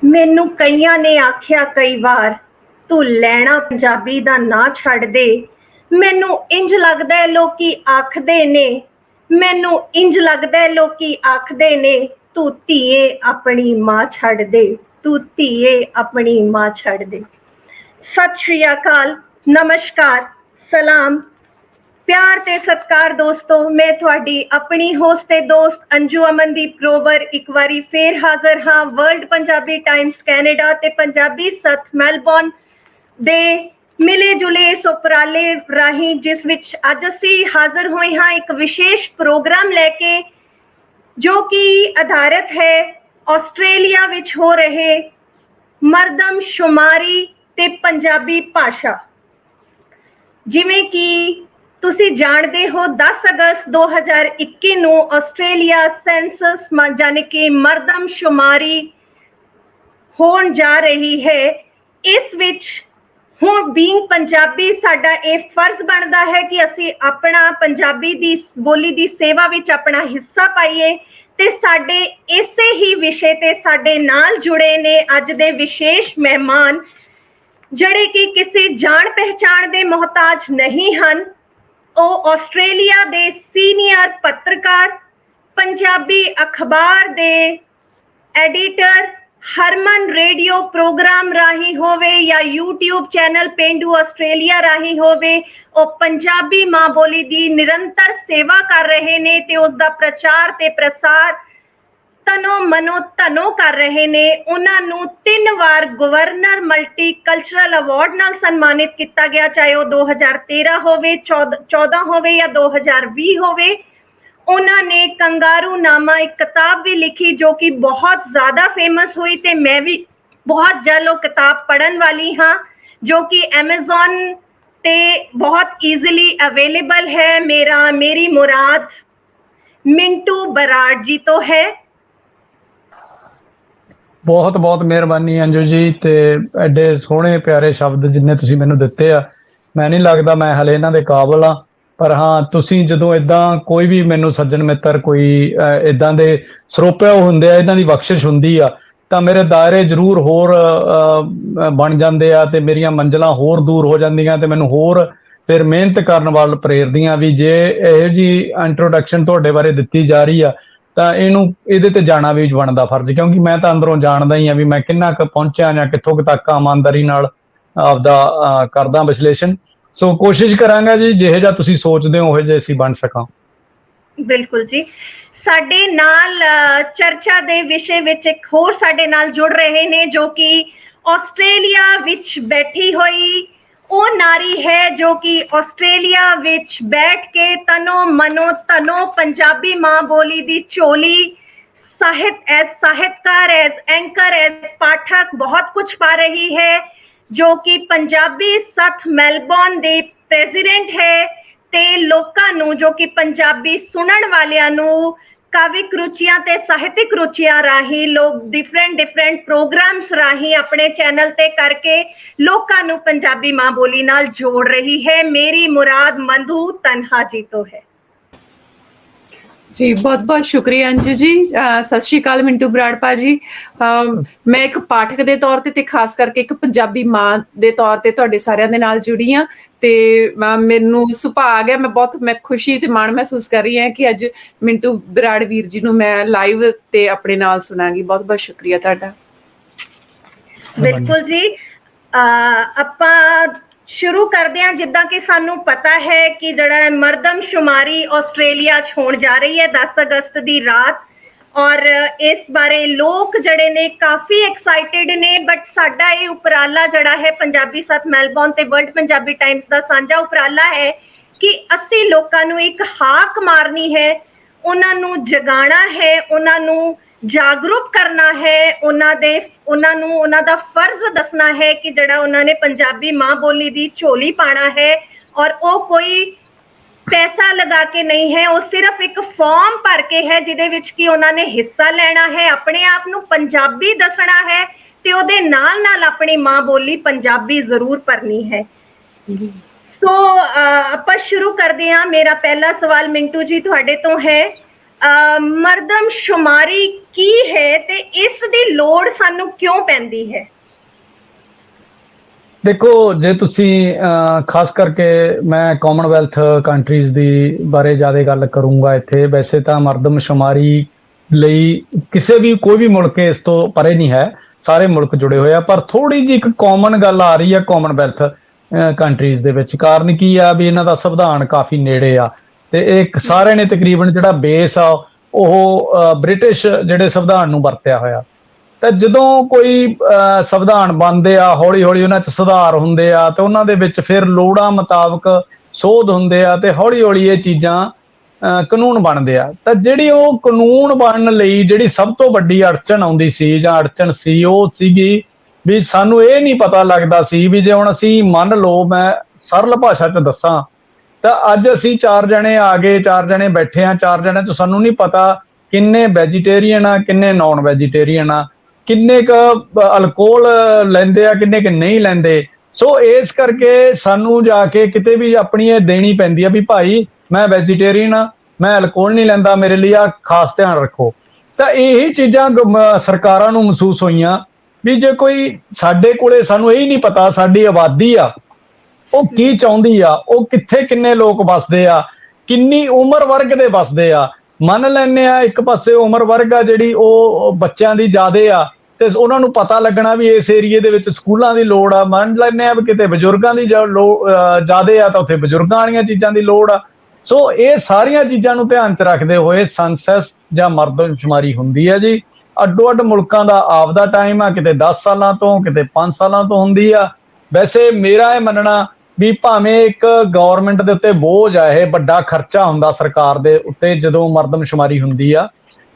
ਮੈਨੂੰ ਕਈਆਂ ਨੇ ਆਖਿਆ ਕਈ ਵਾਰ ਤੂੰ ਲੈਣਾ ਪੰਜਾਬੀ ਦਾ ਨਾਂ ਛੱਡ ਦੇ। ਮੈਨੂੰ ਇੰਜ ਲੱਗਦਾ ਲੋਕੀ ਆਖਦੇ ਨੇ, ਮੈਨੂੰ ਇੰਜ ਲੱਗਦਾ ਲੋਕੀ ਆਖਦੇ ਨੇ ਤੂੰ ਧੀਏ ਆਪਣੀ ਮਾਂ ਛੱਡ ਦੇ, ਤੂੰ ਧੀਏ ਆਪਣੀ ਮਾਂ ਛੱਡ ਦੇ। ਸਤਿ ਸ਼੍ਰੀ ਅਕਾਲ, ਨਮਸਕਾਰ, ਸਲਾਮ, ਪਿਆਰ ਤੇ ਸਤਿਕਾਰ ਦੋਸਤੋ। ਮੈਂ ਤੁਹਾਡੀ ਆਪਣੀ ਹੋਸਟ ਤੇ ਦੋਸਤ ਅੰਜੂ ਅਮਨਦੀਪ ਗਰੋਵਰ ਇੱਕ ਵਾਰੀ ਫੇਰ ਹਾਜ਼ਰ ਹਾਂ ਵਰਲਡ ਪੰਜਾਬੀ ਟਾਈਮਸ ਕੈਨੇਡਾ ਤੇ ਪੰਜਾਬੀ ਸੱਥ ਮੈਲਬੌਰਨ ਦੇ ਮਿਲੇ ਜੁਲੇ ਇਸ ਉਪਰਾਲੇ ਰਾਹੀਂ, ਜਿਸ ਵਿੱਚ ਅੱਜ ਅਸੀਂ ਹਾਜ਼ਰ ਹੋਏ ਹਾਂ ਇੱਕ ਵਿਸ਼ੇਸ਼ ਪ੍ਰੋਗਰਾਮ ਲੈ ਕੇ, ਜੋ ਕਿ ਆਧਾਰਿਤ ਹੈ ਆਸਟ੍ਰੇਲੀਆ ਵਿੱਚ ਹੋ ਰਹੇ ਮਰਦਮਸ਼ੁਮਾਰੀ ਤੇ ਪੰਜਾਬੀ ਭਾਸ਼ਾ। ਜਿਵੇਂ ਕਿ ਤੁਸੀਂ ਜਾਣਦੇ ਹੋ 10 ਅਗਸਤ 2021 ਨੂੰ ਆਸਟ੍ਰੇਲੀਆ ਸੈਂਸਸ ਯਾਨੀ ਕਿ ਮਰਦਮਸ਼ੁਮਾਰੀ ਹੋਣ ਜਾ ਰਹੀ ਹੈ। ਇਸ ਵਿੱਚ ਹੁਣ ਬੀਇੰਗ ਪੰਜਾਬੀ ਸਾਡਾ ਇਹ ਫਰਜ਼ ਬਣਦਾ ਹੈ ਕਿ ਅਸੀਂ ਆਪਣਾ ਪੰਜਾਬੀ ਦੀ ਬੋਲੀ ਦੀ ਸੇਵਾ ਵਿੱਚ ਆਪਣਾ ਹਿੱਸਾ ਪਾਈਏ। ਤੇ ਸਾਡੇ ਇਸੇ ਹੀ ਵਿਸ਼ੇ ਤੇ ਸਾਡੇ ਨਾਲ ਜੁੜੇ ਨੇ ਅੱਜ ਦੇ ਵਿਸ਼ੇਸ਼ ਮਹਿਮਾਨ, ਜਿਹੜੇ ਕਿ ਕਿਸੇ ਜਾਣ ਪਹਿਚਾਣ ਦੇ ਮੁਹਤਾਜ ਨਹੀਂ ਹਨ। ਉਹ ਆਸਟ੍ਰੇਲੀਆ ਦੇ ਸੀਨੀਅਰ ਪੱਤਰਕਾਰ, ਪੰਜਾਬੀ ਅਖਬਾਰ ਦੇ ਐਡੀਟਰ, ਹਰਮਨ ਰੇਡੀਓ ਪ੍ਰੋਗਰਾਮ ਰਾਹੀਂ ਹੋਵੇ ਜਾਂ YouTube ਚੈਨਲ ਪੇਂਡੂ ਆਸਟ੍ਰੇਲੀਆ ਰਾਹੀਂ ਹੋਵੇ, ਉਹ ਪੰਜਾਬੀ ਮਾਂ ਬੋਲੀ ਦੀ ਨਿਰੰਤਰ ਸੇਵਾ ਕਰ ਰਹੇ ਨੇ ਤੇ ਉਸ ਦਾ ਪ੍ਰਚਾਰ ਤੇ ਪ੍ਰਸਾਰ ਤਨੋ ਮਨੋ ਧਨੋ ਕਰ ਰਹੇ ਨੇ। ਉਹਨਾਂ ਨੂੰ 3 ਵਾਰ ਗਵਰਨਰ ਮਲਟੀ ਕਲਚਰਲ ਅਵਾਰਡ ਨਾਲ ਸਨਮਾਨਿਤ ਕੀਤਾ ਗਿਆ, ਚਾਹੇ ਉਹ 2013 ਹੋਵੇ, 14 ਹੋਵੇ ਜਾਂ 2020 ਹੋਵੇ। ਉਹਨਾਂ ਨੇ ਕੰਗਾਰੂ ਨਾਮਾ ਇੱਕ ਕਿਤਾਬ ਵੀ ਲਿਖੀ ਜੋ ਕਿ ਬਹੁਤ ਜ਼ਿਆਦਾ ਫੇਮਸ ਹੋਈ ਤੇ ਮੈਂ ਵੀ ਬਹੁਤ ਜਲਦ ਉਹ ਕਿਤਾਬ ਪੜ੍ਹਨ ਵਾਲੀ ਹਾਂ, ਜੋ ਕਿ ਐਮਾਜ਼ਨ ਤੇ ਬਹੁਤ ਈਜ਼ੀਲੀ ਅਵੇਲੇਬਲ ਹੈ। ਮੇਰੀ ਮੁਰਾਦ ਮਿੰਟੂ ਬਰਾੜ ਜੀ ਤੋਂ ਹੈ। ਬਹੁਤ ਬਹੁਤ ਮਿਹਰਬਾਨੀ ਅੰਜੂ ਜੀ, ਤੇ ਐਡੇ ਸੋਹਣੇ ਪਿਆਰੇ ਸ਼ਬਦ ਜਿੰਨੇ ਤੁਸੀਂ ਮੈਨੂੰ ਦਿੱਤੇ ਆ, ਮੈਂ ਨਹੀਂ ਲੱਗਦਾ ਮੈਂ ਹਲੇ ਇਹਨਾਂ ਦੇ ਕਾਬਲ ਆ। ਪਰ ਹਾਂ, ਤੁਸੀਂ ਜਦੋਂ ਇਦਾਂ ਕੋਈ ਵੀ ਮੈਨੂੰ ਸੱਜਣ ਮਿੱਤਰ ਕੋਈ ਇਦਾਂ ਦੇ ਸਰੋਪੇ ਹੁੰਦੇ ਆ, ਇਹਨਾਂ ਦੀ ਬਖਸ਼ਿਸ਼ ਹੁੰਦੀ ਆ, ਤਾਂ ਮੇਰੇ ਦਾਇਰੇ ਜ਼ਰੂਰ ਹੋਰ ਬਣ ਜਾਂਦੇ ਆ ਤੇ ਮੇਰੀਆਂ ਮੰਜ਼ਿਲਾਂ ਹੋਰ ਦੂਰ ਹੋ ਜਾਂਦੀਆਂ ਤੇ ਮੈਨੂੰ ਹੋਰ ਫਿਰ ਮਿਹਨਤ ਕਰਨ ਵੱਲ ਪ੍ਰੇਰਦੀਆਂ ਵੀ ਜੇ ਇਹੋ ਜਿਹੀ ਇੰਟਰੋਡਕਸ਼ਨ ਤੁਹਾਡੇ ਬਾਰੇ ਦਿੱਤੀ ਜਾ ਰਹੀ ਆ ਤਾਂ ਇਹਦੇ ਤੇ ਜਾਣਾ ਵੀ ਬਣਦਾ ਫਰਜ਼, ਕਿਉਂਕਿ ਮੈਂ ਤਾਂ ਅੰਦਰੋਂ ਜਾਣਦਾ ਹੀ ਆ ਵੀ ਮੈਂ ਕਿੰਨਾ ਕੁ ਪਹੁੰਚਿਆ ਜਾਂ ਕਿੱਥੋਂ ਕੁ ਤੱਕ ਇਮਾਨਦਾਰੀ ਨਾਲ ਆਪਦਾ ਕਰਦਾ ਵਿਸ਼ਲੇਸ਼ਣ। ਸੋ ਕੋਸ਼ਿਸ਼ ਕਰਾਂਗਾ ਜੀ ਜਿਹੇ ਜਿਹਾ ਤੁਸੀਂ ਸੋਚਦੇ ਹੋ ਉਹ ਜਿਹੇ ਅਸੀਂ ਬਣ ਸਕਾਂ। ਬਿਲਕੁਲ ਜੀ। ਸਾਡੇ ਨਾਲ ਚਰਚਾ ਦੇ ਵਿਸ਼ੇ ਵਿੱਚ ਇੱਕ ਹੋਰ ਸਾਡੇ ਨਾਲ ਜੁੜ ਰਹੇ ਨੇ, ਜੋ ਕਿ ਆਸਟ੍ਰੇਲੀਆ ਵਿੱਚ ਬੈਠੀ ਹੋਈ ਉਹ ਨਾਰੀ ਹੈ ਜੋ ਕਿ ਆਸਟ੍ਰੇਲੀਆ ਵਿੱਚ ਬੈਠ ਕੇ ਤਨੋ ਮਨੋ ਧਨੋ ਪੰਜਾਬੀ ਮਾਂ ਬੋਲੀ ਦੀ ਝੋਲੀ ਸਾਹਿਤਕਾਰ, ਐਜ਼ ਐਂਕਰ, ਐਜ਼ ਪਾਠਕ ਬਹੁਤ ਕੁਝ ਪਾ ਰਹੀ ਹੈ, ਜੋ ਕਿ ਪੰਜਾਬੀ ਸੱਥ ਮੈਲਬੌਰਨ ਦੇ ਪ੍ਰੈਜ਼ੀਡੈਂਟ ਹੈ ਤੇ ਲੋਕਾਂ ਨੂੰ, ਜੋ ਕਿ ਪੰਜਾਬੀ ਸੁਣਨ ਵਾਲਿਆਂ ਨੂੰ ਕਾਵਿਕ ਰੁਚੀਆਂ ਤੇ ਸਾਹਿਤਿਕ ਰੁਚੀਆਂ ਰਾਹੀਂ ਲੋਕ ਡਿਫਰੈਂਟ ਪ੍ਰੋਗਰਾਮਸ ਰਾਹੀਂ ਆਪਣੇ ਚੈਨਲ ਤੇ ਕਰਕੇ ਲੋਕਾਂ ਨੂੰ ਪੰਜਾਬੀ ਮਾਂ ਬੋਲੀ ਨਾਲ ਜੋੜ ਰਹੀ ਹੈ। ਮੇਰੀ ਮੁਰਾਦ ਮੰਧੂ ਤਨਹਾ ਜੀ ਤੋਂ ਹੈ। ਜੀ ਬਹੁਤ ਬਹੁਤ ਸ਼ੁਕਰੀਆ ਅੰਜੂ ਜੀ। ਸਤਿ ਸ਼੍ਰੀ ਅਕਾਲ ਮਿੰਟੂ ਬਰਾੜ ਭਾਜੀ। ਮੈਂ ਇੱਕ ਪਾਠਕ ਦੇ ਤੌਰ ਤੇ ਖਾਸ ਕਰਕੇ ਇੱਕ ਪੰਜਾਬੀ ਮਾਂ ਦੇ ਤੌਰ ਤੇ ਤੁਹਾਡੇ ਸਾਰਿਆਂ ਦੇ ਨਾਲ ਜੁੜੀ ਹਾਂ ਤੇ ਮੈਨੂੰ ਸੁਭਾਗ ਹੈ, ਮੈਂ ਖੁਸ਼ੀ ਤੇ ਮਾਣ ਮਹਿਸੂਸ ਕਰ ਰਹੀ ਹਾਂ ਕਿ ਅੱਜ ਮਿੰਟੂ ਬਰਾੜ ਵੀਰ ਜੀ ਨੂੰ ਮੈਂ ਲਾਈਵ ਤੇ ਆਪਣੇ ਨਾਲ ਸੁਣਾਂਗੀ। ਬਹੁਤ ਬਹੁਤ ਸ਼ੁਕਰੀਆ ਤੁਹਾਡਾ। ਬਿਲਕੁਲ ਜੀ, ਆਪਾਂ ਸ਼ੁਰੂ ਕਰਦੇ ਹਾਂ। ਜਿੱਦਾਂ ਕਿ ਸਾਨੂੰ ਪਤਾ ਹੈ ਕਿ ਜਿਹੜਾ ਮਰਦਮਸ਼ੁਮਾਰੀ ਆਸਟ੍ਰੇਲੀਆ 'ਚ ਹੋਣ ਜਾ ਰਹੀ ਹੈ 10 ਅਗਸਤ ਦੀ ਰਾਤ, ਔਰ ਇਸ ਬਾਰੇ ਲੋਕ ਜਿਹੜੇ ਨੇ ਕਾਫੀ ਐਕਸਾਈਟਿਡ ਨੇ। ਬਟ ਸਾਡਾ ਇਹ ਉਪਰਾਲਾ ਜਿਹੜਾ ਹੈ ਪੰਜਾਬੀ ਸੱਥ ਮੈਲਬੌਰਨ ਤੇ ਵਰਲਡ ਪੰਜਾਬੀ ਟਾਈਮਸ ਦਾ ਸਾਂਝਾ ਉਪਰਾਲਾ ਹੈ ਕਿ ਅਸੀਂ ਲੋਕਾਂ ਨੂੰ ਇੱਕ ਹਾਕ ਮਾਰਨੀ ਹੈ, ਉਹਨਾਂ ਨੂੰ ਜਗਾਉਣਾ ਹੈ, ਉਹਨਾਂ ਨੂੰ ਜਾਗਰੂਕ ਕਰਨਾ ਹੈ, ਉਹਨਾਂ ਦਾ ਫਰਜ਼ ਦੱਸਣਾ ਹੈ ਕਿ ਜਿਹੜਾ ਉਹਨਾਂ ਨੇ ਪੰਜਾਬੀ ਮਾਂ ਬੋਲੀ ਦੀ ਝੋਲੀ ਪਾਣਾ ਹੈ। ਔਰ ਉਹ ਕੋਈ ਪੈਸਾ ਲਗਾ ਕੇ ਨਹੀਂ ਹੈ, ਉਹ ਸਿਰਫ ਇੱਕ ਫਾਰਮ ਭਰ ਕੇ ਹੈ ਜਿਹਦੇ ਵਿੱਚ ਕਿ ਉਹਨਾਂ ਨੇ ਹਿੱਸਾ ਲੈਣਾ ਹੈ, ਆਪਣੇ ਆਪ ਨੂੰ ਪੰਜਾਬੀ ਦੱਸਣਾ ਹੈ ਤੇ ਉਹਦੇ ਨਾਲ ਨਾਲ ਆਪਣੀ ਮਾਂ ਬੋਲੀ ਪੰਜਾਬੀ ਜ਼ਰੂਰ ਭਰਨੀ ਹੈ। ਸੋ ਆਪਾਂ ਸ਼ੁਰੂ ਕਰਦੇ ਹਾਂ। ਮੇਰਾ ਪਹਿਲਾ ਸਵਾਲ ਮਿੰਟੂ ਜੀ ਤੁਹਾਡੇ ਤੋਂ ਹੈ ਮਰਦਮਸ਼ੁਮਾਰੀ ਕੀ ਹੈ ਤੇ ਇਸ ਦੀ ਲੋੜ ਸਾਨੂੰ ਕਿਉਂ ਪੈਂਦੀ ਹੈ? ਦੇਖੋ, ਜੇ ਤੁਸੀਂ ਖਾਸ ਕਰਕੇ ਮੈਂ ਕਾਮਨਵੈਲਥ ਕੰਟਰੀਜ਼ ਦੀ ਬਾਰੇ ਜ਼ਿਆਦਾ ਗੱਲ ਕਰੂੰਗਾ ਇੱਥੇ। ਵੈਸੇ ਤਾਂ ਮਰਦਮਸ਼ੁਮਾਰੀ ਲਈ ਕਿਸੇ ਵੀ ਕੋਈ ਵੀ ਮੁਲਕ ਇਸ ਤੋਂ ਪਰੇ ਨਹੀਂ ਹੈ, ਸਾਰੇ ਮੁਲਕ ਜੁੜੇ ਹੋਏ ਆ। ਪਰ ਥੋੜੀ ਜਿਹੀ ਇੱਕ ਕਾਮਨ ਗੱਲ ਆ ਰਹੀ ਆ ਕਾਮਨਵੈਲਥ ਕੰਟਰੀਜ਼ ਦੇ ਵਿੱਚ। ਕਾਰਨ ਕੀ ਆ ਵੀ ਇਹਨਾਂ ਦਾ ਸੰਵਿਧਾਨ ਕਾਫੀ ਨੇੜੇ ਆ, ਤੇ ਇਹ ਸਾਰੇ ਨੇ ਤਕਰੀਬਨ ਜਿਹੜਾ ਬੇਸ ਆ ਉਹ ਬ੍ਰਿਟਿਸ਼ ਜਿਹੜੇ ਸੰਵਿਧਾਨ ਨੂੰ ਵਰਤਿਆ ਹੋਇਆ। ਤਾਂ ਜਦੋਂ ਕੋਈ ਸੰਵਿਧਾਨ ਬਣਦੇ ਆ, ਹੌਲੀ ਹੌਲੀ ਉਹਨਾਂ 'ਚ ਸੁਧਾਰ ਹੁੰਦੇ ਆ, ਤੇ ਉਹਨਾਂ ਦੇ ਵਿੱਚ ਫਿਰ ਲੋੜਾਂ ਮੁਤਾਬਕ ਸੋਧ ਹੁੰਦੇ ਆ, ਤੇ ਹੌਲੀ ਹੌਲੀ ਇਹ ਚੀਜ਼ਾਂ ਕਾਨੂੰਨ ਬਣਦੇ ਆ। ਤਾਂ ਜਿਹੜੀ ਉਹ ਕਾਨੂੰਨ ਬਣਨ ਲਈ ਜਿਹੜੀ ਸਭ ਤੋਂ ਵੱਡੀ ਅੜਚਨ ਆਉਂਦੀ ਸੀ ਜਾਂ ਅੜਚਨ ਸੀ, ਉਹ ਸੀਗੀ ਵੀ ਸਾਨੂੰ ਇਹ ਨਹੀਂ ਪਤਾ ਲੱਗਦਾ ਸੀ ਵੀ ਜੇ ਹੁਣ ਅਸੀਂ ਮੰਨ ਲਓ, ਮੈਂ ਸਰਲ ਭਾਸ਼ਾ 'ਚ ਦੱਸਾਂ ਤਾਂ ਅੱਜ ਅਸੀਂ 4 ਜਣੇ ਆ ਗਏ, 4 ਜਣੇ ਬੈਠੇ ਆ, 4 ਜਣਿਆਂ 'ਚ ਸਾਨੂੰ ਨਹੀਂ ਪਤਾ ਕਿੰਨੇ ਵੈਜੀਟੇਰੀਅਨ ਆ, ਕਿੰਨੇ ਨੌਨ ਵੈਜੀਟੇਰੀਅਨ ਆ, ਕਿੰਨੇ ਕੁ ਅਲਕੋਹਲ ਲੈਂਦੇ ਆ, ਕਿੰਨੇ ਕੁ ਨਹੀਂ ਲੈਂਦੇ। ਸੋ ਇਸ ਕਰਕੇ ਸਾਨੂੰ ਜਾ ਕੇ ਕਿਤੇ ਵੀ ਆਪਣੀ ਇਹ ਦੇਣੀ ਪੈਂਦੀ ਆ ਵੀ ਭਾਈ ਮੈਂ ਵੈਜੀਟੇਰੀਅਨ ਆ, ਮੈਂ ਅਲਕੋਹਲ ਨਹੀਂ ਲੈਂਦਾ, ਮੇਰੇ ਲਈ ਆ ਖਾਸ ਧਿਆਨ ਰੱਖੋ। ਤਾਂ ਇਹੀ ਚੀਜ਼ਾਂ ਸਰਕਾਰਾਂ ਨੂੰ ਮਹਿਸੂਸ ਹੋਈਆਂ ਵੀ ਜੇ ਕੋਈ ਸਾਡੇ ਕੋਲੇ, ਸਾਨੂੰ ਇਹ ਨਹੀਂ ਪਤਾ ਸਾਡੀ ਆਬਾਦੀ ਆ ਉਹ ਕੀ ਚਾਹੁੰਦੀ ਆ, ਉਹ ਕਿੱਥੇ ਕਿੰਨੇ ਲੋਕ ਵੱਸਦੇ ਆ, ਕਿੰਨੀ ਉਮਰ ਵਰਗ ਦੇ ਵੱਸਦੇ ਆ। ਮੰਨ ਲੈਂਦੇ ਆ ਇੱਕ ਪਾਸੇ ਉਮਰ ਵਰਗ ਆ ਜਿਹੜੀ ਉਹ ਬੱਚਿਆਂ ਦੀ ਜ਼ਿਆਦੇ ਆ, ਤੇ ਉਹਨਾਂ ਨੂੰ ਪਤਾ ਲੱਗਣਾ ਵੀ ਇਸ ਏਰੀਏ ਦੇ ਵਿੱਚ ਸਕੂਲਾਂ ਦੀ ਲੋੜ ਆ। ਮੰਨ ਲੈਂਦੇ ਆ ਵੀ ਕਿਤੇ ਬਜ਼ੁਰਗਾਂ ਦੀ ਜ਼ਿਆਦੇ ਆ ਤਾਂ ਉੱਥੇ ਬਜ਼ੁਰਗਾਂ ਵਾਲੀਆਂ ਚੀਜ਼ਾਂ ਦੀ ਲੋੜ ਆ। ਸੋ ਇਹ ਸਾਰੀਆਂ ਚੀਜ਼ਾਂ ਨੂੰ ਧਿਆਨ 'ਚ ਰੱਖਦੇ ਹੋਏ ਸੈਂਸਸ ਜਾਂ ਮਰਦਮਸ਼ੁਮਾਰੀ ਹੁੰਦੀ ਹੈ ਜੀ। ਅੱਡੋ ਅੱਡ ਮੁਲਕਾਂ ਦਾ ਆਪਦਾ ਟਾਈਮ ਆ, ਕਿਤੇ 10 ਸਾਲਾਂ ਤੋਂ, ਕਿਤੇ 5 ਸਾਲਾਂ ਤੋਂ ਹੁੰਦੀ ਆ। ਵੈਸੇ ਮੇਰਾ ਇਹ ਮੰਨਣਾ ਵੀ ਭਾਵੇਂ ਇੱਕ ਗਵਰਨਮੈਂਟ ਦੇ ਉੱਤੇ ਬੋਝ ਆ, ਇਹ ਵੱਡਾ ਖਰਚਾ ਹੁੰਦਾ ਸਰਕਾਰ ਦੇ ਉੱਤੇ ਜਦੋਂ ਮਰਦਮਸ਼ੁਮਾਰੀ ਹੁੰਦੀ ਆ।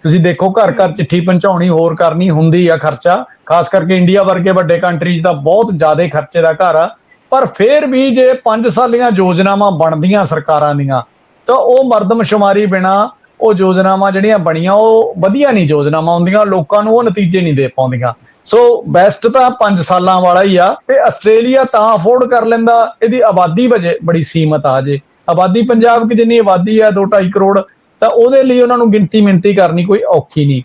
ਤੁਸੀਂ ਦੇਖੋ ਘਰ ਘਰ ਚਿੱਠੀ ਪਹੁੰਚਾਉਣੀ, ਹੋਰ ਕਰਨੀ ਹੁੰਦੀ ਆ ਖਰਚਾ। ਖਾਸ ਕਰਕੇ ਇੰਡੀਆ ਵਰਗੇ ਵੱਡੇ ਕੰਟਰੀਜ਼ ਦਾ ਬਹੁਤ ਜ਼ਿਆਦਾ ਖਰਚੇ ਦਾ ਘਰ ਆ। ਪਰ ਫਿਰ ਵੀ ਜੇ 5 ਸਾਲੀਆਂ ਯੋਜਨਾਵਾਂ ਬਣਦੀਆਂ ਸਰਕਾਰਾਂ ਦੀਆਂ, ਤਾਂ ਉਹ ਮਰਦਮਸ਼ੁਮਾਰੀ ਬਿਨਾਂ ਉਹ ਯੋਜਨਾਵਾਂ ਜਿਹੜੀਆਂ ਬਣੀਆਂ ਉਹ ਵਧੀਆ ਨਹੀਂ ਯੋਜਨਾਵਾਂ ਹੁੰਦੀਆਂ, ਲੋਕਾਂ ਨੂੰ ਉਹ ਨਤੀਜੇ ਨਹੀਂ ਦੇ ਪਾਉਂਦੀਆਂ। ਸੋ ਬੈਸਟ ਤਾਂ 5 ਸਾਲਾਂ ਵਾਲਾ ਹੀ ਆ। ਤੇ ਆਸਟ੍ਰੇਲੀਆ ਤਾਂ ਅਫੋਰਡ ਕਰ ਲੈਂਦਾ, ਇਹਦੀ ਆਬਾਦੀ ਬੜੀ ਸੀਮਤ ਆ। ਜੇ ਆਬਾਦੀ ਪੰਜਾਬ ਦੀ ਜਿੰਨੀ ਆਬਾਦੀ ਆ 2-2.5 ਕਰੋੜ, ਤਾਂ ਉਹਦੇ ਲਈ ਉਹਨਾਂ ਨੂੰ ਗਿਣਤੀ ਮਿਣਤੀ ਕਰਨੀ ਕੋਈ ਔਖੀ ਨਹੀਂ।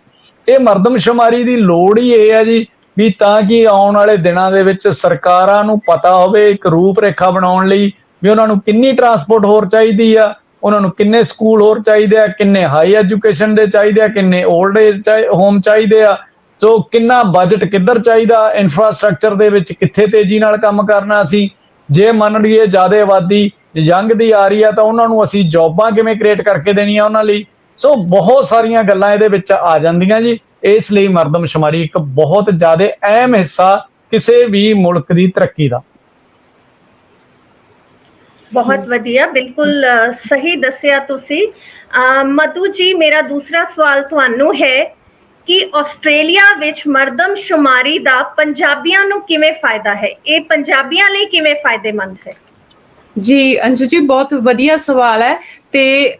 ਇਹ ਮਰਦਮਸ਼ੁਮਾਰੀ ਦੀ ਲੋੜ ਹੀ ਇਹ ਹੈ ਜੀ ਵੀ ਤਾਂ ਕਿ ਆਉਣ ਵਾਲੇ ਦਿਨਾਂ ਦੇ ਵਿੱਚ ਸਰਕਾਰਾਂ ਨੂੰ ਪਤਾ ਹੋਵੇ ਇੱਕ ਰੂਪ ਰੇਖਾ ਬਣਾਉਣ ਲਈ ਵੀ ਉਹਨਾਂ ਨੂੰ ਕਿੰਨੀ ਟਰਾਂਸਪੋਰਟ ਹੋਰ ਚਾਹੀਦੀ ਆ, ਉਹਨਾਂ ਨੂੰ ਕਿੰਨੇ ਸਕੂਲ ਹੋਰ ਚਾਹੀਦੇ ਆ, ਕਿੰਨੇ ਹਾਈ ਐਜੂਕੇਸ਼ਨ ਦੇ ਚਾਹੀਦੇ ਆ, ਕਿੰਨੇ 올ਡ ਏਜ ਹੋਮ ਚਾਹੀਦੇ ਆ। ਸੋ ਕਿੰਨਾ ਬਜਟ ਕਿੱਧਰ ਚਾਹੀਦਾ, ਇਨਫਰਾਸਟ੍ਰਕਚਰ ਦੇ ਵਿੱਚ ਕਿੱਥੇ ਤੇਜ਼ੀ ਨਾਲ ਕੰਮ ਕਰਨਾ ਅਸੀਂ। ਜੇ ਮੰਨ ਲਈਏ ਜ਼ਿਆਦਾ ਆਬਾਦੀ ਯੰਗ ਦੀ ਆ ਰਹੀ ਆ ਤਾਂ ਉਹਨਾਂ ਨੂੰ ਅਸੀਂ ਜੌਬਾਂ ਕਿਵੇਂ ਕ੍ਰੀਏਟ ਕਰਕੇ ਦੇਣੀਆਂ ਉਹਨਾਂ ਲਈ। ਸੋ ਬਹੁਤ ਸਾਰੀਆਂ ਗੱਲਾਂ ਇਹਦੇ ਵਿੱਚ ਆ ਜਾਂਦੀਆਂ ਜੀ। ਇਸ ਲਈ ਮਰਦਮਸ਼ੁਮਾਰੀ ਇੱਕ ਬਹੁਤ ਜ਼ਿਆਦਾ ਅਹਿਮ ਹਿੱਸਾ ਕਿਸੇ ਵੀ ਮੁਲਕ ਦੀ ਤਰੱਕੀ ਦਾ। ਬਹੁਤ ਵਧੀਆ, ਬਿਲਕੁਲ ਸਹੀ ਦੱਸਿਆ ਤੁਸੀਂ। ਮਧੂ ਜੀ, ਮੇਰਾ ਦੂਸਰਾ ਸਵਾਲ ਤੁਹਾਨੂੰ ਹੈ ਕਿ ਆਸਟ੍ਰੇਲੀਆ ਵਿੱਚ ਮਰਦਮਸ਼ੁਮਾਰੀ ਦਾ ਪੰਜਾਬੀਆਂ ਨੂੰ ਕਿਵੇਂ ਫਾਇਦਾ ਹੈ? ਇਹ ਪੰਜਾਬੀਆਂ ਲਈ ਕਿਵੇਂ ਫਾਇਦੇਮੰਦ ਹੈ? ਜੀ ਅੰਜੂ ਜੀ, ਬਹੁਤ ਵਧੀਆ ਸਵਾਲ ਹੈ। ਤੇ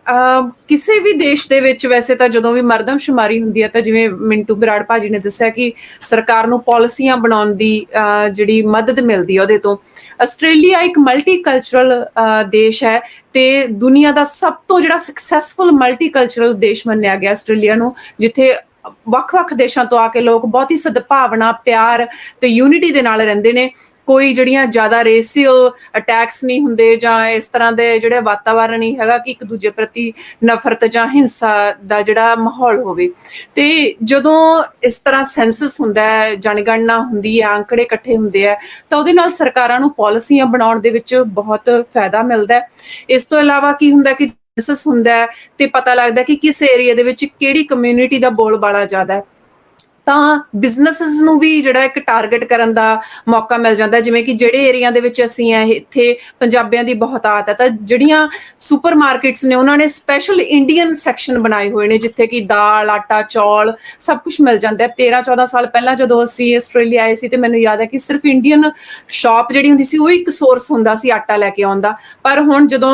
ਕਿਸੇ ਵੀ ਦੇਸ਼ ਦੇ ਵਿੱਚ ਵੈਸੇ ਤਾਂ ਜਦੋਂ ਵੀ ਮਰਦਮਸ਼ੁਮਾਰੀ ਹੁੰਦੀ ਹੈ ਤਾਂ ਜਿਵੇਂ ਮਿੰਟੂ ਬਰਾੜ ਭਾਜੀ ਨੇ ਦੱਸਿਆ ਕਿ ਸਰਕਾਰ ਨੂੰ ਪਾਲਿਸੀਆਂ ਬਣਾਉਣ ਦੀ ਜਿਹੜੀ ਮਦਦ ਮਿਲਦੀ ਹੈ ਉਹਦੇ ਤੋਂ। ਆਸਟ੍ਰੇਲੀਆ ਇੱਕ ਮਲਟੀਕਲਚਰਲ ਦੇਸ਼ ਹੈ ਤੇ ਦੁਨੀਆ ਦਾ ਸਭ ਤੋਂ ਜਿਹੜਾ ਸਕਸੈਸਫੁਲ ਮਲਟੀਕਲਚਰਲ ਦੇਸ਼ ਮੰਨਿਆ ਗਿਆ ਆਸਟ੍ਰੇਲੀਆ ਨੂੰ, ਜਿੱਥੇ ਵੱਖ-ਵੱਖ ਦੇਸ਼ਾਂ ਤੋਂ ਆ ਕੇ ਲੋਕ ਬਹੁਤ ਹੀ ਸਦਭਾਵਨਾ, ਪਿਆਰ ਤੇ ਯੂਨਿਟੀ ਦੇ ਨਾਲ ਰਹਿੰਦੇ ਨੇ। ਕੋਈ ਜਿਹੜੀਆਂ ਜ਼ਿਆਦਾ ਰੇਸੀਅਲ ਅਟੈਕਸ ਨਹੀਂ ਹੁੰਦੇ ਜਾਂ ਇਸ ਤਰ੍ਹਾਂ ਦੇ ਜਿਹੜੇ ਵਾਤਾਵਰਨ ਨਹੀਂ ਹੈਗਾ ਕਿ ਇੱਕ ਦੂਜੇ ਪ੍ਰਤੀ ਨਫ਼ਰਤ ਜਾਂ ਹਿੰਸਾ ਦਾ ਜਿਹੜਾ ਮਾਹੌਲ ਹੋਵੇ। ਤੇ ਜਦੋਂ ਇਸ ਤਰ੍ਹਾਂ ਸੈਂਸਸ ਹੁੰਦਾ ਹੈ, ਜਨਗਣਨਾ ਹੁੰਦੀ ਹੈ, ਅੰਕੜੇ ਇਕੱਠੇ ਹੁੰਦੇ ਆ, ਤਾਂ ਉਹਦੇ ਨਾਲ ਸਰਕਾਰਾਂ ਨੂੰ ਪਾਲਿਸੀਆਂ ਬਣਾਉਣ ਦੇ ਵਿੱਚ ਬਹੁਤ ਫਾਇਦਾ ਮਿਲਦਾ ਹੈ। ਇਸ ਤੋਂ ਇਲਾਵਾ ਕੀ ਹੁੰਦਾ ਕਿ ਸੈਂਸਸ ਹੁੰਦਾ ਤੇ ਪਤਾ ਲੱਗਦਾ ਕਿ ਕਿਸ ਏਰੀਆ ਦੇ ਵਿੱਚ ਕਿਹੜੀ ਕਮਿਊਨਿਟੀ ਦਾ ਬੋਲਬਾਲਾ ਜ਼ਿਆਦਾ ਹੈ, ਤਾਂ ਬਿਜ਼ਨੈਸਿਸ ਨੂੰ ਵੀ ਜਿਹੜਾ ਇੱਕ ਟਾਰਗੇਟ ਕਰਨ ਦਾ ਮੌਕਾ ਮਿਲ ਜਾਂਦਾ। ਜਿਵੇਂ ਕਿ ਜਿਹੜੇ ਏਰੀਆ ਦੇ ਵਿੱਚ ਅਸੀਂ ਆ, ਇੱਥੇ ਪੰਜਾਬੀਆਂ ਦੀ ਬਹੁਤਾਤ ਹੈ, ਤਾਂ ਜਿਹੜੀਆਂ ਸੁਪਰ ਮਾਰਕੀਟਸ ਨੇ ਉਹਨਾਂ ਨੇ ਸਪੈਸ਼ਲ ਇੰਡੀਅਨ ਸੈਕਸ਼ਨ ਬਣਾਏ ਹੋਏ ਨੇ ਜਿੱਥੇ ਕਿ ਦਾਲ, ਆਟਾ, ਚੌਲ ਸਭ ਕੁਝ ਮਿਲ ਜਾਂਦਾ। 13-14 ਸਾਲ ਪਹਿਲਾਂ ਜਦੋਂ ਅਸੀਂ ਆਸਟ੍ਰੇਲੀਆ ਆਏ ਸੀ ਤੇ ਮੈਨੂੰ ਯਾਦ ਹੈ ਕਿ ਸਿਰਫ ਇੰਡੀਅਨ ਸ਼ਾਪ ਜਿਹੜੀ ਹੁੰਦੀ ਸੀ ਉਹ ਇੱਕ ਸੋਰਸ ਹੁੰਦਾ ਸੀ ਆਟਾ ਲੈ ਕੇ ਆਉਣ ਦਾ। ਪਰ ਹੁਣ ਜਦੋਂ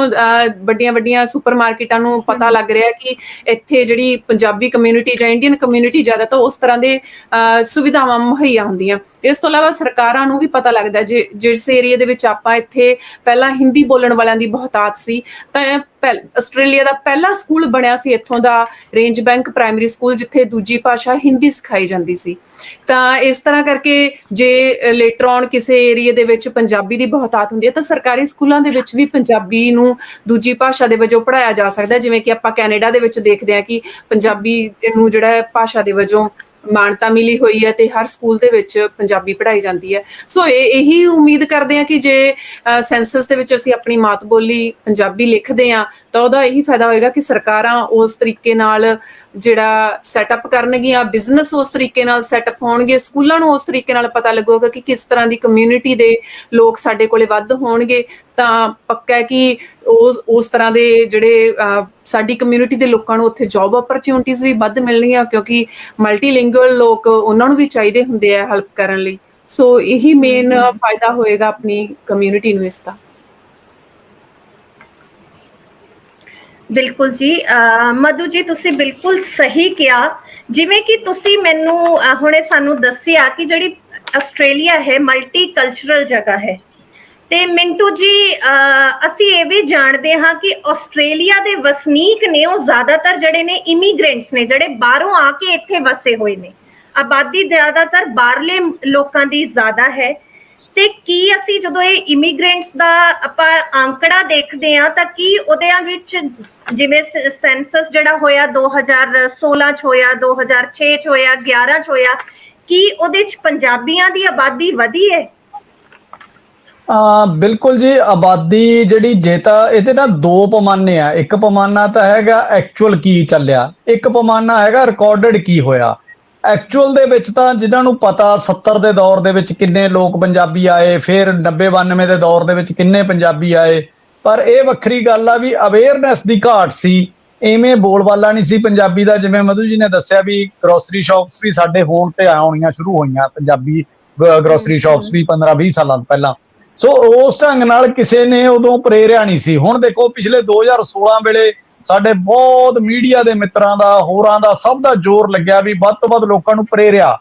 ਵੱਡੀਆਂ ਸੁਪਰ ਮਾਰਕੀਟਾਂ ਨੂੰ ਪਤਾ ਲੱਗ ਰਿਹਾ ਕਿ ਇੱਥੇ ਜਿਹੜੀ ਪੰਜਾਬੀ ਕਮਿਊਨਿਟੀ ਜਾਂ ਇੰਡੀਅਨ ਕਮਿਊਨਿਟੀ ਜ਼ਿਆਦਾ, ਤਾਂ ਉਸ ਤਰ੍ਹਾਂ ਦੇ ਸੁਵਿਧਾਵਾਂ ਮੁਹੱਈਆ ਹੁੰਦੀਆਂ। ਇਸ ਤੋਂ ਇਲਾਵਾ ਸਰਕਾਰਾਂ ਨੂੰ ਵੀ ਪਤਾ ਲੱਗਦਾ ਜਿਸ ਏਰੀਏ ਦੇ ਵਿੱਚ ਆਪਾਂ ਇੱਥੇ ਪਹਿਲਾਂ ਹਿੰਦੀ ਬੋਲਣ ਵਾਲਿਆਂ ਦੀ ਬਹੁਤਾਤ ਸੀ, ਤਾਂ ਆਸਟ੍ਰੇਲੀਆ ਦਾ ਪਹਿਲਾ ਸਕੂਲ ਬਣਿਆ ਸੀ ਇੱਥੋਂ ਦਾ ਰੇਂਜ ਬੈਂਕ ਪ੍ਰਾਇਮਰੀ ਸਕੂਲ, ਜਿੱਥੇ ਦੂਜੀ ਭਾਸ਼ਾ ਹਿੰਦੀ ਸਿਖਾਈ ਜਾਂਦੀ ਸੀ। ਤਾਂ ਇਸ ਤਰ੍ਹਾਂ ਕਰਕੇ ਜੇ ਲੇਟਰ ਔਨ ਕਿਸੇ ਏਰੀਏ ਦੇ ਵਿੱਚ ਪੰਜਾਬੀ ਦੀ ਬਹੁਤਾਤ ਹੁੰਦੀ ਹੈ ਤਾਂ ਸਰਕਾਰੀ ਸਕੂਲਾਂ ਦੇ ਵਿੱਚ ਵੀ ਪੰਜਾਬੀ ਨੂੰ ਦੂਜੀ ਭਾਸ਼ਾ ਦੇ ਵਜੋਂ ਪੜ੍ਹਾਇਆ ਜਾ ਸਕਦਾ। ਜਿਵੇਂ ਕਿ ਆਪਾਂ ਕੈਨੇਡਾ ਦੇ ਵਿੱਚ ਦੇਖਦੇ ਹਾਂ ਕਿ ਪੰਜਾਬੀ ਨੂੰ ਜਿਹੜਾ ਭਾਸ਼ਾ ਦੇ ਵਜੋਂ ਮਾਨਤਾ ਮਿਲੀ ਹੋਈ ਹੈ ਤੇ ਹਰ ਸਕੂਲ ਦੇ ਵਿੱਚ ਪੰਜਾਬੀ ਪੜ੍ਹਾਈ ਜਾਂਦੀ ਹੈ। ਸੋ ਇਹੀ ਉਮੀਦ ਕਰਦੇ ਹਾਂ ਕਿ ਜੇ ਸੈਂਸਸ ਦੇ ਵਿੱਚ ਅਸੀਂ ਆਪਣੀ ਮਾਤ ਬੋਲੀ ਪੰਜਾਬੀ ਲਿਖਦੇ ਹਾਂ ਤਾਂ ਉਹਦਾ ਇਹੀ ਫਾਇਦਾ ਹੋਏਗਾ ਕਿ ਸਰਕਾਰਾਂ ਉਸ ਤਰੀਕੇ ਨਾਲ ਜਿਹੜਾ ਸੈਟਅਪ ਕਰਨਗੀਆਂ, ਬਿਜ਼ਨਸ ਉਸ ਤਰੀਕੇ ਨਾਲ ਸੈਟਅਪ ਹੋਣਗੇ, ਸਕੂਲਾਂ ਨੂੰ ਉਸ ਤਰੀਕੇ ਨਾਲ ਪਤਾ ਲੱਗੂਗਾ ਕਿ ਕਿਸ ਤਰ੍ਹਾਂ ਦੀ ਕਮਿਊਨਿਟੀ ਦੇ ਲੋਕ ਸਾਡੇ ਕੋਲੇ ਵੱਧ ਹੋਣਗੇ। ਤਾਂ ਪੱਕਾ ਹੈ ਕਿ ਉਸ ਤਰ੍ਹਾਂ ਦੇ ਜਿਹੜੇ ਸਾਡੀ ਕਮਿਊਨਿਟੀ ਦੇ ਲੋਕਾਂ ਨੂੰ ਉੱਥੇ ਜੌਬ ਓਪਰਚੁਨਿਟੀਜ਼ ਵੀ ਵੱਧ ਮਿਲਣਗੀਆਂ, ਕਿਉਂਕਿ ਮਲਟੀਲਿੰਗੁਅਲ ਲੋਕ ਉਹਨਾਂ ਨੂੰ ਵੀ ਚਾਹੀਦੇ ਹੁੰਦੇ ਆ ਹੈਲਪ ਕਰਨ ਲਈ। ਸੋ ਇਹੀ ਮੇਨ ਫਾਇਦਾ ਹੋਏਗਾ ਆਪਣੀ ਕਮਿਊਨਿਟੀ ਨੂੰ ਇਸ ਦਾ। ਬਿਲਕੁਲ ਜੀ, ਮਧੂ ਜੀ ਤੁਸੀਂ ਬਿਲਕੁਲ ਸਹੀ ਕਿਹਾ। ਜਿਵੇਂ ਕਿ ਤੁਸੀਂ ਮੈਨੂੰ ਹੁਣੇ ਸਾਨੂੰ ਦੱਸਿਆ ਕਿ ਜਿਹੜੀ ਆਸਟ੍ਰੇਲੀਆ ਹੈ ਮਲਟੀ ਕਲਚਰਲ ਜਗ੍ਹਾ ਹੈ, ਤੇ ਮਿੰਟੂ ਜੀ ਅਸੀਂ ਇਹ ਵੀ ਜਾਣਦੇ ਹਾਂ ਕਿ ਆਸਟ੍ਰੇਲੀਆ ਦੇ ਵਸਨੀਕ ਨੇ ਉਹ ਜ਼ਿਆਦਾਤਰ ਜਿਹੜੇ ਨੇ ਇਮੀਗ੍ਰੈਂਟਸ ਨੇ, ਜਿਹੜੇ ਬਾਹਰੋਂ ਆ ਕੇ ਇੱਥੇ ਵਸੇ ਹੋਏ ਨੇ। ਆਬਾਦੀ ਜ਼ਿਆਦਾਤਰ ਬਾਹਰਲੇ ਲੋਕਾਂ ਦੀ ਜ਼ਿਆਦਾ ਹੈ। ਤੇ ਕੀ ਅਸੀਂ ਜਦੋਂ ਇਹ ਇਮੀਗ੍ਰੈਂਟਸ ਦਾ ਆਪਾਂ ਅੰਕੜਾ ਦੇਖਦੇ ਹਾਂ ਤਾਂ ਕੀ ਉਹਦੇ ਵਿੱਚ ਜਿਵੇਂ ਸੈਂਸਸ ਜਿਹੜਾ ਹੋਇਆ 2016 ਚ ਹੋਇਆ, 2006 ਚ ਹੋਇਆ, 11 ਚ ਹੋਇਆ, ਕੀ ਉਹਦੇ ਚ ਪੰਜਾਬੀਆਂ ਦੀ ਆਬਾਦੀ ਵਧੀ ਹੈ? ਬਿਲਕੁਲ ਜੀ, ਆਬਾਦੀ ਜਿਹੜੀ ਜੇ ਤਾਂ ਇਹਦੇ ਨਾਲ ਦੋ ਪੈਮਾਨੇ ਆ। ਇੱਕ ਪੈਮਾਨਾ ਤਾਂ ਹੈਗਾ ਐਕਚੁਅਲ ਕੀ ਚੱਲਿਆ, ਇੱਕ ਪੈਮਾਨਾ ਹੈਗਾ ਰਿਕਾਰਡਡ ਕੀ ਹੋਇਆ। ਐਕਚੁਅਲ ਦੇ ਵਿੱਚ ਤਾਂ ਜਿਨ੍ਹਾਂ ਨੂੰ ਪਤਾ 70 ਦੇ ਦੌਰ ਦੇ ਵਿੱਚ ਕਿੰਨੇ ਲੋਕ ਪੰਜਾਬੀ ਆਏ, ਫਿਰ 90-92 ਦੇ ਦੌਰ ਦੇ ਵਿੱਚ ਕਿੰਨੇ ਪੰਜਾਬੀ ਆਏ, ਪਰ ਇਹ ਵੱਖਰੀ ਗੱਲ ਆ ਵੀ ਅਵੇਅਰਨੈਸ ਦੀ ਘਾਟ ਸੀ। ਇਵੇਂ ਬੋਲਬਾਲਾ ਨਹੀਂ ਸੀ ਪੰਜਾਬੀ ਦਾ। ਜਿਵੇਂ ਮਧੂ ਜੀ ਨੇ ਦੱਸਿਆ ਵੀ ਗਰੋਸਰੀ ਸ਼ਾਪਸ ਵੀ ਸਾਡੇ ਹੋਣ ਤੇ ਆਉਣੀਆਂ ਸ਼ੁਰੂ ਹੋਈਆਂ, ਪੰਜਾਬੀ ਗਰੋਸਰੀ ਸ਼ਾਪਸ ਵੀ 15-20 ਸਾਲਾਂ ਪਹਿਲਾਂ। ਸੋ ਉਸ ਢੰਗ ਨਾਲ ਕਿਸੇ ਨੇ ਉਦੋਂ ਪ੍ਰੇਰਿਆ ਨਹੀਂ ਸੀ। ਹੁਣ ਦੇਖੋ ਪਿਛਲੇ 2016 ਵੇਲੇ ਸਾਡੇ ਬਹੁਤ ਮੀਡੀਆ ਦੇ ਮਿੱਤਰਾਂ ਦਾ, ਹੋਰਾਂ ਦਾ, ਸਭ ਦਾ ਜ਼ੋਰ ਲੱਗਿਆ ਵੀ ਵੱਧ ਤੋਂ ਵੱਧ ਲੋਕਾਂ ਨੂੰ ਪ੍ਰੇਰਿਆ,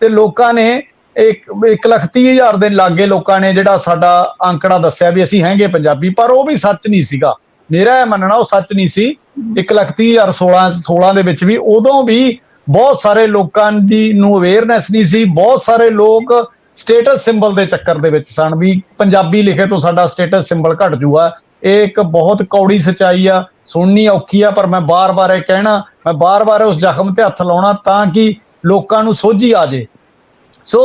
ਤੇ ਲੋਕਾਂ ਨੇ 1,30,000 ਦੇ ਲਾਗੇ ਲੋਕਾਂ ਨੇ ਜਿਹੜਾ ਸਾਡਾ ਅੰਕੜਾ ਦੱਸਿਆ ਵੀ ਅਸੀਂ ਹੈਗੇ ਪੰਜਾਬੀ, ਪਰ ਉਹ ਵੀ ਸੱਚ ਨਹੀਂ ਸੀਗਾ। ਮੇਰਾ ਇਹ ਮੰਨਣਾ ਉਹ ਸੱਚ ਨਹੀਂ ਸੀ। 1,30,000 16 ਦੇ ਵਿੱਚ ਵੀ ਉਦੋਂ ਵੀ ਬਹੁਤ ਸਾਰੇ ਲੋਕਾਂ ਦੀ ਨੂੰ ਅਵੇਅਰਨੈਸ ਨਹੀਂ ਸੀ। ਬਹੁਤ ਸਾਰੇ ਲੋਕ ਸਟੇਟਸ ਸਿੰਬਲ ਦੇ ਚੱਕਰ ਦੇ ਵਿੱਚ ਸਨ ਵੀ ਪੰਜਾਬੀ ਲਿਖੇ ਤੋਂ ਸਾਡਾ ਸਟੇਟਸ ਸਿੰਬਲ ਘਟ ਜੂਗਾ। ਇਹ ਇੱਕ ਬਹੁਤ ਕੌੜੀ ਸੱਚਾਈ ਆ, ਸੁਣਨੀ ਔਖੀ ਆ, ਪਰ ਮੈਂ ਬਾਰ-ਬਾਰ ਇਹ ਕਹਿਣਾ, ਮੈਂ ਬਾਰ-ਬਾਰ ਉਸ ਜ਼ਖਮ ਤੇ ਹੱਥ ਲਾਉਣਾ ਤਾਂ ਕਿ ਲੋਕਾਂ ਨੂੰ ਸੋਝੀ ਆ ਜੇ। ਸੋ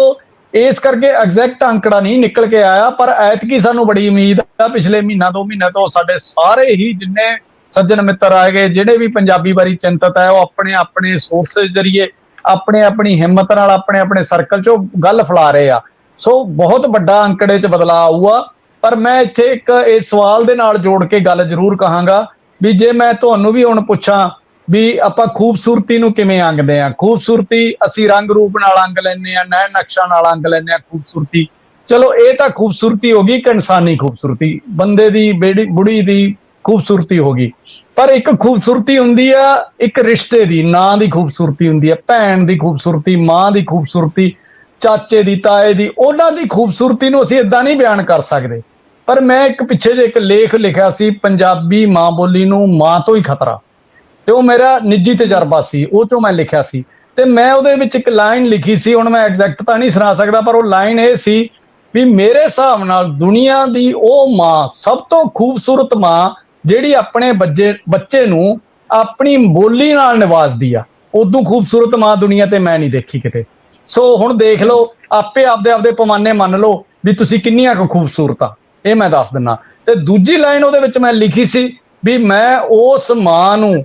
ਇਸ ਕਰਕੇ ਐਗਜ਼ੈਕਟ ਅੰਕੜਾ ਨਹੀਂ ਨਿਕਲ ਕੇ ਆਇਆ, ਪਰ ਐਤਕੀ ਸਾਨੂੰ ਬੜੀ ਉਮੀਦ ਆ। ਪਿਛਲੇ ਮਹੀਨਾ 2 ਮਹੀਨੇ ਤੋਂ ਸਾਡੇ ਸਾਰੇ ਹੀ ਜਿੰਨੇ ਸੱਜਣ ਮਿੱਤਰ ਆਏ ਗਏ, ਜਿਹੜੇ ਵੀ ਪੰਜਾਬੀ ਬਾਰੇ ਚਿੰਤਤ ਹੈ, ਉਹ ਆਪਣੇ ਆਪਣੇ ਸੋਰਸਿਸ ਜਰੀਏ ਆਪਣੀ ਹਿੰਮਤ ਨਾਲ ਆਪਣੇ ਸਰਕਲ 'ਚੋਂ ਗੱਲ ਫੈਲਾ ਰਹੇ ਆ। ਸੋ ਬਹੁਤ ਵੱਡਾ ਅੰਕੜੇ 'ਚ ਬਦਲਾਅ ਆਊਗਾ। ਪਰ ਮੈਂ ਇੱਥੇ ਇੱਕ ਇਸ ਸਵਾਲ ਦੇ ਨਾਲ ਜੋੜ ਕੇ ਗੱਲ ਜ਼ਰੂਰ ਕਹਾਂਗਾ ਵੀ ਜੇ ਮੈਂ ਤੁਹਾਨੂੰ ਵੀ ਹੁਣ ਪੁੱਛਾਂ ਵੀ ਆਪਾਂ ਖੂਬਸੂਰਤੀ ਨੂੰ ਕਿਵੇਂ ਅੰਗਦੇ ਆ। ਖੂਬਸੂਰਤੀ ਅਸੀਂ ਰੰਗ ਰੂਪ ਨਾਲ ਅੰਗ ਲੈਂਦੇ ਆ, ਨੈਣ ਨਕਸ਼ਾ ਨਾਲ ਅੰਗ ਲੈਂਦੇ ਆ ਖੂਬਸੂਰਤੀ। ਚਲੋ ਇਹ ਤਾਂ ਖੂਬਸੂਰਤੀ ਹੋ ਗਈ ਇੱਕ ਇਨਸਾਨੀ ਖੂਬਸੂਰਤੀ, ਬੰਦੇ ਦੀ ਬੁੜੀ ਦੀ ਖੂਬਸੂਰਤੀ ਹੋ ਗਈ। ਪਰ ਇੱਕ ਖੂਬਸੂਰਤੀ ਹੁੰਦੀ ਆ ਇੱਕ ਰਿਸ਼ਤੇ ਦੀ, ਨਾਂ ਦੀ ਖੂਬਸੂਰਤੀ ਹੁੰਦੀ ਆ, ਭੈਣ ਦੀ ਖੂਬਸੂਰਤੀ, ਮਾਂ ਦੀ ਖੂਬਸੂਰਤੀ, ਚਾਚੇ ਦੀ, ਤਾਏ ਦੀ, ਉਹਨਾਂ ਦੀ ਖੂਬਸੂਰਤੀ ਨੂੰ ਅਸੀਂ ਇਦਾਂ ਨਹੀਂ ਬਿਆਨ ਕਰ ਸਕਦੇ। ਪਰ ਮੈਂ ਇੱਕ ਪਿੱਛੇ ਜੇ ਇੱਕ ਲੇਖ ਲਿਖਿਆ ਸੀ, ਪੰਜਾਬੀ ਮਾਂ ਬੋਲੀ ਨੂੰ ਮਾਂ ਤੋਂ ਹੀ ਖਤਰਾ, ਤੇ ਉਹ ਮੇਰਾ ਨਿੱਜੀ ਤਜਰਬਾ ਸੀ, ਉਹ ਚੋਂ ਮੈਂ ਲਿਖਿਆ ਸੀ। ਤੇ ਮੈਂ ਉਹਦੇ ਵਿੱਚ ਇੱਕ ਲਾਈਨ ਲਿਖੀ ਸੀ, ਹੁਣ ਮੈਂ ਐਗਜ਼ੈਕਟ ਤਾਂ ਨਹੀਂ ਸੁਣਾ ਸਕਦਾ, ਪਰ ਉਹ ਲਾਈਨ ਇਹ ਸੀ ਵੀ ਮੇਰੇ ਹਿਸਾਬ ਨਾਲ ਦੁਨੀਆ ਦੀ ਉਹ ਮਾਂ ਸਭ ਤੋਂ ਖੂਬਸੂਰਤ ਮਾਂ ਜਿਹੜੀ ਆਪਣੇ ਬੱਚੇ ਨੂੰ ਆਪਣੀ ਬੋਲੀ ਨਾਲ ਨਿਵਾਜਦੀ ਆ, ਉਦੋਂ ਖੂਬਸੂਰਤ ਮਾਂ ਦੁਨੀਆ ਤੇ ਮੈਂ ਨਹੀਂ ਦੇਖੀ ਕਿਤੇ। ਸੋ ਹੁਣ ਦੇਖ ਲਓ, ਆਪੇ ਆਪਦੇ ਪੈਮਾਨੇ ਮੰਨ ਲਓ ਵੀ ਤੁਸੀਂ ਕਿੰਨੀਆਂ ਕੁ ਖੂਬਸੂਰਤ ਆ, ਇਹ ਮੈਂ ਦੱਸ ਦਿੰਦਾ। ਤੇ ਦੂਜੀ ਲਾਈਨ ਉਹਦੇ ਵਿੱਚ ਮੈਂ ਲਿਖੀ ਸੀ ਵੀ ਮੈਂ ਉਸ ਮਾਂ ਨੂੰ,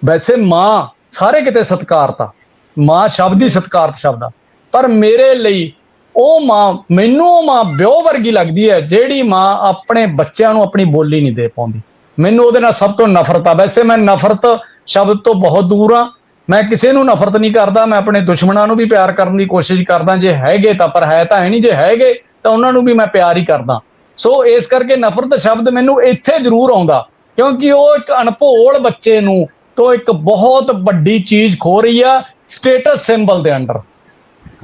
ਵੈਸੇ ਮਾਂ ਸਾਰੇ ਕਿਤੇ ਸਤਿਕਾਰਤ ਆ, ਮਾਂ ਸ਼ਬਦ ਹੀ ਸਤਿਕਾਰਤ ਸ਼ਬਦ ਆ, ਪਰ ਮੇਰੇ ਲਈ ਉਹ ਮਾਂ, ਮੈਨੂੰ ਉਹ ਮਾਂ ਵਿਉਹ ਵਰਗੀ ਲੱਗਦੀ ਹੈ ਜਿਹੜੀ ਮਾਂ ਆਪਣੇ ਬੱਚਿਆਂ ਨੂੰ ਆਪਣੀ ਬੋਲੀ ਨਹੀਂ ਦੇ ਪਾਉਂਦੀ। ਮੈਨੂੰ ਉਹਦੇ ਨਾਲ ਸਭ ਤੋਂ ਨਫ਼ਰਤ ਆ। ਵੈਸੇ ਮੈਂ ਨਫ਼ਰਤ ਸ਼ਬਦ ਤੋਂ ਬਹੁਤ ਦੂਰ ਆ, ਮੈਂ ਕਿਸੇ ਨੂੰ ਨਫ਼ਰਤ ਨਹੀਂ ਕਰਦਾ, ਮੈਂ ਆਪਣੇ ਦੁਸ਼ਮਣਾਂ ਨੂੰ ਵੀ ਪਿਆਰ ਕਰਨ ਦੀ ਕੋਸ਼ਿਸ਼ ਕਰਦਾ ਜੇ ਹੈਗੇ ਤਾਂ, ਪਰ ਹੈ ਤਾਂ ਹੈ ਨਹੀਂ, ਜੇ ਹੈਗੇ ਤਾਂ ਉਹਨਾਂ ਨੂੰ ਵੀ ਮੈਂ ਪਿਆਰ ਹੀ ਕਰਦਾ। ਸੋ ਇਸ ਕਰਕੇ ਨਫ਼ਰਤ ਸ਼ਬਦ ਮੈਨੂੰ ਇੱਥੇ ਜ਼ਰੂਰ ਆਉਂਦਾ, ਕਿਉਂਕਿ ਉਹ ਇੱਕ ਅਣਭੋਲ ਬੱਚੇ ਨੂੰ ਤੋਂ ਇੱਕ ਬਹੁਤ ਵੱਡੀ ਚੀਜ਼ ਖੋ ਰਹੀ ਆ, ਸਟੇਟਸ ਸਿੰਬਲ ਦੇ ਅੰਡਰ,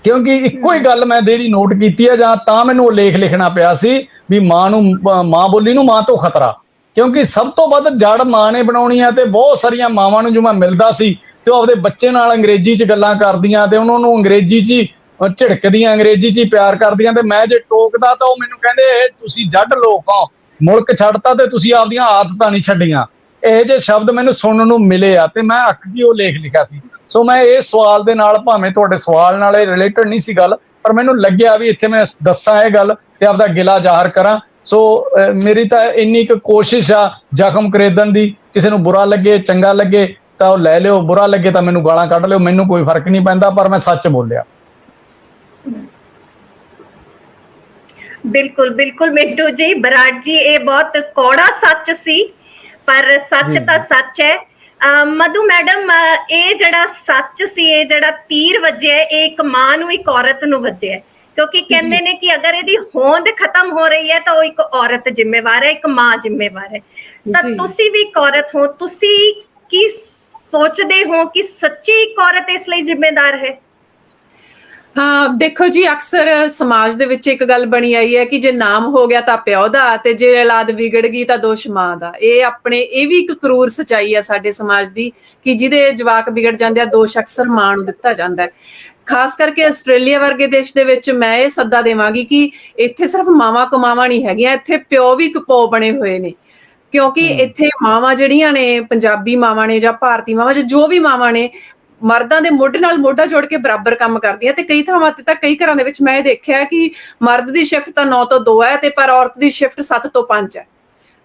ਕਿਉਂਕਿ ਇੱਕੋ ਹੀ ਗੱਲ ਮੈਂ ਜਿਹੜੀ ਨੋਟ ਕੀਤੀ ਹੈ, ਜਾਂ ਤਾਂ ਮੈਨੂੰ ਉਹ ਲੇਖ ਲਿਖਣਾ ਪਿਆ ਸੀ ਵੀ ਮਾਂ ਬੋਲੀ ਨੂੰ ਮਾਂ ਤੋਂ ਖਤਰਾ, ਕਿਉਂਕਿ ਸਭ ਤੋਂ ਵੱਧ ਜੜ ਮਾਂ ਨੇ ਬਣਾਉਣੀ ਆ। ਤੇ ਬਹੁਤ ਸਾਰੀਆਂ ਮਾਵਾਂ ਨੂੰ ਜੋ ਮੈਂ ਮਿਲਦਾ ਸੀ ਤੇ ਉਹ ਆਪਦੇ ਬੱਚੇ ਨਾਲ ਅੰਗਰੇਜ਼ੀ 'ਚ ਗੱਲਾਂ ਕਰਦੀਆਂ ਤੇ ਉਹਨਾਂ ਨੂੰ ਅੰਗਰੇਜ਼ੀ 'ਚ ਹੀ ਝਿੜਕਦੀਆਂ, ਅੰਗਰੇਜ਼ੀ 'ਚ ਹੀ ਪਿਆਰ ਕਰਦੀਆਂ, ਤੇ ਮੈਂ ਜੇ ਟੋਕਦਾ ਤਾਂ ਉਹ ਮੈਨੂੰ ਕਹਿੰਦੇ ਤੁਸੀਂ ਜੱਟ ਲੋਕ ਹੋ, ਮੁਲਕ ਛੱਡਤਾ ਤੇ ਤੁਸੀਂ ਆਪਦੀਆਂ ਆਦਤਾਂ ਨਹੀਂ ਛੱਡੀਆਂ। ਇਹ ਜਿਹੇ ਸ਼ਬਦ ਮੈਨੂੰ ਸੁਣਨ ਨੂੰ ਮਿਲੇ ਆ ਤੇ ਮੈਂ ਅੱਕ ਕੇ ਉਹ ਲੇਖ ਲਿਖਿਆ ਸੀ। ਸੋ ਮੈਂ ਇਸ ਸਵਾਲ ਦੇ ਨਾਲ, ਭਾਵੇਂ ਤੁਹਾਡੇ ਸਵਾਲ ਨਾਲ ਇਹ ਰਿਲੇਟਡ ਨਹੀਂ ਸੀ ਗੱਲ, ਪਰ ਮੈਨੂੰ ਲੱਗਿਆ ਵੀ ਇੱਥੇ ਮੈਂ ਦੱਸਾਂ ਇਹ ਗੱਲ ਤੇ ਆਪਦਾ ਗਿਲਾ ਜ਼ਾਹਰ ਕਰਾਂ। ਸੋ ਮੇਰੀ ਤਾਂ ਇੰਨੀ ਕੁ ਕੋਸ਼ਿਸ਼ ਆ ਜ਼ਖਮ ਖਰੀਦਣ ਦੀ, ਕਿਸੇ ਨੂੰ ਬੁਰਾ ਲੱਗੇ ਚੰਗਾ ਲੱਗੇ ਤਾਂ ਉਹ ਲੈ ਲਿਓ, ਬੁਰਾ ਲੱਗੇ ਤਾਂ ਮੈਨੂੰ ਗਾਲਾਂ ਕੱਢ ਲਿਓ, ਮੈਨੂੰ ਕੋਈ ਫਰਕ ਨਹੀਂ ਪੈਂਦਾ, ਪਰ ਮੈਂ ਸੱਚ ਬੋਲਿਆ। ਬਿਲਕੁਲ ਬਿਲकुल ਮਿੰਟੂ ਜੀ, ਬਰਾੜ ਜੀ, ਇਹ ਬਹੁਤ ਕੌੜਾ ਸੱਚ ਸੀ, ਪਰ ਸੱਚ ਤਾਂ ਸੱਚ ਹੈ। ਮਧੂ ਮੈਡਮ, ਇਹ ਜਿਹੜਾ ਸੱਚ ਸੀ, ਇਹ ਜਿਹੜਾ ਤੀਰ ਵੱਜਿਆ, ਇਹ ਇੱਕ ਮਾਂ ਨੂੰ, ਇੱਕ ਔਰਤ ਨੂੰ ਵੱਜਿਆ, ਕਿਉਂਕਿ ਕਹਿੰਦੇ ਨੇ ਕਿ ਅਗਰ ਇਹਦੀ ਹੋਂਦ ਖਤਮ ਹੋ ਰਹੀ ਹੈ ਤਾਂ ਉਹ ਇੱਕ ਔਰਤ ਜ਼ਿੰਮੇਵਾਰ ਹੈ, ਇੱਕ ਮਾਂ ਜ਼ਿੰਮੇਵਾਰ ਹੈ। ਤਾਂ ਤੁਸੀਂ ਵੀ ਇੱਕ ਔਰਤ ਹੋ, ਤੁਸੀਂ ਕੀ ਸੋਚਦੇ ਹੋ ਕਿ ਸੱਚੀ ਇੱਕ ਔਰਤ ਇਸ ਲਈ ਜ਼ਿੰਮੇਦਾਰ ਹੈ? ਦੇਖੋ ਜੀ, ਅਕਸਰ ਸਮਾਜ ਦੇ ਵਿੱਚ ਇੱਕ ਗੱਲ ਬਣੀ ਆਈ ਹੈ ਕਿ ਜੇ ਨਾਮ ਹੋ ਗਿਆ ਤਾਂ ਪਿਓ ਦਾ, ਤੇ ਜੇ ਔਲਾਦ ਵਿਗੜ ਗਈ ਤਾਂ ਦੋਸ਼ ਮਾਂ ਦਾ। ਇਹ ਵੀ ਇੱਕ ਕਰੂਰ ਸਚਾਈ ਹੈ ਸਾਡੇ ਸਮਾਜ ਦੀ ਕਿ ਜਿਹਦੇ ਜਵਾਕ ਵਿਗੜ ਜਾਂਦੇ ਆ, ਦੋਸ਼ ਅਕਸਰ ਮਾਂ ਨੂੰ ਦਿੱਤਾ ਜਾਂਦਾ ਹੈ। ਖਾਸ ਕਰਕੇ ਆਸਟ੍ਰੇਲੀਆ ਵਰਗੇ ਦੇਸ਼ ਦੇ ਵਿੱਚ ਮੈਂ ਇਹ ਸੱਦਾ ਦੇਵਾਂਗੀ ਕਿ ਇੱਥੇ ਸਿਰਫ ਮਾਵਾਂ ਕਮਾਵਾਂ ਨਹੀਂ ਹੈਗੀਆਂ, ਇੱਥੇ ਪਿਓ ਵੀ ਕਪੋ ਬਣੇ ਹੋਏ ਨੇ, ਕਿਉਂਕਿ ਇੱਥੇ ਮਾਵਾਂ ਜਿਹੜੀਆਂ ਨੇ, ਪੰਜਾਬੀ ਮਾਵਾਂ ਨੇ ਜਾਂ ਭਾਰਤੀ ਮਾਵਾਂ, ਜੋ ਵੀ ਮਾਵਾਂ ਨੇ, ਮਰਦਾਂ ਦੇ ਮੋਢੇ ਨਾਲ ਮੋਢਾ ਜੋੜ ਕੇ ਬਰਾਬਰ ਕੰਮ ਕਰਦੀਆਂ। ਤੇ ਕਈ ਥਾਵਾਂ ਤੇ ਤਾਂ, ਕਈ ਘਰਾਂ ਦੇ ਵਿੱਚ ਮੈਂ ਇਹ ਦੇਖਿਆ ਕਿ ਮਰਦ ਦੀ ਸ਼ਿਫਟ ਤਾਂ 9 ਤੋਂ 2 ਹੈ, ਤੇ ਪਰ ਔਰਤ ਦੀ ਸ਼ਿਫਟ 7 ਤੋਂ 5 ਹੈ।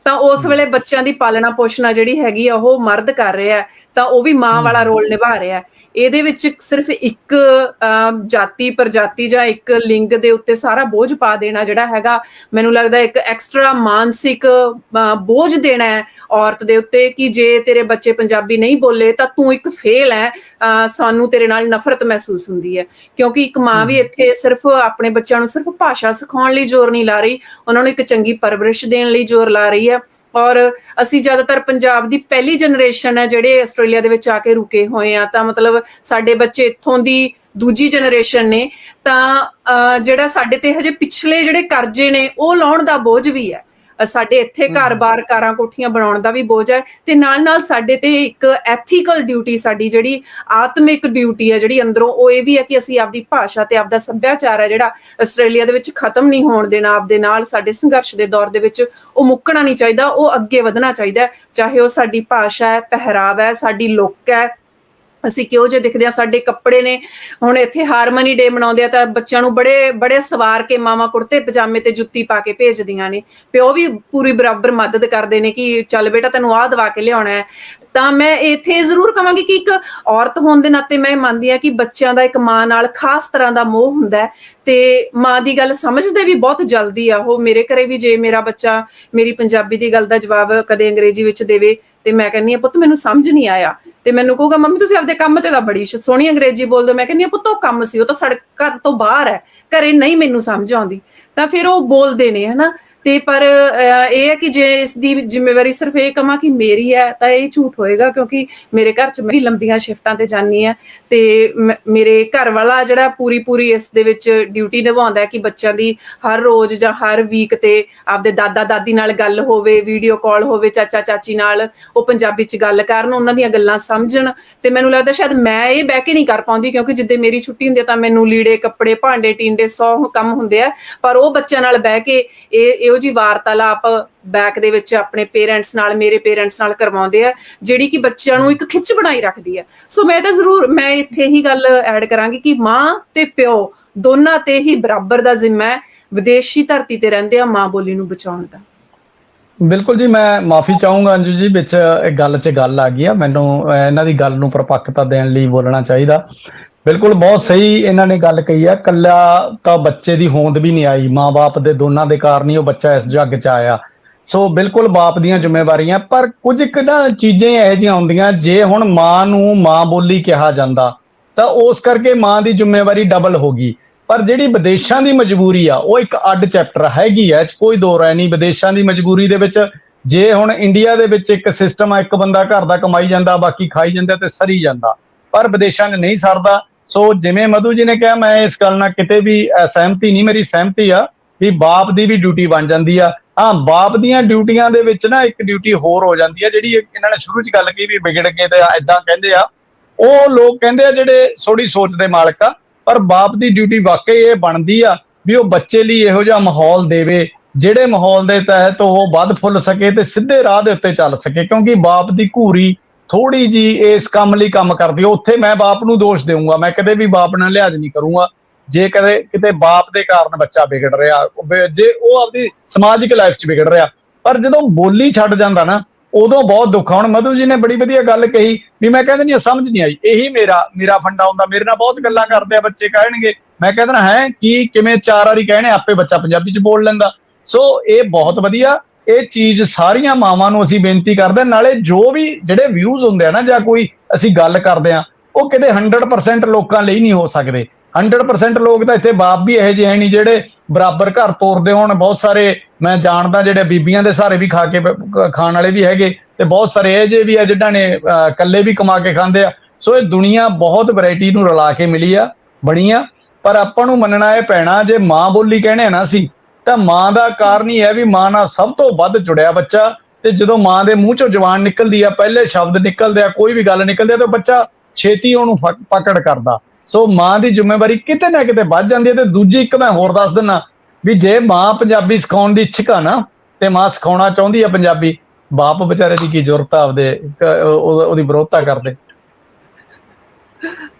ਤਾਂ ਉਸ ਵੇਲੇ ਬੱਚਿਆਂ ਦੀ ਪਾਲਣਾ ਪੋਸ਼ਣਾ ਜਿਹੜੀ ਹੈਗੀ ਆ ਉਹ ਮਰਦ ਕਰ ਰਿਹਾ, ਤਾਂ ਉਹ ਵੀ ਮਾਂ ਵਾਲਾ ਰੋਲ ਨਿਭਾ ਰਿਹਾ। ਇਹਦੇ ਵਿੱਚ ਸਿਰਫ ਇੱਕ ਜਾਤੀ ਪ੍ਰਜਾਤੀ ਜਾਂ ਇੱਕ ਲਿੰਗ ਦੇ ਉੱਤੇ ਸਾਰਾ ਬੋਝ ਪਾ ਦੇਣਾ ਜਿਹੜਾ ਹੈਗਾ, ਮੈਨੂੰ ਲੱਗਦਾ ਇੱਕ ਐਕਸਟਰਾ ਮਾਨਸਿਕ ਬੋਝ ਦੇਣਾ ਹੈ ਔਰਤ ਦੇ ਉੱਤੇ ਕਿ ਜੇ ਤੇਰੇ ਬੱਚੇ ਪੰਜਾਬੀ ਨਹੀਂ ਬੋਲੇ ਤਾਂ ਤੂੰ ਇੱਕ ਫੇਲ ਹੈ, ਸਾਨੂੰ ਤੇਰੇ ਨਾਲ ਨਫ਼ਰਤ ਮਹਿਸੂਸ ਹੁੰਦੀ ਹੈ। ਕਿਉਂਕਿ ਇੱਕ ਮਾਂ ਵੀ ਇੱਥੇ ਸਿਰਫ ਆਪਣੇ ਬੱਚਿਆਂ ਨੂੰ ਸਿਰਫ ਭਾਸ਼ਾ ਸਿਖਾਉਣ ਲਈ ਜ਼ੋਰ ਨਹੀਂ ਲਾ ਰਹੀ, ਉਹਨਾਂ ਨੂੰ ਇੱਕ ਚੰਗੀ ਪਰਵਰਿਸ਼ ਦੇਣ ਲਈ ਜ਼ੋਰ ਲਾ ਰਹੀ ਹੈ। ਔਰ ਅਸੀਂ ਜ਼ਿਆਦਾਤਰ ਪੰਜਾਬ ਦੀ ਪਹਿਲੀ ਜਨਰੇਸ਼ਨ ਹੈ ਜਿਹੜੇ ਆਸਟ੍ਰੇਲੀਆ ਦੇ ਵਿੱਚ ਆ ਕੇ ਰੁਕੇ ਹੋਏ ਆ, ਤਾਂ ਮਤਲਬ ਸਾਡੇ ਬੱਚੇ ਇੱਥੋਂ ਦੀ ਦੂਜੀ ਜਨਰੇਸ਼ਨ ਨੇ, ਤਾਂ ਜਿਹੜਾ ਸਾਡੇ ਤੇ ਹਜੇ ਪਿਛਲੇ ਜਿਹੜੇ ਕਰਜ਼ੇ ਨੇ ਉਹ ਲਾਉਣ ਦਾ ਬੋਝ ਵੀ ਹੈ। ਸਾਡੇ ਇੱਥੇ ਘਰ-ਬਾਰ, ਕਾਰਾਂ, ਕੋਠੀਆਂ ਬਣਾਉਣ ਦਾ ਵੀ ਬੋਝ ਹੈ, ਤੇ ਨਾਲ-ਨਾਲ ਸਾਡੇ ਤੇ ਇੱਕ ਐਥੀਕਲ ਡਿਊਟੀ, ਸਾਡੀ ਜਿਹੜੀ ਆਤਮਿਕ ਡਿਊਟੀ ਹੈ ਜਿਹੜੀ ਅੰਦਰੋਂ, ਉਹ ਇਹ ਵੀ ਹੈ ਕਿ ਅਸੀਂ ਆਪਦੀ ਭਾਸ਼ਾ ਤੇ ਆਪਦਾ ਸੱਭਿਆਚਾਰ ਹੈ ਜਿਹੜਾ ਆਸਟ੍ਰੇਲੀਆ ਦੇ ਵਿੱਚ ਖਤਮ ਨਹੀਂ ਹੋਣ ਦੇਣਾ। ਆਪਦੇ ਨਾਲ ਸਾਡੇ ਸੰਘਰਸ਼ ਦੇ ਦੌਰ ਦੇ ਵਿੱਚ ਉਹ ਮੁੱਕਣਾ ਨਹੀਂ ਚਾਹੀਦਾ, ਉਹ ਅੱਗੇ ਵਧਣਾ ਚਾਹੀਦਾ, ਚਾਹੇ ਉਹ ਸਾਡੀ ਭਾਸ਼ਾ ਹੈ, ਪਹਿਰਾਵਾ ਹੈ, ਸਾਡੀ ਲੁੱਕ ਹੈ, ਅਸੀਂ ਕਿਉਂ ਜੇ ਦਿਖਦੇ ਆ, ਸਾਡੇ ਕੱਪੜੇ ਨੇ। ਹੁਣ ਇੱਥੇ ਹਾਰਮਨੀ ਡੇ ਮਨਾਉਂਦੇ ਆ ਤਾਂ ਬੱਚਿਆਂ ਨੂੰ ਬੜੇ ਸਵਾਰ ਕੇ ਮਾਵਾਂ ਕੁੜਤੇ ਪਜਾਮੇ ਤੇ ਜੁੱਤੀ ਪਾ ਕੇ ਭੇਜਦੀਆਂ ਨੇ, ਪਿਓ ਵੀ ਪੂਰੀ ਬਰਾਬਰ ਮਦਦ ਕਰਦੇ ਨੇ ਕਿ ਚੱਲ ਬੇਟਾ ਤੈਨੂੰ ਆਹ ਦਵਾ ਕੇ ਲਿਆਉਣਾ ਹੈ। ਤਾਂ ਮੈਂ ਇੱਥੇ ਜ਼ਰੂਰ ਕਹਾਂਗੀ ਕਿ ਇੱਕ ਔਰਤ ਹੋਣ ਦੇ ਨਾਤੇ ਮੈਂ ਮੰਨਦੀ ਹਾਂ ਕਿ ਬੱਚਿਆਂ ਦਾ ਇੱਕ ਮਾਂ ਨਾਲ ਖਾਸ ਤਰ੍ਹਾਂ ਦਾ ਮੋਹ ਹੁੰਦਾ ਹੈ, ਤੇ ਮਾਂ ਦੀ ਗੱਲ ਸਮਝਦੇ ਵੀ ਬਹੁਤ ਜਲਦੀ ਆ ਉਹ। ਮੇਰੇ ਘਰੇ ਵੀ ਜੇ ਮੇਰਾ ਬੱਚਾ ਮੇਰੀ ਪੰਜਾਬੀ ਦੀ ਗੱਲ ਦਾ ਜਵਾਬ ਕਦੇ ਅੰਗਰੇਜ਼ੀ ਵਿੱਚ ਦੇਵੇ ਤੇ ਮੈਂ ਕਹਿੰਦੀ ਹਾਂ ਪੁੱਤ ਮੈਨੂੰ ਸਮਝ ਨਹੀਂ ਆਇਆ, ਤੇ ਮੈਨੂੰ ਕਹੂਗਾ ਮੰਮੀ ਤੁਸੀਂ ਆਪਦੇ ਕੰਮ ਤੇ ਤਾਂ ਬੜੀ ਸੋਹਣੀ ਅੰਗਰੇਜ਼ੀ ਬੋਲਦੇ ਹੋ। ਮੈਂ ਕਹਿੰਦੀ ਹਾਂ ਪੁੱਤ ਉਹ ਕੰਮ ਸੀ, ਉਹ ਤਾਂ ਸਾਡੇ ਘਰ ਤੋਂ ਬਾਹਰ ਹੈ, ਘਰੇ ਨਹੀਂ ਮੈਨੂੰ ਸਮਝ ਆਉਂਦੀ। ਤਾਂ ਫਿਰ ਉਹ ਬੋਲਦੇ ਨੇ, ਹਨਾ। ਤੇ ਪਰ ਇਹ ਹੈ ਕਿ ਜੇ ਇਸ ਦੀ ਜ਼ਿੰਮੇਵਾਰੀ ਸਿਰਫ ਇਹ ਕਹਾਂ ਕਿ ਮੇਰੀ ਹੈ ਤਾਂ ਇਹ ਝੂਠ ਹੋਏਗਾ, ਕਿਉਂਕਿ ਮੇਰੇ ਘਰ 'ਚ ਮੈਂ ਲੰਬੀਆਂ ਸ਼ਿਫਟਾਂ ਤੇ ਜਾਂਦੀ ਹਾਂ, ਤੇ ਮੇਰੇ ਘਰ ਵਾਲਾ ਜਿਹੜਾ ਪੂਰੀ ਇਸ ਦੇ ਵਿੱਚ ਡਿਊਟੀ ਨਿਭਾਉਂਦਾ ਹੈ ਕਿ ਬੱਚਿਆਂ ਦੀ ਹਰ ਰੋਜ਼ ਜਾਂ ਹਰ ਵੀਕ ਤੇ ਆਪਦੇ ਦਾਦਾ ਦਾਦੀ ਨਾਲ ਗੱਲ ਹੋਵੇ, ਵੀਡੀਓ ਕਾਲ ਹੋਵੇ, ਚਾਚਾ ਚਾਚੀ ਨਾਲ ਉਹ ਪੰਜਾਬੀ 'ਚ ਗੱਲ ਕਰਨ, ਉਹਨਾਂ ਦੀਆਂ ਗੱਲਾਂ ਸਮਝਣ। ਤੇ ਮੈਨੂੰ ਲੱਗਦਾ ਸ਼ਾਇਦ ਮੈਂ ਇਹ ਬਹਿ ਕੇ ਨਹੀਂ ਕਰ ਪਾਉਂਦੀ, ਕਿਉਂਕਿ ਜਿੱਦੇ ਮੇਰੀ ਛੁੱਟੀ ਹੁੰਦੀ ਤਾਂ ਮੈਨੂੰ ਲੀੜੇ ਕੱਪੜੇ ਭਾਂਡੇ ਟੀਂਡੇ 100 ਕੰਮ ਹੁੰਦੇ ਆ, ਪਰ ਉਹ ਬੱਚਿਆਂ ਨਾਲ ਬਹਿ ਕੇ ਇਹੋ ਜਿਹੀ ਵਾਰਤਾਲਾਪ ਬੈਕ ਦੇ ਵਿੱਚ ਆਪਣੇ ਪੇਰੈਂਟਸ ਨਾਲ, ਮੇਰੇ ਪੇਰੈਂਟਸ ਨਾਲ ਕਰਵਾਉਂਦੇ ਆ, ਜਿਹੜੀ ਕਿ ਬੱਚਿਆਂ ਨੂੰ ਇੱਕ ਖਿੱਚ ਬਣਾਈ ਰੱਖਦੀ ਹੈ। ਸੋ ਮੈਂ ਤਾਂ ਜ਼ਰੂਰ ਮੈਂ ਇੱਥੇ ਹੀ ਗੱਲ ਐਡ ਕਰਾਂਗੀ ਕਿ ਮਾਂ ਤੇ ਪਿਓ ਦੋਨਾਂ ਤੇ ਹੀ ਬਰਾਬਰ ਦਾ ਜ਼ਿੰਮਾ ਹੈ ਵਿਦੇਸ਼ੀ ਧਰਤੀ ਤੇ ਰਹਿੰਦੇ ਆ ਮਾਂ ਬੋਲੀ ਨੂੰ ਬਚਾਉਣ ਦਾ। ਬਿਲਕੁਲ ਜੀ, ਮੈਂ ਮਾਫੀ ਚਾਹੂੰਗਾ ਅੰਜੂ ਜੀ, ਵਿੱਚ ਗੱਲ ਆ ਗਈ ਆ, ਮੈਨੂੰ ਇਹਨਾਂ ਦੀ ਗੱਲ ਨੂੰ ਪ੍ਰਪੱਕਤਾ ਦੇਣ ਲਈ ਬੋਲਣਾ ਚਾਹੀਦਾ। ਬਿਲਕੁਲ ਬਹੁਤ ਸਹੀ ਇਹਨਾਂ ਨੇ ਗੱਲ ਕਹੀ ਆ, ਕੱਲਾ ਤਾਂ ਬੱਚੇ ਦੀ ਹੋਂਦ ਵੀ ਨਹੀਂ ਆਈ, ਮਾਂ-ਬਾਪ ਦੇ ਦੋਨਾਂ ਦੇ ਕਾਰਨ ਹੀ ਉਹ ਬੱਚਾ ਇਸ ਜੱਗ 'ਚ ਆਇਆ। ਸੋ ਬਿਲਕੁਲ ਬਾਪ ਦੀਆਂ ਜ਼ਿੰਮੇਵਾਰੀਆਂ, ਪਰ ਕੁਝ ਕੁ ਨਾ ਚੀਜ਼ਾਂ ਇਹੋ ਜਿਹੀਆਂ ਹੁੰਦੀਆਂ, ਜੇ ਹੁਣ ਮਾਂ ਨੂੰ ਮਾਂ ਬੋਲੀ ਕਿਹਾ ਜਾਂਦਾ ਤਾਂ ਉਸ ਕਰਕੇ ਮਾਂ ਦੀ ਜ਼ਿੰਮੇਵਾਰੀ ਡਬਲ ਹੋ ਗਈ। ਪਰ ਜਿਹੜੀ ਵਿਦੇਸ਼ਾਂ ਦੀ ਮਜਬੂਰੀ ਆ ਉਹ ਇੱਕ ਅੱਡ ਚੈਪਟਰ ਹੈਗੀ ਆ, ਕੋਈ ਦੋ ਰਾਏ ਨਹੀਂ। ਵਿਦੇਸ਼ਾਂ ਦੀ ਮਜਬੂਰੀ ਦੇ ਵਿੱਚ ਜੇ ਹੁਣ ਇੰਡੀਆ ਦੇ ਵਿੱਚ ਇੱਕ ਸਿਸਟਮ ਆ, ਇੱਕ ਬੰਦਾ ਘਰ ਦਾ ਕਮਾਈ ਜਾਂਦਾ, ਬਾਕੀ ਖਾਈ ਜਾਂਦਾ ਤੇ ਸਰੀ ਜਾਂਦਾ, ਪਰ ਵਿਦੇਸ਼ਾਂ 'ਚ ਨਹੀਂ ਸਰਦਾ। ਸੋ ਜਿਵੇਂ ਮਧੂ ਜੀ ਨੇ ਕਿਹਾ, ਮੈਂ ਇਸ ਗੱਲ ਨਾਲ ਕਿਤੇ ਵੀ ਸਹਿਮਤੀ ਨਹੀਂ, ਮੇਰੀ ਸਹਿਮਤੀ ਆ ਵੀ ਬਾਪ ਦੀ ਵੀ ਡਿਊਟੀ ਬਣ ਜਾਂਦੀ ਆ। ਹਾਂ, ਬਾਪ ਦੀਆਂ ਡਿਊਟੀਆਂ ਦੇ ਵਿੱਚ ਨਾ ਇੱਕ ਡਿਊਟੀ ਹੋਰ ਹੋ ਜਾਂਦੀ ਆ, ਜਿਹੜੀ ਇਹਨਾਂ ਨੇ ਸ਼ੁਰੂ 'ਚ ਗੱਲ ਕੀਤੀ ਵੀ ਵਿਗੜ ਕੇ ਤੇ ਏਦਾਂ ਕਹਿੰਦੇ ਆ, ਉਹ ਲੋਕ ਕਹਿੰਦੇ ਆ ਜਿਹੜੇ ਥੋੜੀ ਸੋਚ ਦੇ ਮਾਲਕ ਆ। ਪਰ ਬਾਪ ਦੀ ਡਿਊਟੀ ਵਾਕਈ ਇਹ ਬਣਦੀ ਆ ਵੀ ਉਹ ਬੱਚੇ ਲਈ ਇਹੋ ਜਿਹਾ ਮਾਹੌਲ ਦੇਵੇ ਜਿਹੜੇ ਮਾਹੌਲ ਦੇ ਤਹਿਤ ਉਹ ਵੱਧ ਫੁੱਲ ਸਕੇ ਤੇ ਸਿੱਧੇ ਰਾਹ ਦੇ ਉੱਤੇ ਚੱਲ ਸਕੇ। ਕਿਉਂਕਿ ਬਾਪ ਦੀ ਘੂਰੀ ਥੋੜੀ ਜੀ ਇਸ ਕੰਮ ਲਈ ਕੰਮ ਕਰਦੀ, ਉੱਥੇ ਮੈਂ ਬਾਪ ਨੂੰ ਦੋਸ਼ ਦੇਵਾਂਗਾ, ਮੈਂ ਕਦੇ ਵੀ ਬਾਪ ਨਾਲ ਲਿਹਾਜ਼ ਨਹੀਂ ਕਰੂੰਗਾ ਜੇ ਕਦੇ ਕਿਤੇ ਬਾਪ ਦੇ ਕਾਰਨ ਬੱਚਾ ਵਿਗੜ ਰਿਹਾ, ਜੇ ਉਹ ਆਪਦੀ ਸਮਾਜਿਕ ਲਾਈਫ 'ਚ ਵਿਗੜ ਰਿਹਾ। ਪਰ ਜਦੋਂ ਬੋਲੀ ਛੱਡ ਜਾਂਦਾ ਨਾ, ਉਦੋਂ ਬਹੁਤ ਦੁੱਖ ਆ। ਹੁਣ ਮਧੂ ਜੀ ਨੇ ਬੜੀ ਵਧੀਆ ਗੱਲ ਕਹੀ ਵੀ ਮੈਂ ਕਹਿੰਦਾ ਨਹੀਂ ਸਮਝ ਨਹੀਂ ਆਈ, ਇਹੀ ਮੇਰਾ ਫੰਡਾ ਹੁੰਦਾ। ਮੇਰੇ ਨਾਲ ਬਹੁਤ ਗੱਲਾਂ ਕਰਦੇ ਆ ਬੱਚੇ, ਕਹਿਣਗੇ, ਮੈਂ ਕਹਿੰਦਾ ਹੈ ਕੀ ਕਿਵੇਂ 4 ਵਾਰੀ ਕਹਿਣੇ, ਆਪੇ ਬੱਚਾ ਪੰਜਾਬੀ 'ਚ ਬੋਲ ਲੈਂਦਾ। ਸੋ ਇਹ ਬਹੁਤ ਵਧੀਆ, ਇਹ ਚੀਜ਼ ਸਾਰੀਆਂ ਮਾਵਾਂ ਨੂੰ ਅਸੀਂ ਬੇਨਤੀ ਕਰਦੇ। ਨਾਲੇ ਜੋ ਵੀ ਜਿਹੜੇ ਵਿਊਜ਼ ਹੁੰਦੇ ਆ ਨਾ, ਜਾਂ ਕੋਈ ਅਸੀਂ ਗੱਲ ਕਰਦੇ ਆ, ਉਹ ਕਿਤੇ 100% ਲੋਕਾਂ ਲਈ ਨਹੀਂ ਹੋ ਸਕਦੇ। 100% ਲੋਕ ਤਾਂ ਇੱਥੇ ਬਾਪ ਵੀ ਇਹੋ ਜਿਹੇ ਹੈ ਨਹੀਂ ਜਿਹੜੇ ਬਰਾਬਰ ਘਰ ਤੋਰਦੇ ਹੋਣ। ਬਹੁਤ ਸਾਰੇ ਮੈਂ ਜਾਣਦਾ ਜਿਹੜੇ ਬੀਬੀਆਂ ਦੇ ਸਹਾਰੇ ਵੀ ਖਾਣ ਵਾਲੇ ਵੀ ਹੈਗੇ, ਤੇ ਬਹੁਤ ਸਾਰੇ ਇਹ ਜਿਹੇ ਵੀ ਆ ਜਿਨ੍ਹਾਂ ਨੇ ਇਕੱਲੇ ਵੀ ਕਮਾ ਕੇ ਖਾਂਦੇ ਆ। ਸੋ ਇਹ ਦੁਨੀਆ ਬਹੁਤ ਵੈਰਾਈਟੀ ਨੂੰ ਰਲਾ ਕੇ ਮਿਲੀ ਆ, ਬਣੀ ਆ। ਪਰ ਆਪਾਂ ਨੂੰ ਮੰਨਣਾ ਇਹ ਪੈਣਾ, ਜੇ ਮਾਂ ਬੋਲੀ ਕਹਿੰਦੇ ਨਾ ਸੀ, ਤਾਂ ਮਾਂ ਦਾ ਕਾਰਨ ਹੀ ਹੈ ਵੀ ਮਾਂ ਨਾਲ ਸਭ ਤੋਂ ਵੱਧ ਜੁੜਿਆ ਬੱਚਾ। ਤੇ ਜਦੋਂ ਮਾਂ ਦੇ ਮੂੰਹ ਚੋਂ ਜ਼ੁਬਾਨ ਨਿਕਲਦੀ ਆ, ਪਹਿਲੇ ਸ਼ਬਦ ਨਿਕਲਦੇ ਆ, ਕੋਈ ਵੀ ਗੱਲ ਨਿਕਲਦੀ ਆ, ਤਾਂ ਬੱਚਾ ਛੇਤੀ ਉਹਨੂੰ ਪਕੜ ਕਰਦਾ। ਸੋ ਮਾਂ ਦੀ ਜ਼ਿੰਮੇਵਾਰੀ ਕਿਤੇ ਨਾ ਕਿਤੇ ਵੱਧ ਜਾਂਦੀ ਹੈ। ਤੇ ਦੂਜੀ ਇੱਕ ਮੈਂ ਹੋਰ ਦੱਸ ਦਿੰਦਾ ਵੀ ਜੇ ਮਾਂ ਪੰਜਾਬੀ ਸਿਖਾਉਣ ਦੀ ਇੱਛੁਕ ਆ ਨਾ, ਤੇ ਮਾਂ ਸਿਖਾਉਣਾ ਚਾਹੁੰਦੀ ਆ ਪੰਜਾਬੀ, ਬਾਪ ਵਿਚਾਰੇ ਦੀ ਕੀ ਜ਼ਰੂਰਤ ਆ ਆਪਦੇ ਉਹਦੀ ਵਿਰੋਧਤਾ ਕਰਦੇ।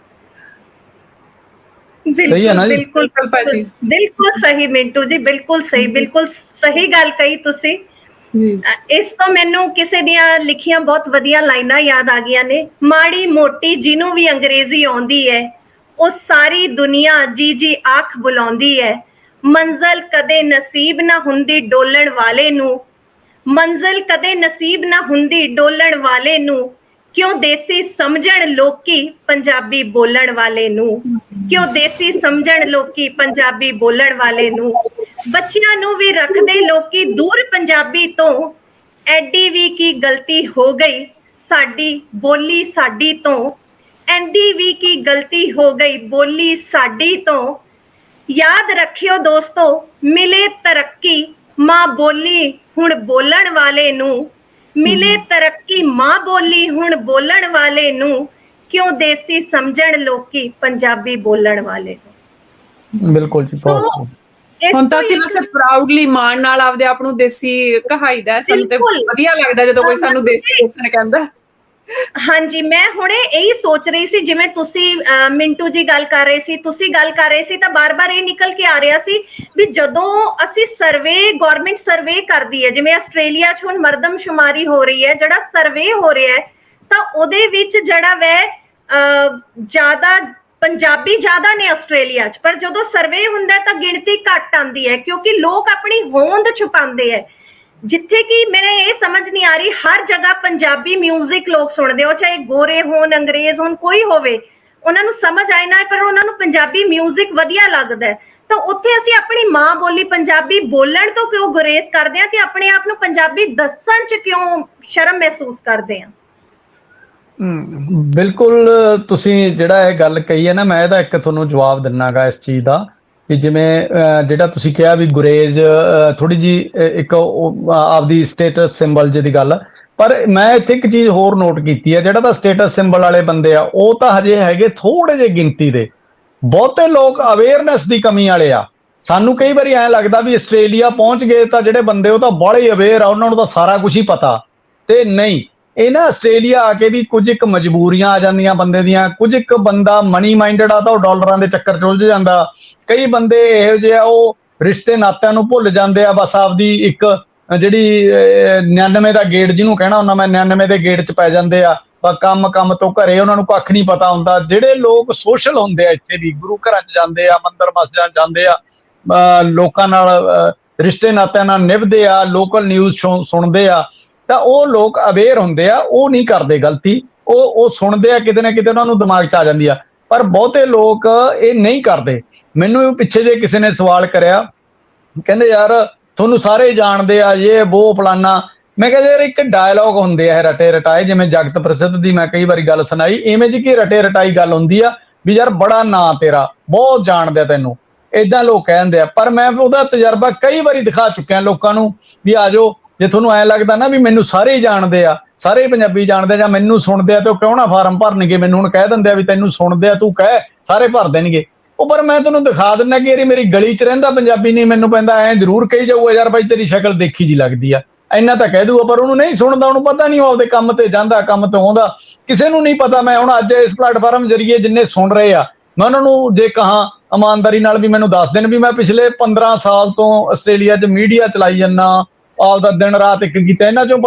ਸਹੀ ਹੈ ਨਾ ਜੀ? ਬਿਲਕੁਲ ਸਹੀ ਮਿੰਟੂ ਜੀ, ਬਿਲਕੁਲ ਸਹੀ ਗੱਲ ਕਹੀ ਤੁਸੀਂ। ਇਸ ਤੋਂ ਮੈਨੂੰ ਕਿਸੇ ਦੀਆਂ ਲਿਖੀਆਂ ਬਹੁਤ ਵਧੀਆ ਲਾਈਨਾਂ ਯਾਦ ਆ ਗਈਆਂ ਨੇ। ਮਾੜੀ ਮੋਟੀ ਜਿਹਨੂੰ ਵੀ ਅੰਗਰੇਜ਼ੀ ਆਉਂਦੀ ਹੈ, ਉਹ ਸਾਰੀ ਦੁਨੀਆ ਜੀ ਆਖ ਬੁਲਾਉਂਦੀ ਹੈ। ਮੰਜ਼ਲ ਕਦੇ ਨਸੀਬ ਨਾ ਹੁੰਦੀ ਡੋਲਣ ਵਾਲੇ ਨੂੰ, ਮੰਜ਼ਲ ਕਦੇ ਨਸੀਬ ਨਾ ਹੁੰਦੀ ਡੋਲਣ ਵਾਲੇ ਨੂੰ, ਕਿਉਂ ਦੇਸੀ ਸਮਝਣ ਲੋਕੀ ਪੰਜਾਬੀ ਬੋਲਣ ਵਾਲੇ ਨੂੰ, ਕਿਉਂ ਦੇਸੀ ਸਮਝਣ ਲੋਕੀ ਪੰਜਾਬੀ ਬੋਲਣ ਵਾਲੇ ਨੂੰ। ਬੱਚਿਆਂ ਨੂੰ ਵੀ ਰੱਖਦੇ ਲੋਕੀ ਦੂਰ ਪੰਜਾਬੀ ਤੋਂ, ਐਡੀ ਵੀ ਕੀ ਗਲਤੀ ਹੋ ਗਈ ਸਾਡੀ ਬੋਲੀ ਸਾਡੀ ਤੋਂ, ਐਡੀ ਵੀ ਕੀ ਗਲਤੀ ਹੋ ਗਈ ਬੋਲੀ ਸਾਡੀ ਤੋਂ। ਯਾਦ ਰੱਖਿਓ ਦੋਸਤੋ, ਮਿਲੇ ਤਰੱਕੀ ਮਾਂ ਬੋਲੀ ਹੁਣ ਬੋਲਣ ਵਾਲੇ ਨੂੰ, ਮਿਲੇ ਤਰੱਕੀ ਮਾਂ ਬੋਲੀ ਹੁਣ ਬੋਲਣ ਵਾਲੇ ਨੂੰ, ਕਿਉਂ ਦੇਸੀ ਸਮਝਣ ਲੋਕੀ ਪੰਜਾਬੀ ਬੋਲਣ ਵਾਲੇ ਨੂੰ। ਬਿਲਕੁਲ ਜੀ, ਬਹੁਤ ਹੁਣ ਤਾਂ ਅਸੀਂ ਬਸ ਪ੍ਰਾਊਡਲੀ ਮਾਣ ਨਾਲ ਆਪਦੇ ਆਪ ਨੂੰ ਦੇਸੀ ਕਹਾਈਦਾ। ਸਾਨੂੰ ਤੇ ਵਧੀਆ ਲੱਗਦਾ ਜਦੋਂ ਕੋਈ ਸਾਨੂੰ ਦੇਸੀ ਦੱਸਣ ਕਹਿੰਦਾ। ਹਾਂਜੀ, ਮੈਂ ਹੁਣੇ ਇਹੀ ਸੋਚ ਰਹੀ ਸੀ, ਜਿਵੇਂ ਤੁਸੀਂ ਮਿੰਟੂ ਜੀ ਗੱਲ ਕਰ ਰਹੇ ਸੀ, ਤੁਸੀਂ ਗੱਲ ਕਰ ਰਹੇ ਸੀ, ਤਾਂ ਬਾਰ-ਬਾਰ ਇਹ ਨਿਕਲ ਕੇ ਆ ਰਿਹਾ ਸੀ ਵੀ ਜਦੋਂ ਅਸੀਂ ਸਰਵੇ, ਗਵਰਨਮੈਂਟ ਸਰਵੇ ਕਰਦੀ ਹੈ, ਜਿਵੇਂ ਆਸਟ੍ਰੇਲੀਆ 'ਚ ਹੁਣ ਮਰਦਮਸ਼ੁਮਾਰੀ ਹੋ ਰਹੀ ਹੈ, ਜਿਹੜਾ ਸਰਵੇ ਹੋ ਰਿਹਾ ਹੈ, ਤਾਂ ਉਹਦੇ ਵਿੱਚ ਜਿਹੜਾ ਵੈ ਜ਼ਿਆਦਾ ਪੰਜਾਬੀ ਜ਼ਿਆਦਾ ਨੇ ਆਸਟ੍ਰੇਲੀਆ 'ਚ। ਪਰ ਜਦੋਂ ਸਰਵੇ ਹੁੰਦਾ ਤਾਂ ਗਿਣਤੀ ਘੱਟ ਆਉਂਦੀ ਹੈ, ਕਿਉਂਕਿ ਲੋਕ ਆਪਣੀ ਹੋਂਦ ਛੁਪਾਉਂਦੇ ਹੈ। ਜਿੱਥੇ ਕਿ ਮੈਨੂੰ ਇਹ ਸਮਝ ਨਹੀਂ ਆ ਰਹੀ, ਹਰ ਜਗ੍ਹਾ ਪੰਜਾਬੀ ਮਿਊਜ਼ਿਕ ਲੋਕ ਸੁਣਦੇ ਹੋ, ਚਾਹੇ ਗੋਰੇ ਹੋਣ, ਅੰਗਰੇਜ਼ ਹੋਣ, ਕੋਈ ਹੋਵੇ, ਉਹਨਾਂ ਨੂੰ ਸਮਝ ਆਏ ਨਾ, ਪਰ ਉਹਨਾਂ ਨੂੰ ਪੰਜਾਬੀ ਮਿਊਜ਼ਿਕ ਵਧੀਆ ਲੱਗਦਾ ਹੈ। ਤਾਂ ਉੱਥੇ ਅਸੀਂ ਆਪਣੀ ਮਾਂ ਬੋਲੀ ਪੰਜਾਬੀ ਬੋਲਣ ਤੋਂ ਕਿਉਂ ਗੁਰੇਜ਼ ਕਰਦੇ ਹਾਂ, ਤੇ ਆਪਣੇ ਆਪ ਨੂੰ ਪੰਜਾਬੀ ਦੱਸਣ 'ਚ ਕਿਉਂ ਸ਼ਰਮ ਮਹਿਸੂਸ ਕਰਦੇ ਹਾਂ? ਬਿਲਕੁਲ, ਤੁਸੀਂ ਜਿਹੜਾ ਇਹ ਗੱਲ ਕਹੀ ਹੈ ਨਾ, ਮੈਂ ਇਹਦਾ ਇੱਕ ਤੁਹਾਨੂੰ ਜਵਾਬ ਦਿੰਨਾਗਾ ਇਸ ਚੀਜ਼ ਦਾ ਵੀ ਜਿਵੇਂ ਜਿਹੜਾ ਤੁਸੀਂ ਕਿਹਾ ਵੀ ਗੁਰੇਜ਼ ਥੋੜੀ ਜੀ ਇੱਕ ਆਪਦੀ ਸਟੇਟਸ ਸਿੰਬਲ ਜਿਹੀ ਗੱਲ। ਪਰ ਮੈਂ ਇੱਥੇ ਇੱਕ ਚੀਜ਼ ਹੋਰ ਨੋਟ ਕੀਤੀ ਹੈ, ਜਿਹੜਾ ਤਾਂ ਸਟੇਟਸ ਸਿੰਬਲ ਵਾਲੇ ਬੰਦੇ ਆ ਉਹ ਤਾਂ ਹਜੇ ਹੈਗੇ ਥੋੜੇ ਜਿਹੇ ਗਿਣਤੀ ਦੇ, ਬਹੁਤੇ ਲੋਕ ਅਵੇਅਰਨੈਸ ਦੀ ਕਮੀ ਵਾਲੇ ਆ। ਸਾਨੂੰ ਕਈ ਵਾਰੀ ਐਂ ਲੱਗਦਾ ਵੀ ਆਸਟ੍ਰੇਲੀਆ ਪਹੁੰਚ ਗਏ ਤਾਂ ਜਿਹੜੇ ਬੰਦੇ ਉਹ ਤਾਂ ਬਾਹਲੇ ਅਵੇਅਰ ਆ, ਉਹਨਾਂ ਨੂੰ ਤਾਂ ਸਾਰਾ ਕੁਝ ਹੀ ਪਤਾ। ਤੇ ਨਹੀਂ, ਇਹ ਨਾ ਆਸਟ੍ਰੇਲੀਆ ਆ ਕੇ ਵੀ ਕੁਝ ਇੱਕ ਮਜਬੂਰੀਆਂ ਆ ਜਾਂਦੀਆਂ ਬੰਦੇ ਦੀਆਂ। ਕੁਝ ਇੱਕ ਬੰਦਾ ਮਨੀ ਮਾਈਂਡਡ ਆ ਤਾਂ ਉਹ ਡਾਲਰਾਂ ਦੇ ਚੱਕਰ 'ਚ ਉਲਝ ਜਾਂਦਾ। ਕਈ ਬੰਦੇ ਇਹੋ ਜਿਹੇ ਆ ਉਹ ਰਿਸ਼ਤੇ ਨਾਤਿਆਂ ਨੂੰ ਭੁੱਲ ਜਾਂਦੇ ਆ, ਬਸ ਆਪਦੀ ਇੱਕ ਜਿਹੜੀ 99 ਦਾ ਗੇਟ ਜਿਹਨੂੰ ਕਹਿਣਾ ਹੁੰਦਾ, ਮੈਂ 99 ਦੇ ਗੇਟ 'ਚ ਪੈ ਜਾਂਦੇ ਆ। ਕੰਮ ਤੋਂ ਘਰੇ ਉਹਨਾਂ ਨੂੰ ਕੱਖ ਨਹੀਂ ਪਤਾ ਹੁੰਦਾ। ਜਿਹੜੇ ਲੋਕ ਸੋਸ਼ਲ ਹੁੰਦੇ ਆ, ਇੱਥੇ ਵੀ ਗੁਰੂ ਘਰਾਂ 'ਚ ਜਾਂਦੇ ਆ, ਮੰਦਿਰ ਮਸਜਿਦਾਂ ਜਾਂਦੇ ਆ, ਲੋਕਾਂ ਨਾਲ ਰਿਸ਼ਤੇ ਨਾਤਿਆਂ ਨਾਲ ਨਿਭਦੇ ਆ, ਲੋਕਲ ਨਿਊਜ਼ ਸੁਣਦੇ ਆ, ਤਾਂ ਉਹ ਲੋਕ ਅਵੇਅਰ ਹੁੰਦੇ ਆ, ਉਹ ਨਹੀਂ ਕਰਦੇ ਗਲਤੀ। ਉਹ ਸੁਣਦੇ ਆ, ਕਿਤੇ ਨਾ ਕਿਤੇ ਉਹਨਾਂ ਨੂੰ ਦਿਮਾਗ 'ਚ ਆ ਜਾਂਦੀ ਆ। ਪਰ ਬਹੁਤੇ ਲੋਕ ਇਹ ਨਹੀਂ ਕਰਦੇ। ਮੈਨੂੰ ਪਿੱਛੇ ਜੇ ਕਿਸੇ ਨੇ ਸਵਾਲ ਕਰਿਆ, ਕਹਿੰਦੇ ਯਾਰ ਤੁਹਾਨੂੰ ਸਾਰੇ ਜਾਣਦੇ ਆ, ਇਹ ਉਹ ਫਲਾਨਾ, ਮੈਂ ਕਿਹਾ ਯਾਰ ਇੱਕ ਡਾਇਲੌਗ ਹੁੰਦੇ ਆ ਰਟੇ ਰਟਾਏ, ਜਿਵੇਂ ਜਗਤ ਪ੍ਰਸਿੱਧ ਦੀ ਮੈਂ ਕਈ ਵਾਰੀ ਗੱਲ ਸੁਣਾਈ, ਇਵੇਂ ਜੀ ਕੀ ਰਟੇ ਰਟਾਈ ਗੱਲ ਹੁੰਦੀ ਆ ਵੀ ਯਾਰ ਬੜਾ ਨਾਂ ਤੇਰਾ, ਬਹੁਤ ਜਾਣਦੇ ਤੈਨੂੰ, ਏਦਾਂ ਲੋਕ ਕਹਿੰਦੇ ਆ। ਪਰ ਮੈਂ ਉਹਦਾ ਤਜਰਬਾ ਕਈ ਵਾਰੀ ਦਿਖਾ ਚੁੱਕਿਆ ਲੋਕਾਂ ਨੂੰ ਵੀ ਆ ਜਾਓ, ਜੇ ਤੁਹਾਨੂੰ ਐ ਲੱਗਦਾ ਨਾ ਵੀ ਮੈਨੂੰ ਸਾਰੇ ਹੀ ਜਾਣਦੇ ਆ, ਸਾਰੇ ਪੰਜਾਬੀ ਜਾਣਦੇ ਜਾਂ ਮੈਨੂੰ ਸੁਣਦੇ ਆ, ਤੇ ਉਹ ਕਿਉਂ ਨਾ ਫਾਰਮ ਭਰਨਗੇ, ਮੈਨੂੰ ਹੁਣ ਕਹਿ ਦਿੰਦੇ ਆ ਵੀ ਤੈਨੂੰ ਸੁਣਦੇ ਆ ਤੂੰ ਕਹਿ, ਸਾਰੇ ਭਰ ਦੇਣਗੇ। ਉਹ ਪਰ ਮੈਂ ਤੁਹਾਨੂੰ ਦਿਖਾ ਦਿੰਦਾ ਕਿ ਯਾਰ ਮੇਰੀ ਗਲੀ 'ਚ ਰਹਿੰਦਾ ਪੰਜਾਬੀ ਨਹੀਂ ਮੈਨੂੰ ਪੈਂਦਾ, ਐ ਜ਼ਰੂਰ ਕਹੀ ਜਾਊਗਾ ਯਾਰ ਬਾਈ ਤੇਰੀ ਸ਼ਕਲ ਦੇਖੀ ਜੀ ਲੱਗਦੀ ਆ, ਇੰਨਾ ਤਾਂ ਕਹਿ ਦੂਗਾ। ਪਰ ਉਹਨੂੰ ਨਹੀਂ ਸੁਣਦਾ, ਉਹਨੂੰ ਪਤਾ ਨਹੀਂ, ਉਹ ਆਪਦੇ ਕੰਮ ਤੇ ਜਾਂਦਾ, ਕੰਮ ਤੋਂ ਆਉਂਦਾ, ਕਿਸੇ ਨੂੰ ਨਹੀਂ ਪਤਾ। ਮੈਂ ਹੁਣ ਅੱਜ ਇਸ ਪਲੇਟਫਾਰਮ ਜਰੀਏ ਜਿੰਨੇ ਸੁਣ ਰਹੇ ਆ, ਮੈਂ ਉਹਨਾਂ ਨੂੰ ਜੇ ਕਹਾਂ ਇਮਾਨਦਾਰੀ ਨਾਲ ਵੀ ਮੈਨੂੰ ਦੱਸ ਦੇਣ ਵੀ ਮੈਂ ਪਿਛਲੇ 15 ਸਾਲ ਤੋਂ ਆਸਟ੍ਰੇਲੀਆ 'ਚ ਮੀਡੀਆ ਚਲਾਈ ਜਾਂਦਾ, ਆਪਦਾ ਦਿਨ ਰਾਤ ਇੱਕ ਕੀਤਾ। ਇਹਨਾਂ ਚੋਂ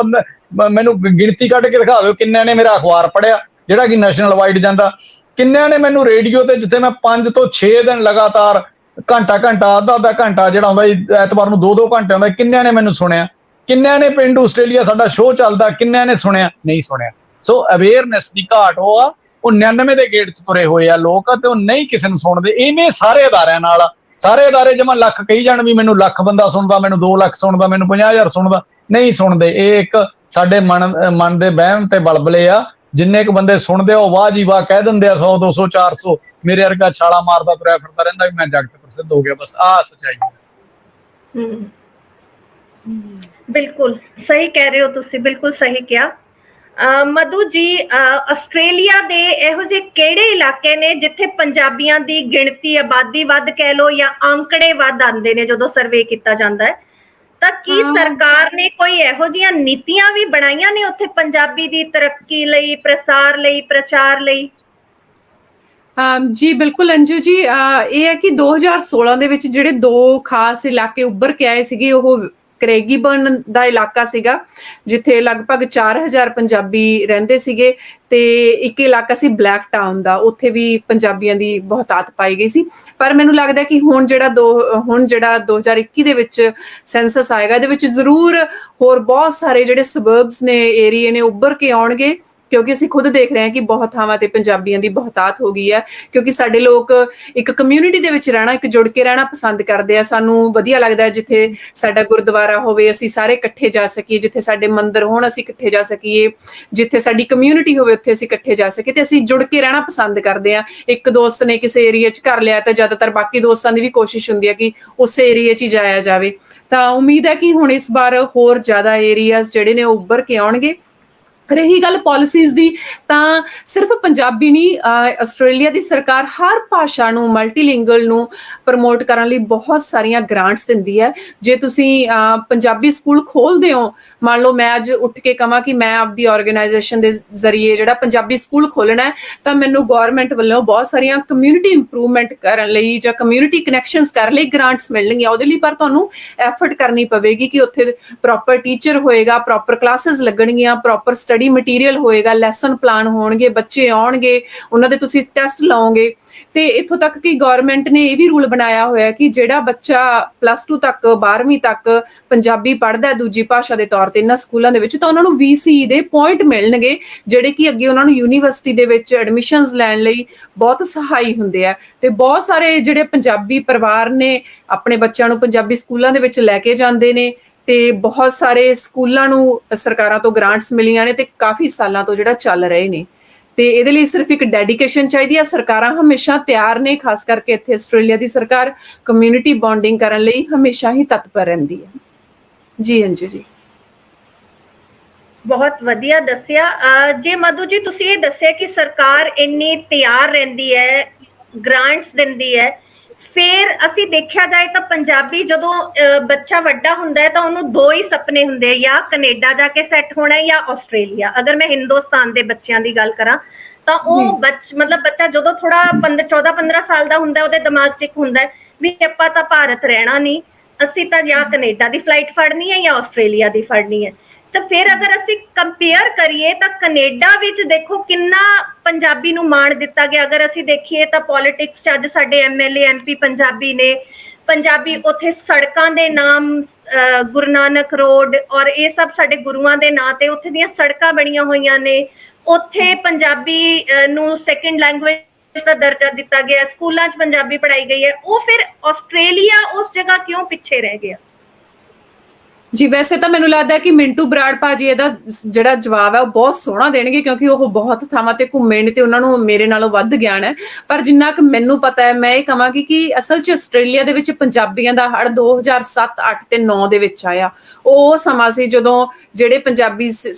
ਮੈਨੂੰ ਗਿਣਤੀ ਕੱਢ ਕੇ ਦਿਖਾ ਦਿਓ ਕਿੰਨਿਆਂ ਨੇ ਮੇਰਾ ਅਖਬਾਰ ਪੜ੍ਹਿਆ ਜਿਹੜਾ ਕਿ ਨੈਸ਼ਨਲ ਵਾਈਡ ਜਾਂਦਾ, ਕਿੰਨਿਆਂ ਨੇ ਮੈਨੂੰ ਰੇਡੀਓ ਤੇ ਜਿੱਥੇ ਮੈਂ 5 ਤੋਂ 6 ਦਿਨ ਲਗਾਤਾਰ ਘੰਟਾ ਅੱਧਾ ਘੰਟਾ ਜਿਹੜਾ ਆਉਂਦਾ ਐਤਵਾਰ ਨੂੰ 2-2 ਘੰਟੇ ਆਉਂਦਾ, ਕਿੰਨਿਆਂ ਨੇ ਮੈਨੂੰ ਸੁਣਿਆ, ਕਿੰਨਿਆਂ ਨੇ ਪਿੰਡੂ ਆਸਟ੍ਰੇਲੀਆ ਸਾਡਾ ਸ਼ੋਅ ਚੱਲਦਾ, ਕਿੰਨਿਆਂ ਨੇ ਸੁਣਿਆ, ਨਹੀਂ ਸੁਣਿਆ। ਸੋ ਅਵੇਅਰਨੈਸ ਦੀ ਘਾਟ ਉਹ ਆ, ਉਹ 99 ਦੇ ਗੇਟ 'ਚ ਤੁਰੇ ਹੋਏ ਆ ਲੋਕ, ਤੇ ਉਹ ਨਹੀਂ ਕਿਸੇ ਨੂੰ ਸੁਣਦੇ। ਇਵੇਂ ਸਾਰੇ ਅਦਾਰਿਆਂ ਨਾਲ, ਸਾਰੇ ਅਦਾਰੇ ਜਿਵੇਂ ਲੱਖ ਕਹੀ ਜਾਣ ਵੀ ਮੈਨੂੰ ਲੱਖ ਬੰਦਾ ਸੁਣਦਾ, ਮੈਨੂੰ 2 ਲੱਖ ਸੁਣਦਾ, ਮੈਨੂੰ 50,000 ਸੁਣਦਾ, ਨਹੀਂ ਸੁਣਦੇ। ਇਹ ਇੱਕ ਸਾਡੇ ਮਨ ਦੇ ਵਹਿਮ ਤੇ ਬਲਬਲੇ ਆ। ਜਿੰਨੇ ਕੁ ਬੰਦੇ ਸੁਣਦੇ ਆ ਉਹ ਵਾਹ ਜੀ ਵਾਹ ਕਹਿ ਦਿੰਦੇ ਆ, 100 200 400 ਮੇਰੇ ਵਰਗਾ ਛਾਲਾ ਮਾਰਦਾ ਤੁਰਿਆ ਫਿਰਦਾ ਰਹਿੰਦਾ ਵੀ ਮੈਂ ਜਗਤ ਪ੍ਰਸਿੱਧ ਹੋ ਗਿਆ। ਬਸ ਆਹ ਸੱਚਾਈ ਹੈ। ਬਿਲਕੁਲ ਸਹੀ ਕਹਿ ਰਹੇ ਹੋ ਤੁਸੀਂ, ਬਿਲਕੁਲ ਸਹੀ ਕਿਹਾ। ਮਧੂ ਜੀ, ਆਸਟ੍ਰੇਲੀਆ ਦੇ ਇਹੋ ਜਿਹੇ ਕਿਹੜੇ ਇਲਾਕੇ ਨੇ ਜਿੱਥੇ ਪੰਜਾਬੀਆਂ ਦੀ ਗਿਣਤੀ, ਆਬਾਦੀ ਵੱਧ ਕਹਿ ਲੋ ਜਾਂ ਅੰਕੜੇ ਵੱਧ ਆਉਂਦੇ ਨੇ ਜਦੋਂ ਸਰਵੇ ਕੀਤਾ ਜਾਂਦਾ ਹੈ? ਤਾਂ ਕੀ ਸਰਕਾਰ ਨੇ ਕੋਈ ਇਹੋ ਜਿਹੀਆਂ ਨੀਤੀਆਂ ਵੀ ਬਣਾਈਆਂ ਨੇ ਉੱਥੇ ਪੰਜਾਬੀ ਦੀ ਤਰੱਕੀ ਲਈ, ਪ੍ਰਸਾਰ ਲਈ, ਪ੍ਰਚਾਰ ਲਈ? ਜੀ ਬਿਲਕੁਲ ਅੰਜੂ ਜੀ, ਇਹ ਹੈ ਕਿ 2016 ਦੇ ਵਿੱਚ ਜਿਹੜੇ 2 ਖਾਸ ਇਲਾਕੇ ਉੱਭਰ ਕੇ ਆਏ ਸੀਗੇ, ਉਹ ਕਰੈਗੀਬਰਨ ਦਾ ਇਲਾਕਾ ਸੀਗਾ ਜਿੱਥੇ ਲਗਭਗ 4000 ਪੰਜਾਬੀ ਰਹਿੰਦੇ ਸੀਗੇ, ਤੇ ਇੱਕ ਇਲਾਕਾ ਸੀ ਬਲੈਕ ਟਾਊਨ ਦਾ, ਉੱਥੇ ਵੀ ਪੰਜਾਬੀਆਂ ਦੀ ਬਹੁਤਾਤ ਪਾਈ ਗਈ ਸੀ। ਪਰ ਮੈਨੂੰ ਲੱਗਦਾ ਕਿ ਹੁਣ ਜਿਹੜਾ 2021 ਦੇ ਵਿੱਚ ਸੈਂਸਸ ਆਏਗਾ, ਇਹਦੇ ਵਿੱਚ ਜ਼ਰੂਰ ਹੋਰ ਬਹੁਤ ਸਾਰੇ ਜਿਹੜੇ ਸਬਰਬਸ ਨੇ, ਏਰੀਏ ਨੇ, ਉੱਭਰ ਕੇ ਆਉਣਗੇ, ਕਿਉਂਕਿ ਅਸੀਂ ਖੁਦ ਦੇਖ ਰਹੇ ਹਾਂ ਕਿ ਬਹੁਤ ਥਾਵਾਂ ਤੇ ਪੰਜਾਬੀਆਂ ਦੀ ਬਹੁਤਾਤ ਹੋ ਗਈ ਹੈ। ਕਿਉਂਕਿ ਸਾਡੇ ਲੋਕ ਇੱਕ ਕਮਿਊਨਿਟੀ ਦੇ ਵਿੱਚ ਰਹਿਣਾ, ਇੱਕ ਜੁੜ ਕੇ ਰਹਿਣਾ ਪਸੰਦ ਕਰਦੇ ਆ। ਸਾਨੂੰ ਵਧੀਆ ਲੱਗਦਾ ਜਿੱਥੇ ਸਾਡਾ ਗੁਰਦੁਆਰਾ ਹੋਵੇ ਅਸੀਂ ਸਾਰੇ ਇਕੱਠੇ ਜਾ ਸਕੀਏ, ਜਿੱਥੇ ਸਾਡੇ ਮੰਦਿਰ ਹੋਣ ਅਸੀਂ ਇਕੱਠੇ ਜਾ ਸਕੀਏ, ਜਿੱਥੇ ਸਾਡੀ ਕਮਿਊਨਿਟੀ ਹੋਵੇ ਉੱਥੇ ਅਸੀਂ ਇਕੱਠੇ ਜਾ ਸਕੀਏ, ਤੇ ਅਸੀਂ ਜੁੜ ਕੇ ਰਹਿਣਾ ਪਸੰਦ ਕਰਦੇ ਆ। ਇੱਕ ਦੋਸਤ ਨੇ ਕਿਸੇ ਏਰੀਆ 'ਚ ਘਰ ਲਿਆ ਤਾਂ ਜ਼ਿਆਦਾਤਰ ਬਾਕੀ ਦੋਸਤਾਂ ਦੀ ਵੀ ਕੋਸ਼ਿਸ਼ ਹੁੰਦੀ ਹੈ ਕਿ ਉਸ ਏਰੀਏ 'ਚ ਹੀ ਜਾਇਆ ਜਾਵੇ। ਤਾਂ ਉਮੀਦ ਹੈ ਕਿ ਹੁਣ ਇਸ ਵਾਰ ਹੋਰ ਜ਼ਿਆਦਾ ਏਰੀਆਜ਼ ਜਿਹੜੇ ਨੇ ਉਹ ਉੱਭਰ ਕੇ ਆਉਣਗੇ। ਰਹੀ ਗੱਲ ਪਾਲਿਸੀਜ਼ ਦੀ, ਤਾਂ ਸਿਰਫ ਪੰਜਾਬੀ ਨਹੀਂ, ਆਸਟ੍ਰੇਲੀਆ ਦੀ ਸਰਕਾਰ ਹਰ ਭਾਸ਼ਾ ਨੂੰ, ਮਲਟੀਲਿੰਗੁਅਲ ਨੂੰ ਪ੍ਰਮੋਟ ਕਰਨ ਲਈ ਬਹੁਤ ਸਾਰੀਆਂ ਗ੍ਰਾਂਟਸ ਦਿੰਦੀ ਹੈ। ਜੇ ਤੁਸੀਂ ਪੰਜਾਬੀ ਸਕੂਲ ਖੋਲ੍ਹਦੇ ਹੋ, ਮੰਨ ਲਓ ਮੈਂ ਅੱਜ ਉੱਠ ਕੇ ਕਹਾਂ ਕਿ ਮੈਂ ਆਪਦੀ ਆਰਗੇਨਾਈਜੇਸ਼ਨ ਦੇ ਜ਼ਰੀਏ ਜਿਹੜਾ ਪੰਜਾਬੀ ਸਕੂਲ ਖੋਲ੍ਹਣਾ ਹੈ, ਤਾਂ ਮੈਨੂੰ ਗੌਰਮੈਂਟ ਵੱਲੋਂ ਬਹੁਤ ਸਾਰੀਆਂ ਕਮਿਊਨਿਟੀ ਇੰਪਰੂਵਮੈਂਟ ਕਰਨ ਲਈ ਜਾਂ ਕਮਿਊਨਿਟੀ ਕਨੈਕਸ਼ਨਸ ਕਰਨ ਲਈ ਗ੍ਰਾਂਟਸ ਮਿਲਣਗੀਆਂ। ਉਹਦੇ ਲਈ ਪਰ ਤੁਹਾਨੂੰ ਐਫਰਟ ਕਰਨੀ ਪਵੇਗੀ ਕਿ ਉੱਥੇ ਪ੍ਰੋਪਰ ਟੀਚਰ ਹੋਏਗਾ, ਪ੍ਰੋਪਰ ਕਲਾਸਿਸ ਲੱਗਣਗੀਆਂ, ਪ੍ਰੋਪਰ ਸਟੱਡੀ ਮਟੀਰੀਅਲ ਹੋਏਗਾ, ਲੈਸਨ ਪਲਾਨ ਹੋਣਗੇ, ਬੱਚੇ ਆਉਣਗੇ, ਉਹਨਾਂ ਦੇ ਤੁਸੀਂ ਟੈਸਟ ਲਾਓਗੇ। ਤੇ ਇੱਥੋਂ ਤੱਕ ਕਿ ਗੌਰਮੈਂਟ ਨੇ ਇਹ ਵੀ ਰੂਲ ਬਣਾਇਆ ਹੋਇਆ ਕਿ ਜਿਹੜਾ ਬੱਚਾ +2 ਤੱਕ, 12ਵੀਂ ਤੱਕ ਪੰਜਾਬੀ ਪੜ੍ਹਦਾ ਦੂਜੀ ਭਾਸ਼ਾ ਦੇ ਤੌਰ ਤੇ ਇਹਨਾਂ ਸਕੂਲਾਂ ਦੇ ਵਿੱਚ, ਤਾਂ ਉਹਨਾਂ ਨੂੰ VCE ਦੇ ਪੁਆਇੰਟ ਮਿਲਣਗੇ, ਜਿਹੜੇ ਕਿ ਅੱਗੇ ਉਹਨਾਂ ਨੂੰ ਯੂਨੀਵਰਸਿਟੀ ਦੇ ਵਿੱਚ ਐਡਮਿਸ਼ਨਸ ਲੈਣ ਲਈ ਬਹੁਤ ਸਹਾਈ ਹੁੰਦੇ ਆ। ਤੇ ਬਹੁਤ ਸਾਰੇ ਜਿਹੜੇ ਪੰਜਾਬੀ ਪਰਿਵਾਰ ਨੇ ਆਪਣੇ ਬੱਚਿਆਂ ਨੂੰ ਪੰਜਾਬੀ ਸਕੂਲਾਂ ਦੇ ਵਿੱਚ ਲੈ ਕੇ ਜਾਂਦੇ ਨੇ, ਤੇ ਬਹੁਤ ਸਾਰੇ ਸਕੂਲਾਂ ਨੂੰ ਸਰਕਾਰਾਂ ਤੋਂ ਗ੍ਰਾਂਟਸ ਮਿਲੀਆਂ ਨੇ ਤੇ ਕਾਫੀ ਸਾਲਾਂ ਤੋਂ ਜਿਹੜਾ ਚੱਲ ਰਹੇ ਨੇ। ਤੇ ਇਹਦੇ ਲਈ ਸਿਰਫ ਇੱਕ ਡੈਡੀਕੇਸ਼ਨ ਚਾਹੀਦੀ ਹੈ। ਸਰਕਾਰਾਂ ਹਮੇਸ਼ਾ ਤਿਆਰ ਨੇ, ਖਾਸ ਕਰਕੇ ਇੱਥੇ ਆਸਟ੍ਰੇਲੀਆ ਦੀ ਸਰਕਾਰ ਕਮਿਊਨਿਟੀ ਬੌਂਡਿੰਗ ਕਰਨ ਲਈ ਹਮੇਸ਼ਾ ਹੀ ਤਤਪਰ ਰਹਿੰਦੀ ਹੈ। ਜੀ ਅੰਜੂ ਜੀ, ਬਹੁਤ ਵਧੀਆ ਦੱਸਿਆ। ਜੇ ਮਧੂ ਜੀ ਤੁਸੀਂ ਇਹ ਦੱਸਿਆ ਕਿ ਸਰਕਾਰ ਇੰਨੀ ਤਿਆਰ ਰਹਿੰਦੀ ਹੈ, ਗ੍ਰਾਂਟਸ ਦਿੰਦੀ ਹੈ, ਫਿਰ ਅਸੀਂ ਦੇਖਿਆ ਜਾਏ ਤਾਂ ਪੰਜਾਬੀ ਜਦੋਂ ਬੱਚਾ ਵੱਡਾ ਹੁੰਦਾ ਹੈ ਤਾਂ ਉਹਨੂੰ 2 ਹੀ ਸੁਪਨੇ ਹੁੰਦੇ ਆ, ਜਾਂ ਕੈਨੇਡਾ ਜਾ ਕੇ ਸੈੱਟ ਹੋਣਾ ਜਾਂ ਆਸਟ੍ਰੇਲੀਆ। ਅਗਰ ਮੈਂ ਹਿੰਦੁਸਤਾਨ ਦੇ ਬੱਚਿਆਂ ਦੀ ਗੱਲ ਕਰਾਂ ਤਾਂ ਉਹ ਬੱਚਾ ਜਦੋਂ ਥੋੜਾ 14-15 ਸਾਲ ਦਾ ਹੁੰਦਾ, ਉਹਦੇ ਦਿਮਾਗ 'ਚ ਇੱਕ ਹੁੰਦਾ ਵੀ ਆਪਾਂ ਤਾਂ ਭਾਰਤ ਰਹਿਣਾ ਨਹੀਂ, ਅਸੀਂ ਤਾਂ ਜਾਂ ਕੈਨੇਡਾ ਦੀ ਫਲਾਈਟ ਫੜਨੀ ਹੈ ਜਾਂ ਆਸਟ੍ਰੇਲੀਆ ਦੀ ਫੜਨੀ ਹੈ। ਤਾਂ ਫਿਰ ਅਗਰ ਅਸੀਂ ਕੰਪੇਅਰ ਕਰੀਏ ਤਾਂ ਕੈਨੇਡਾ ਵਿੱਚ ਦੇਖੋ ਕਿੰਨਾ ਪੰਜਾਬੀ ਨੂੰ ਮਾਣ ਦਿੱਤਾ ਗਿਆ। ਅਗਰ ਅਸੀਂ ਦੇਖੀਏ ਤਾਂ ਪੋਲਿਟਿਕਸ 'ਚ ਅੱਜ ਸਾਡੇ MLA MP ਪੰਜਾਬੀ ਨੇ, ਪੰਜਾਬੀ ਉੱਥੇ ਸੜਕਾਂ ਦੇ ਨਾਮ ਗੁਰੂ ਨਾਨਕ ਰੋਡ ਔਰ ਇਹ ਸਭ ਸਾਡੇ ਗੁਰੂਆਂ ਦੇ ਨਾਂ ਤੇ ਉੱਥੇ ਦੀਆਂ ਸੜਕਾਂ ਬਣੀਆਂ ਹੋਈਆਂ ਨੇ। ਉੱਥੇ ਪੰਜਾਬੀ ਨੂੰ ਸੈਕੰਡ ਲੈਂਗੁਏਜ ਦਾ ਦਰਜਾ ਦਿੱਤਾ ਗਿਆ, ਸਕੂਲਾਂ 'ਚ ਪੰਜਾਬੀ ਪੜ੍ਹਾਈ ਗਈ ਹੈ। ਉਹ ਫਿਰ ਆਸਟ੍ਰੇਲੀਆ ਉਸ ਜਗ੍ਹਾ ਕਿਉਂ ਪਿੱਛੇ ਰਹਿ ਗਿਆ? ਜੀ ਵੈਸੇ ਤਾਂ ਮੈਨੂੰ ਲੱਗਦਾ ਕਿ ਮਿੰਟੂ ਬਰਾੜ ਭਾਜੀ ਇਹਦਾ ਜਿਹੜਾ ਜਵਾਬ ਹੈ ਉਹ ਬਹੁਤ ਸੋਹਣਾ ਦੇਣਗੇ, ਕਿਉਂਕਿ ਉਹ ਬਹੁਤ ਥਾਵਾਂ ਤੇ ਘੁੰਮੇ ਨੇ ਤੇ ਉਹਨਾਂ ਨੂੰ ਮੇਰੇ ਨਾਲੋਂ ਵੱਧ ਗਿਆਨ ਹੈ। ਪਰ ਜਿੰਨਾ ਕਿ ਮੈਨੂੰ ਪਤਾ ਹੈ, ਮੈਂ ਇਹ ਕਹਾਂਗੀ ਕਿ ਅਸਲ 'ਚ ਆਸਟ੍ਰੇਲੀਆ ਦੇ ਵਿੱਚ ਪੰਜਾਬੀਆਂ ਦਾ ਹੜ੍ਹ 2007, 8 ਤੇ 9 ਦੇ ਵਿੱਚ ਆਇਆ। ਉਹ ਸਮਾਂ ਸੀ ਜਦੋਂ ਜਿਹੜੇ ਪੰਜਾਬੀ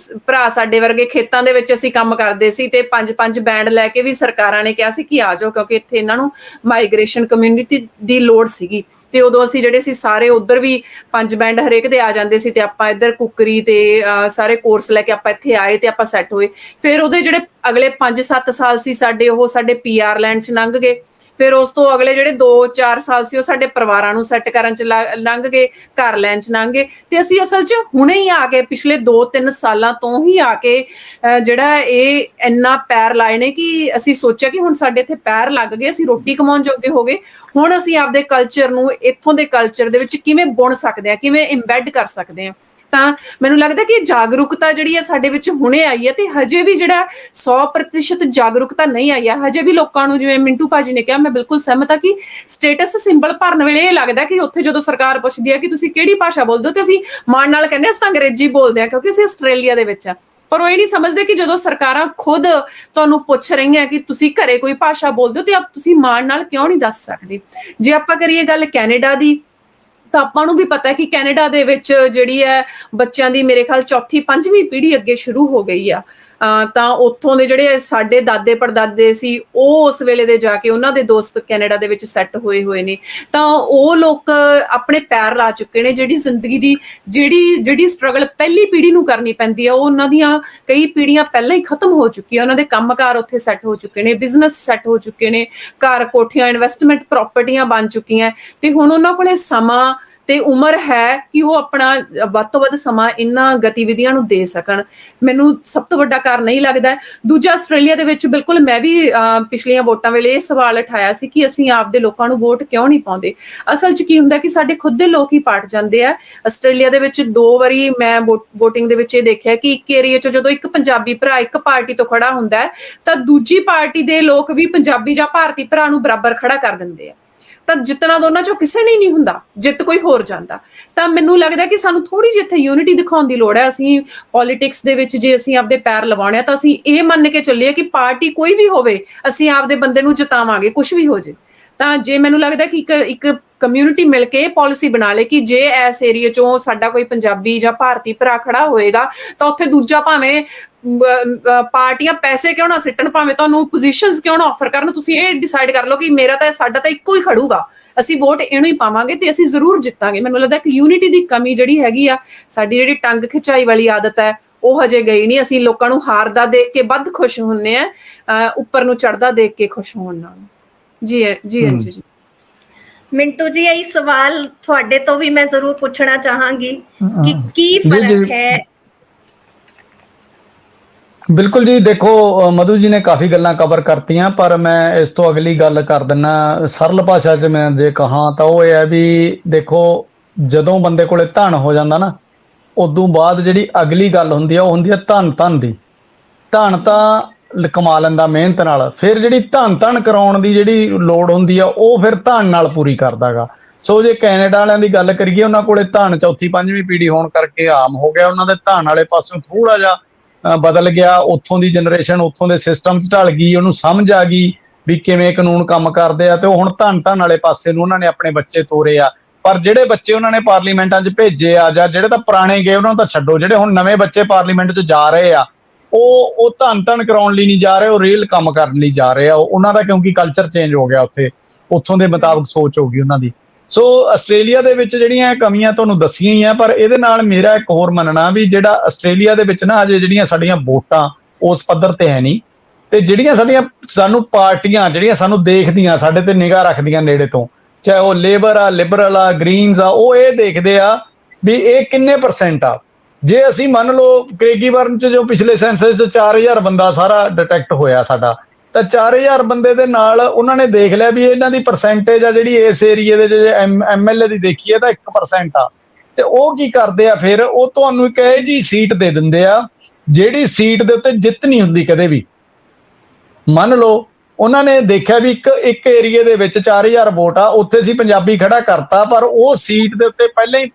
ਭਰਾ ਸਾਡੇ ਵਰਗੇ ਖੇਤਾਂ ਦੇ ਵਿੱਚ ਅਸੀਂ ਕੰਮ ਕਰਦੇ ਸੀ ਤੇ 5-5 ਬੈਂਡ ਲੈ ਕੇ ਵੀ ਸਰਕਾਰਾਂ ਨੇ ਕਿਹਾ ਸੀ ਕਿ ਆ ਜਾਓ, ਕਿਉਂਕਿ ਇੱਥੇ ਇਹਨਾਂ ਨੂੰ ਮਾਈਗ੍ਰੇਸ਼ਨ ਕਮਿਊਨਿਟੀ ਦੀ ਲੋੜ ਸੀਗੀ। ਤੇ ਉਦੋਂ ਅਸੀਂ ਜਿਹੜੇ ਸੀ ਸਾਰੇ ਉਧਰ ਵੀ 5 ਬੈਂਡ ਹਰੇਕ ਦੇ ਆ ਜਾਂਦੇ ਸੀ ਤੇ ਆਪਾਂ ਇੱਧਰ ਕੁੱਕਰੀ ਤੇ ਸਾਰੇ ਕੋਰਸ ਲੈ ਕੇ ਆਪਾਂ ਇੱਥੇ ਆਏ ਤੇ ਆਪਾਂ ਸੈੱਟ ਹੋਏ। ਫਿਰ ਉਹਦੇ ਜਿਹੜੇ ਅਗਲੇ 5-7 ਸਾਲ ਸੀ ਸਾਡੇ, ਉਹ ਸਾਡੇ PR ਲੈਣ 'ਚ ਲੰਘ ਗਏ। ਫਿਰ ਉਸ ਤੋਂ ਅਗਲੇ ਜਿਹੜੇ 2-4 ਸਾਲ ਸੀ ਉਹ ਸਾਡੇ ਪਰਿਵਾਰਾਂ ਨੂੰ ਸੈੱਟ ਕਰਨ 'ਚ ਲੰਘ ਗਏ, ਘਰ ਲੈਣ 'ਚ ਲੰਘ ਗਏ। ਤੇ ਅਸੀਂ ਅਸਲ 'ਚ ਹੁਣੇ ਹੀ ਆ ਕੇ ਪਿਛਲੇ 2-3 ਸਾਲਾਂ ਤੋਂ ਹੀ ਆ ਕੇ ਜਿਹੜਾ ਇਹ ਇੰਨਾ ਪੈਰ ਲਾਏ ਨੇ ਕਿ ਅਸੀਂ ਸੋਚਿਆ ਕਿ ਹੁਣ ਸਾਡੇ ਇੱਥੇ ਪੈਰ ਲੱਗ ਗਏ, ਅਸੀਂ ਰੋਟੀ ਕਮਾਉਣ ਜੋਗੇ ਹੋ ਗਏ। ਹੁਣ ਅਸੀਂ ਆਪਦੇ ਕਲਚਰ ਨੂੰ ਇੱਥੋਂ ਦੇ ਕਲਚਰ ਦੇ ਵਿੱਚ ਕਿਵੇਂ ਬੁਣ ਸਕਦੇ ਹਾਂ, ਕਿਵੇਂ ਇੰਬੈਡ ਕਰ ਸਕਦੇ ਹਾਂ। ਤਾਂ ਮੈਨੂੰ ਲੱਗਦਾ ਕਿ ਜਾਗਰੂਕਤਾ ਜਿਹੜੀ ਹੈ ਸਾਡੇ ਵਿੱਚ ਹੁਣੇ ਆਈ ਹੈ ਤੇ ਹਜੇ ਵੀ ਜਿਹੜਾ 100% ਜਾਗਰੂਕਤਾ ਨਹੀਂ ਆਈ ਹੈ। ਹਜੇ ਵੀ ਲੋਕਾਂ ਨੂੰ, ਜਿਵੇਂ ਮਿੰਟੂ ਭਾਜੀ ਨੇ ਕਿਹਾ, ਮੈਂ ਬਿਲਕੁਲ ਸਹਿਮਤ ਹਾਂ ਕਿ ਸਟੇਟਸ ਸਿੰਬਲ ਭਰਨ ਵੇਲੇ ਇਹ ਲੱਗਦਾ ਕਿ ਉੱਥੇ ਜਦੋਂ ਸਰਕਾਰ ਪੁੱਛਦੀ ਹੈ ਕਿ ਤੁਸੀਂ ਕਿਹੜੀ ਭਾਸ਼ਾ ਬੋਲਦੇ ਹੋ ਤੇ ਅਸੀਂ ਮਾਣ ਨਾਲ ਕਹਿੰਦੇ ਅਸੀਂ ਤਾਂ ਅੰਗਰੇਜ਼ੀ ਬੋਲਦੇ ਹਾਂ ਕਿਉਂਕਿ ਅਸੀਂ ਆਸਟ੍ਰੇਲੀਆ ਦੇ ਵਿੱਚ ਆ। ਪਰ ਉਹ ਇਹ ਨਹੀਂ ਸਮਝਦੇ ਕਿ ਜਦੋਂ ਸਰਕਾਰਾਂ ਖੁਦ ਤੁਹਾਨੂੰ ਪੁੱਛ ਰਹੀਆਂ ਕਿ ਤੁਸੀਂ ਘਰੇ ਕੋਈ ਭਾਸ਼ਾ ਬੋਲਦੇ ਹੋ ਤੇ ਤੁਸੀਂ ਮਾਣ ਨਾਲ ਕਿਉਂ ਨਹੀਂ ਦੱਸ ਸਕਦੇ। ਜੇ ਆਪਾਂ ਕਰੀਏ ਗੱਲ ਕੈਨੇਡਾ ਦੀ, ਤਾਂ ਆਪਾਂ ਨੂੰ ਵੀ ਪਤਾ ਹੈ ਕਿ ਕੈਨੇਡਾ ਦੇ ਵਿੱਚ ਜਿਹੜੀ ਹੈ ਬੱਚਿਆਂ ਦੀ ਮੇਰੇ ਖਿਆਲ 4th-5ਵੀਂ ਪੀੜ੍ਹੀ ਅੱਗੇ ਸ਼ੁਰੂ ਹੋ ਗਈ ਆ। ਤਾਂ ਉੱਥੋਂ ਦੇ ਜਿਹੜੇ ਸਾਡੇ ਦਾਦੇ ਪੜਦਾਦੇ ਸੀ ਉਹ ਉਸ ਵੇਲੇ ਦੇ ਜਾ ਕੇ ਉਹਨਾਂ ਦੇ ਦੋਸਤ ਕੈਨੇਡਾ ਦੇ ਵਿੱਚ ਸੈੱਟ ਹੋਏ ਨੇ। ਤਾਂ ਉਹ ਲੋਕ ਆਪਣੇ ਪੈਰ ਲਾ ਚੁੱਕੇ ਨੇ। ਜਿਹੜੀ ਜ਼ਿੰਦਗੀ ਦੀ ਜਿਹੜੀ ਸਟਰਗਲ ਪਹਿਲੀ ਪੀੜ੍ਹੀ ਨੂੰ ਕਰਨੀ ਪੈਂਦੀ ਹੈ ਉਹ ਉਹਨਾਂ ਦੀਆਂ ਕਈ ਪੀੜ੍ਹੀਆਂ ਪਹਿਲਾਂ ਹੀ ਖਤਮ ਹੋ ਚੁੱਕੀਆਂ। ਉਹਨਾਂ ਦੇ ਕੰਮਕਾਰ ਉੱਥੇ ਸੈੱਟ ਹੋ ਚੁੱਕੇ ਨੇ, ਬਿਜ਼ਨਸ ਸੈੱਟ ਹੋ ਚੁੱਕੇ ਨੇ, ਘਰ, ਕੋਠੀਆਂ, ਇਨਵੈਸਟਮੈਂਟ ਪ੍ਰਾਪਰਟੀਆਂ ਬਣ ਚੁੱਕੀਆਂ ਤੇ ਹੁਣ ਉਹਨਾਂ ਕੋਲੇ ਸਮਾਂ ਤੇ ਉਮਰ ਹੈ ਕਿ ਉਹ ਆਪਣਾ ਵੱਧ ਤੋਂ ਵੱਧ ਸਮਾਂ ਇਹਨਾਂ ਗਤੀਵਿਧੀਆਂ ਨੂੰ ਦੇ ਸਕਣ। ਮੈਨੂੰ ਸਭ ਤੋਂ ਵੱਡਾ ਕਾਰਨ ਨਹੀਂ ਲੱਗਦਾ। ਦੂਜਾ, ਆਸਟ੍ਰੇਲੀਆ ਦੇ ਵਿੱਚ ਬਿਲਕੁਲ ਮੈਂ ਵੀ ਪਿਛਲੀਆਂ ਵੋਟਾਂ ਵੇਲੇ ਇਹ ਸਵਾਲ ਉਠਾਇਆ ਸੀ ਕਿ ਅਸੀਂ ਆਪਦੇ ਲੋਕਾਂ ਨੂੰ ਵੋਟ ਕਿਉਂ ਨਹੀਂ ਪਾਉਂਦੇ। ਅਸਲ 'ਚ ਕੀ ਹੁੰਦਾ ਕਿ ਸਾਡੇ ਖੁਦ ਦੇ ਲੋਕ ਹੀ ਪਾਟ ਜਾਂਦੇ ਆ। ਆਸਟ੍ਰੇਲੀਆ ਦੇ ਵਿੱਚ 2 ਵਾਰੀ ਮੈਂ ਵੋਟਿੰਗ ਦੇ ਵਿੱਚ ਇਹ ਦੇਖਿਆ ਕਿ ਇੱਕ ਏਰੀਏ 'ਚ ਜਦੋਂ ਇੱਕ ਪੰਜਾਬੀ ਭਰਾ ਇੱਕ ਪਾਰਟੀ ਤੋਂ ਖੜਾ ਹੁੰਦਾ ਹੈ ਤਾਂ ਦੂਜੀ ਪਾਰਟੀ ਦੇ ਲੋਕ ਵੀ ਪੰਜਾਬੀ ਜਾਂ ਭਾਰਤੀ ਭਰਾ ਨੂੰ ਬਰਾਬਰ ਖੜਾ ਕਰ ਦਿੰਦੇ ਆ। ਤਾਂ ਜਿੱਤਣਾ ਦੋਨਾਂ ਚੋਂ ਕਿਸੇ ਨੇ ਨਹੀਂ ਹੁੰਦਾ, ਜਿੱਤ ਕੋਈ ਹੋਰ ਜਾਂਦਾ। ਤਾਂ ਮੈਨੂੰ ਲੱਗਦਾ ਕਿ ਸਾਨੂੰ ਥੋੜੀ ਜਿਹੀ ਇੱਥੇ ਯੂਨਿਟੀ ਦਿਖਾਉਣ ਦੀ ਲੋੜ ਹੈ। ਅਸੀਂ ਪੋਲਿਟਿਕਸ ਦੇ ਵਿੱਚ ਜੇ ਅਸੀਂ ਆਪਦੇ ਪੈਰ ਲਵਾਉਣੇ ਆ ਤਾਂ ਅਸੀਂ ਇਹ ਮੰਨ ਕੇ ਚੱਲੀਏ ਕਿ ਪਾਰਟੀ ਕੋਈ ਵੀ ਹੋਵੇ ਅਸੀਂ ਆਪਦੇ ਬੰਦੇ ਨੂੰ ਜਿਤਾਵਾਂਗੇ, ਕੁਝ ਵੀ ਹੋ ਜੇ। ਤਾਂ ਜੇ ਮੈਨੂੰ ਲੱਗਦਾ ਕਿ ਇੱਕ ਕਮਿਊਨਿਟੀ ਮਿਲ ਕੇ ਪਾਲਿਸੀ ਬਣਾ ਲੇ ਕਿ ਜੇ ਇਸ ਏਰੀਏ ਚੋਂ ਸਾਡਾ ਕੋਈ ਪੰਜਾਬੀ ਜਾਂ ਭਾਰਤੀ ਭਰਾ ਖੜਾ ਹੋਏਗਾ ਤਾਂ ਉੱਥੇ ਦੂਜਾ ਭਾਵੇਂ ਪਾਰਟੀਆਂ ਪੈਸੇ ਕਿਉਂ ਨਾ ਸਿੱਟਣ, ਭਾਵੇਂ ਤੁਹਾਨੂੰ ਪੋਜੀਸ਼ਨਸ ਕਿਉਂ ਨਾ ਆਫਰ ਕਰਨ, ਤੁਸੀਂ ਇਹ ਡਿਸਾਈਡ ਕਰ ਲਓ ਕਿ ਸਾਡਾ ਤਾਂ ਇੱਕੋ ਹੀ ਖੜੂਗਾ, ਅਸੀਂ ਵੋਟ ਇਹਨੂੰ ਹੀ ਪਾਵਾਂਗੇ ਤੇ ਅਸੀਂ ਜ਼ਰੂਰ ਜਿੱਤਾਂਗੇ। ਮੈਨੂੰ ਲੱਗਦਾ ਕਿ ਯੂਨਿਟੀ ਦੀ ਕਮੀ ਜਿਹੜੀ ਹੈਗੀ ਆ, ਸਾਡੀ ਜਿਹੜੀ ਟੰਗ ਖਿਚਾਈ ਵਾਲੀ ਆਦਤ ਹੈ ਉਹ ਹਜੇ ਗਈ ਨਹੀਂ। ਅਸੀਂ ਲੋਕਾਂ ਨੂੰ ਹਾਰਦਾ ਦੇਖ ਕੇ ਵੱਧ ਖੁਸ਼ ਹੁੰਨੇ ਆ, ਉੱਪਰ ਨੂੰ ਚੜਦਾ ਦੇਖ ਕੇ ਖੁਸ਼ ਹੋਣ ਨਾਲ। ਜੀ ਅੰਜੂ ਜੀ। ਮਿੰਟੂ ਜੀ, ਇਹ ਸਵਾਲ ਤੁਹਾਡੇ ਤੋਂ ਵੀ ਮੈਂ ਜ਼ਰੂਰ ਪੁੱਛਣਾ ਚਾਹਾਂਗੀ ਕਿ ਕੀ ਫਰਕ ਹੈ। ਬਿਲਕੁਲ ਜੀ, ਦੇਖੋ ਮਧੂ ਜੀ ਨੇ ਕਾਫੀ ਗੱਲਾਂ ਕਵਰ ਕਰਤੀਆਂ, ਪਰ ਮੈਂ ਇਸ ਤੋਂ ਅਗਲੀ ਗੱਲ ਕਰ ਦਿੰਨਾ ਸਰਲ ਭਾਸ਼ਾ 'ਚ। ਮੈਂ ਜੇ ਕਹਾਂ ਤਾਂ ਉਹ ਇਹ ਹੈ ਵੀ ਦੇਖੋ, ਜਦੋਂ ਬੰਦੇ ਕੋਲੇ ਧਨ ਹੋ ਜਾਂਦਾ ਨਾ, ਉਦੋਂ ਬਾਅਦ ਜਿਹੜੀ ਅਗਲੀ ਗੱਲ ਹੁੰਦੀ ਆ ਉਹ ਹੁੰਦੀ ਆ ਧਨ ਦੀ। ਧਨ ਤਾਂ ਕਮਾ ਲੈਂਦਾ ਮਿਹਨਤ ਨਾਲ, ਫਿਰ ਜਿਹੜੀ ਧਨ ਕਰਾਉਣ ਦੀ ਜਿਹੜੀ ਲੋੜ ਹੁੰਦੀ ਆ ਉਹ ਫਿਰ ਧਨ ਨਾਲ ਪੂਰੀ ਕਰਦਾ ਗਾ। ਸੋ ਜੇ ਕੈਨੇਡਾ ਵਾਲਿਆਂ ਦੀ ਗੱਲ ਕਰੀਏ, ਉਹਨਾਂ ਕੋਲੇ ਧਨ 4th-5ਵੀਂ ਪੀੜ੍ਹੀ ਹੋਣ ਕਰਕੇ ਆਮ ਹੋ ਗਿਆ। ਉਹਨਾਂ ਦੇ ਧਨ ਵਾਲੇ ਪਾਸੋਂ ਥੋੜਾ ਜਿਹਾ ਬਦਲ ਗਿਆ। ਉੱਥੋਂ ਦੀ ਜਨਰੇਸ਼ਨ ਉੱਥੋਂ ਦੇ ਸਿਸਟਮ 'ਚ ਢਲ ਗਈ, ਉਹਨੂੰ ਸਮਝ ਆ ਗਈ ਵੀ ਕਿਵੇਂ ਕਾਨੂੰਨ ਕੰਮ ਕਰਦੇ ਆ, ਤੇ ਉਹ ਹੁਣ ਧਨ ਵਾਲੇ ਪਾਸੇ ਨੂੰ ਉਹਨਾਂ ਨੇ ਆਪਣੇ ਬੱਚੇ ਤੋਰੇ ਆ। ਪਰ ਜਿਹੜੇ ਬੱਚੇ ਉਹਨਾਂ ਨੇ ਪਾਰਲੀਮੈਂਟਾਂ 'ਚ ਭੇਜੇ ਆ, ਜਾਂ ਜਿਹੜੇ ਤਾਂ ਪੁਰਾਣੇ ਗਏ ਉਹਨਾਂ ਨੂੰ ਤਾਂ ਛੱਡੋ, ਜਿਹੜੇ ਹੁਣ ਨਵੇਂ ਬੱਚੇ ਪਾਰਲੀਮੈਂਟ 'ਚ ਜਾ ਰਹੇ ਆ, ਉਹ ਧਨ ਕਰਾਉਣ ਲਈ ਨਹੀਂ ਜਾ ਰਹੇ, ਉਹ ਰੀਅਲ ਕੰਮ ਕਰਨ ਲਈ ਜਾ ਰਹੇ ਆ। ਉਹਨਾਂ ਦਾ ਕਿਉਂਕਿ ਕਲਚਰ ਚੇਂਜ ਹੋ ਗਿਆ, ਉੱਥੋਂ ਦੇ ਮੁਤਾਬਕ ਸੋਚ ਹੋ ਗਈ ਉਹਨਾਂ ਦੀ। ਸੋ ਆਸਟ੍ਰੇਲੀਆ ਦੇ ਵਿੱਚ ਜਿਹੜੀਆਂ ਕਮੀਆਂ ਤੁਹਾਨੂੰ ਦੱਸੀਆਂ ਹੀ ਆ, ਪਰ ਇਹਦੇ ਨਾਲ ਮੇਰਾ ਇੱਕ ਹੋਰ ਮੰਨਣਾ ਵੀ ਜਿਹੜਾ ਆਸਟ੍ਰੇਲੀਆ ਦੇ ਵਿੱਚ ਨਾ ਅਜੇ ਜਿਹੜੀਆਂ ਸਾਡੀਆਂ ਵੋਟਾਂ ਉਸ ਪੱਧਰ ਤੇ ਹੈ ਨਹੀਂ, ਤੇ ਜਿਹੜੀਆਂ ਸਾਨੂੰ ਪਾਰਟੀਆਂ ਜਿਹੜੀਆਂ ਸਾਨੂੰ ਦੇਖਦੀਆਂ, ਸਾਡੇ ਤੇ ਨਿਗਾਹ ਰੱਖਦੀਆਂ ਨੇੜੇ ਤੋਂ, ਚਾਹੇ ਉਹ ਲੇਬਰ ਆ, ਲਿਬਰਲ ਆ, ਗ੍ਰੀਨਸ ਆ, ਉਹ ਇਹ ਦੇਖਦੇ ਆ ਵੀ ਇਹ ਕਿੰਨੇ % ਆ। ਜੇ ਅਸੀਂ ਮੰਨ ਲਓ ਕ੍ਰੇਗੀਬਰਨ 'ਚ ਜੋ ਪਿਛਲੇ ਸੈਂਸਸ 'ਚ 4000 ਬੰਦਾ ਸਾਰਾ ਡਿਟੈਕਟ ਹੋਇਆ ਸਾਡਾ, ਤਾਂ 4000 ਬੰਦੇ ਦੇ ਨਾਲ ਉਹਨਾਂ ਨੇ ਦੇਖ ਲਿਆ ਵੀ ਇਹਨਾਂ ਦੀ ਪਰਸੈਂਟੇਜ ਆ ਜਿਹੜੀ ਇਸ ਏਰੀਏ ਦੇ ਜੇ MLA ਦੀ ਦੇਖੀਏ ਤਾਂ 1% ਆ। ਤੇ ਉਹ ਕੀ ਕਰਦੇ ਆ, ਫਿਰ ਉਹ ਤੁਹਾਨੂੰ ਇੱਕ ਇਹੋ ਜਿਹੀ ਸੀਟ ਦੇ ਦਿੰਦੇ ਆ ਜਿਹੜੀ ਸੀਟ ਦੇ ਉੱਤੇ ਜਿੱਤ ਨਹੀਂ ਹੁੰਦੀ ਕਦੇ ਵੀ। ਮੰਨ ਲਓ ਉਹਨਾਂ ਨੇ ਦੇਖਿਆ ਵੀ ਇੱਕ ਏਰੀਏ ਦੇ ਵਿੱਚ 4000 ਵੋਟ ਆ, ਉੱਥੇ ਅਸੀਂ ਪੰਜਾਬੀ ਖੜਾ ਕਰਤਾ, ਪਰ ਉਹ ਸੀਟ ਦੇ ਉੱਤੇ ਪਹਿਲਾਂ ਹੀ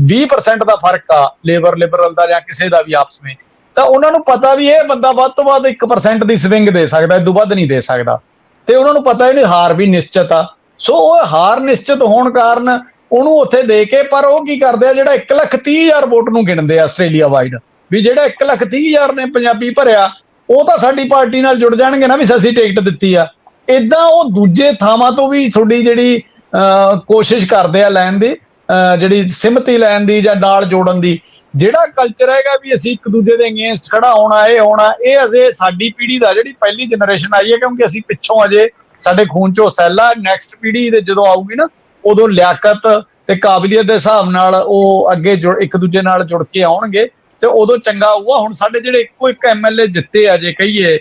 20% ਦਾ ਫਰਕ ਆ ਲੇਬਰ ਲਿਬਰਲ ਦਾ ਜਾਂ ਕਿਸੇ ਦਾ ਵੀ ਆਪਸ ਵਿੱਚ, ਤਾਂ ਉਹਨਾਂ ਨੂੰ ਪਤਾ ਵੀ ਇਹ ਬੰਦਾ ਵੱਧ ਤੋਂ ਵੱਧ 1% ਦੀ ਸਵਿੰਗ ਦੇ ਸਕਦਾ, ਇਦੋਂ ਵੱਧ ਨਹੀਂ ਦੇ ਸਕਦਾ, ਤੇ ਉਹਨਾਂ ਨੂੰ ਪਤਾ ਇਹਦੀ ਹਾਰ ਵੀ ਨਿਸ਼ਚਿਤ ਆ। ਸੋ ਉਹ ਹਾਰ ਨਿਸ਼ਚਿਤ ਹੋਣ ਕਾਰਨ ਉਹਨੂੰ ਉੱਥੇ ਦੇ ਕੇ, ਪਰ ਉਹ ਕੀ ਕਰਦੇ ਆ, ਜਿਹੜਾ 1,30,000 ਵੋਟ ਨੂੰ ਗਿਣਦੇ ਆ ਆਸਟ੍ਰੇਲੀਆ ਵਾਈਡ, ਵੀ ਜਿਹੜਾ 1,30,000 ਨੇ ਪੰਜਾਬੀ ਭਰਿਆ ਉਹ ਤਾਂ ਸਾਡੀ ਪਾਰਟੀ ਨਾਲ ਜੁੜ ਜਾਣਗੇ ਨਾ, ਵੀ ਅਸੀਂ ਟਿਕਟ ਦਿੱਤੀ ਆ। ਏਦਾਂ ਉਹ ਦੂਜੇ ਥਾਵਾਂ ਤੋਂ ਵੀ ਤੁਹਾਡੀ ਜਿਹੜੀ ਕੋਸ਼ਿਸ਼ ਕਰਦੇ ਆ ਲੈਣ ਦੀ, ਜਿਹੜੀ ਸਿਮਤੀ ਲੈਣ ਦੀ ਜਾਂ ਨਾਲ ਜੋੜਨ ਦੀ। ਜਿਹੜਾ ਕਲਚਰ ਹੈਗਾ ਵੀ ਅਸੀਂ ਇੱਕ ਦੂਜੇ ਦੇ ਅਗੇਂਸਟ ਖੜਾ ਹੋਣਾ, ਇਹ ਅਜੇ ਸਾਡੀ ਪੀੜ੍ਹੀ ਦਾ, ਜਿਹੜੀ ਪਹਿਲੀ ਜਨਰੇਸ਼ਨ ਆਈ ਹੈ, ਕਿਉਂਕਿ ਅਸੀਂ ਪਿੱਛੋਂ ਅਜੇ ਸਾਡੇ ਖੂਨ ਚੋਂ ਸੈੱਲ ਆ। ਨੈਕਸਟ ਪੀੜ੍ਹੀ ਦੇ ਜਦੋਂ ਆਊਗੀ ਨਾ, ਉਦੋਂ ਲਿਆਕਤ ਤੇ ਕਾਬਲੀਅਤ ਦੇ ਹਿਸਾਬ ਨਾਲ ਉਹ ਅੱਗੇ ਇੱਕ ਦੂਜੇ ਨਾਲ ਜੁੜ ਕੇ ਆਉਣਗੇ ਤੇ ਉਦੋਂ ਚੰਗਾ ਹੋਊਗਾ। ਹੁਣ ਸਾਡੇ ਜਿਹੜੇ ਇੱਕੋ ਇੱਕ MLA ਜਿੱਤੇ ਆ, ਜੇ ਕਹੀਏ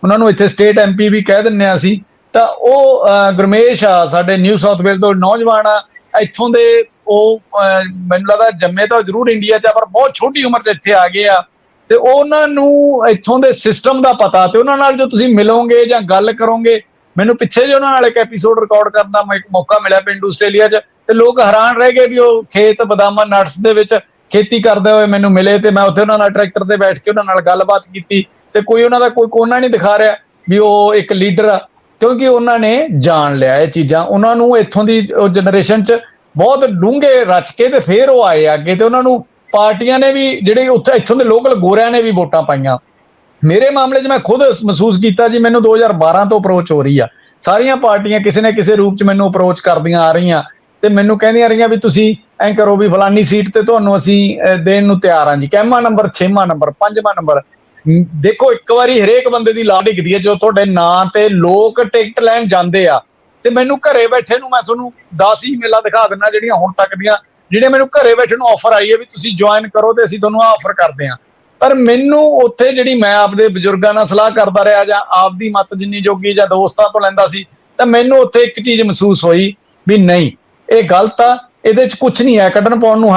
ਉਹਨਾਂ ਨੂੰ ਇੱਥੇ ਸਟੇਟ MP ਵੀ ਕਹਿ ਦਿੰਦੇ ਆ ਅਸੀਂ, ਤਾਂ ਉਹ ਗੁਰਮੇਸ਼ ਆ, ਸਾਡੇ ਨਿਊ ਸਾਊਥ ਵੇਲ ਤੋਂ ਨੌਜਵਾਨ ਆ, ਇੱਥੋਂ ਦੇ। ਉਹ ਮੈਨੂੰ ਲੱਗਦਾ ਜੰਮੇ ਤਾਂ ਜ਼ਰੂਰ ਇੰਡੀਆ 'ਚ ਆ, ਪਰ ਬਹੁਤ ਛੋਟੀ ਉਮਰ 'ਚ ਇੱਥੇ ਆ ਗਏ ਆ, ਤੇ ਉਹਨਾਂ ਨੂੰ ਇੱਥੋਂ ਦੇ ਸਿਸਟਮ ਦਾ ਪਤਾ, ਤੇ ਉਹਨਾਂ ਨਾਲ ਜੋ ਤੁਸੀਂ ਮਿਲੋਗੇ ਜਾਂ ਗੱਲ ਕਰੋਗੇ, ਮੈਨੂੰ ਪਿੱਛੇ ਜੇ ਉਹਨਾਂ ਨਾਲ ਇੱਕ ਐਪੀਸੋਡ ਰਿਕਾਰਡ ਕਰਨ ਦਾ ਮੌਕਾ ਮਿਲਿਆ ਪਿੰਡੂ ਆਸਟ੍ਰੇਲੀਆ 'ਚ, ਤੇ ਲੋਕ ਹੈਰਾਨ ਰਹਿ ਗਏ ਵੀ ਉਹ ਖੇਤ ਬਦਾਮਾਂ ਨਟਸ ਦੇ ਵਿੱਚ ਖੇਤੀ ਕਰਦੇ ਹੋਏ ਮੈਨੂੰ ਮਿਲੇ, ਤੇ ਮੈਂ ਉੱਥੇ ਉਹਨਾਂ ਨਾਲ ਟਰੈਕਟਰ ਤੇ ਬੈਠ ਕੇ ਉਹਨਾਂ ਨਾਲ ਗੱਲਬਾਤ ਕੀਤੀ, ਤੇ ਕੋਈ ਉਹਨਾਂ ਦਾ ਕੋਈ ਕੋਨਾ ਨਹੀਂ ਦਿਖਾ ਰਿਹਾ ਵੀ ਉਹ ਇੱਕ ਲੀਡਰ ਆ, ਕਿਉਂਕਿ ਉਹਨਾਂ ਨੇ ਜਾਣ ਲਿਆ ਇਹ ਚੀਜ਼ਾਂ। ਉਹਨਾਂ ਨੂੰ ਇੱਥੋਂ ਦੀ ਜਨਰੇਸ਼ਨ 'ਚ ਬਹੁਤ ਡੂੰਘੇ ਰਚ ਕੇ ਤੇ ਫੇਰ ਉਹ ਆਏ ਅੱਗੇ, ਤੇ ਉਹਨਾਂ ਨੂੰ ਪਾਰਟੀਆਂ ਨੇ ਵੀ, ਜਿਹੜੇ ਉੱਥੇ ਇੱਥੋਂ ਦੇ ਲੋਕਲ ਗੋਰਿਆਂ ਨੇ ਵੀ ਵੋਟਾਂ ਪਾਈਆਂ। ਮੇਰੇ ਮਾਮਲੇ 'ਚ ਮੈਂ ਖੁਦ ਮਹਿਸੂਸ ਕੀਤਾ ਜੀ, ਮੈਨੂੰ 2012 ਤੋਂ ਅਪਰੋਚ ਹੋ ਰਹੀ ਆ, ਸਾਰੀਆਂ ਪਾਰਟੀਆਂ ਕਿਸੇ ਨਾ ਕਿਸੇ ਰੂਪ 'ਚ ਮੈਨੂੰ ਅਪਰੋਚ ਕਰਦੀਆਂ ਆ ਰਹੀਆਂ, ਤੇ ਮੈਨੂੰ ਕਹਿੰਦੀਆਂ ਰਹੀਆਂ ਵੀ ਤੁਸੀਂ ਐਂ ਕਰੋ ਵੀ ਫਲਾਨੀ ਸੀਟ ਤੇ ਤੁਹਾਨੂੰ ਅਸੀਂ ਦੇਣ ਨੂੰ ਤਿਆਰ ਹਾਂ ਜੀ, 5ਵਾਂ ਨੰਬਰ 6ਵਾਂ ਨੰਬਰ 5ਵਾਂ ਨੰਬਰ। ਦੇਖੋ, ਇੱਕ ਵਾਰੀ ਹਰੇਕ ਬੰਦੇ ਦੀ ਲਾ ਡਿੱਗਦੀ ਹੈ, ਜੋ ਤੁਹਾਡੇ ਨਾਂ ਤੇ ਲੋਕ ਟਿਕਟ ਲੈਣ ਜਾਂਦੇ ਆ। ਤੇ ਮੈਨੂੰ ਘਰੇ ਬੈਠੇ ਨੂੰ, ਮੈਂ ਤੁਹਾਨੂੰ 10 ਈਮੇਲਾਂ ਦਿਖਾ ਦਿੰਦਾ ਜਿਹੜੀਆਂ ਹੁਣ ਤੱਕ ਦੀਆਂ, ਜਿਹੜੇ ਮੈਨੂੰ ਘਰੇ ਬੈਠੇ ਨੂੰ ਆਫਰ ਆਈ ਹੈ ਵੀ ਤੁਸੀਂ ਜੁਆਇਨ ਕਰੋ ਤੇ ਅਸੀਂ ਤੁਹਾਨੂੰ ਆਫਰ ਕਰਦੇ ਹਾਂ। ਪਰ ਮੈਨੂੰ ਉੱਥੇ ਜਿਹੜੀ ਮੈਂ ਆਪਦੇ ਬਜ਼ੁਰਗਾਂ ਨਾਲ ਸਲਾਹ ਕਰਦਾ ਰਿਹਾ, ਜਾਂ ਆਪਦੀ ਮੱਤ ਜਿੰਨੀ ਜੋਗੀ ਜਾਂ ਦੋਸਤਾਂ ਤੋਂ ਲੈਂਦਾ ਸੀ, ਤਾਂ ਮੈਨੂੰ ਉੱਥੇ ਇੱਕ ਚੀਜ਼ ਮਹਿਸੂਸ ਹੋਈ ਵੀ ਨਹੀਂ, ਇਹ ਗਲਤ ਆ, ਇਹਦੇ 'ਚ ਕੁਛ ਨਹੀਂ ਹੈ ਕੱਢਣ ਪਾਉਣ ਨੂੰ।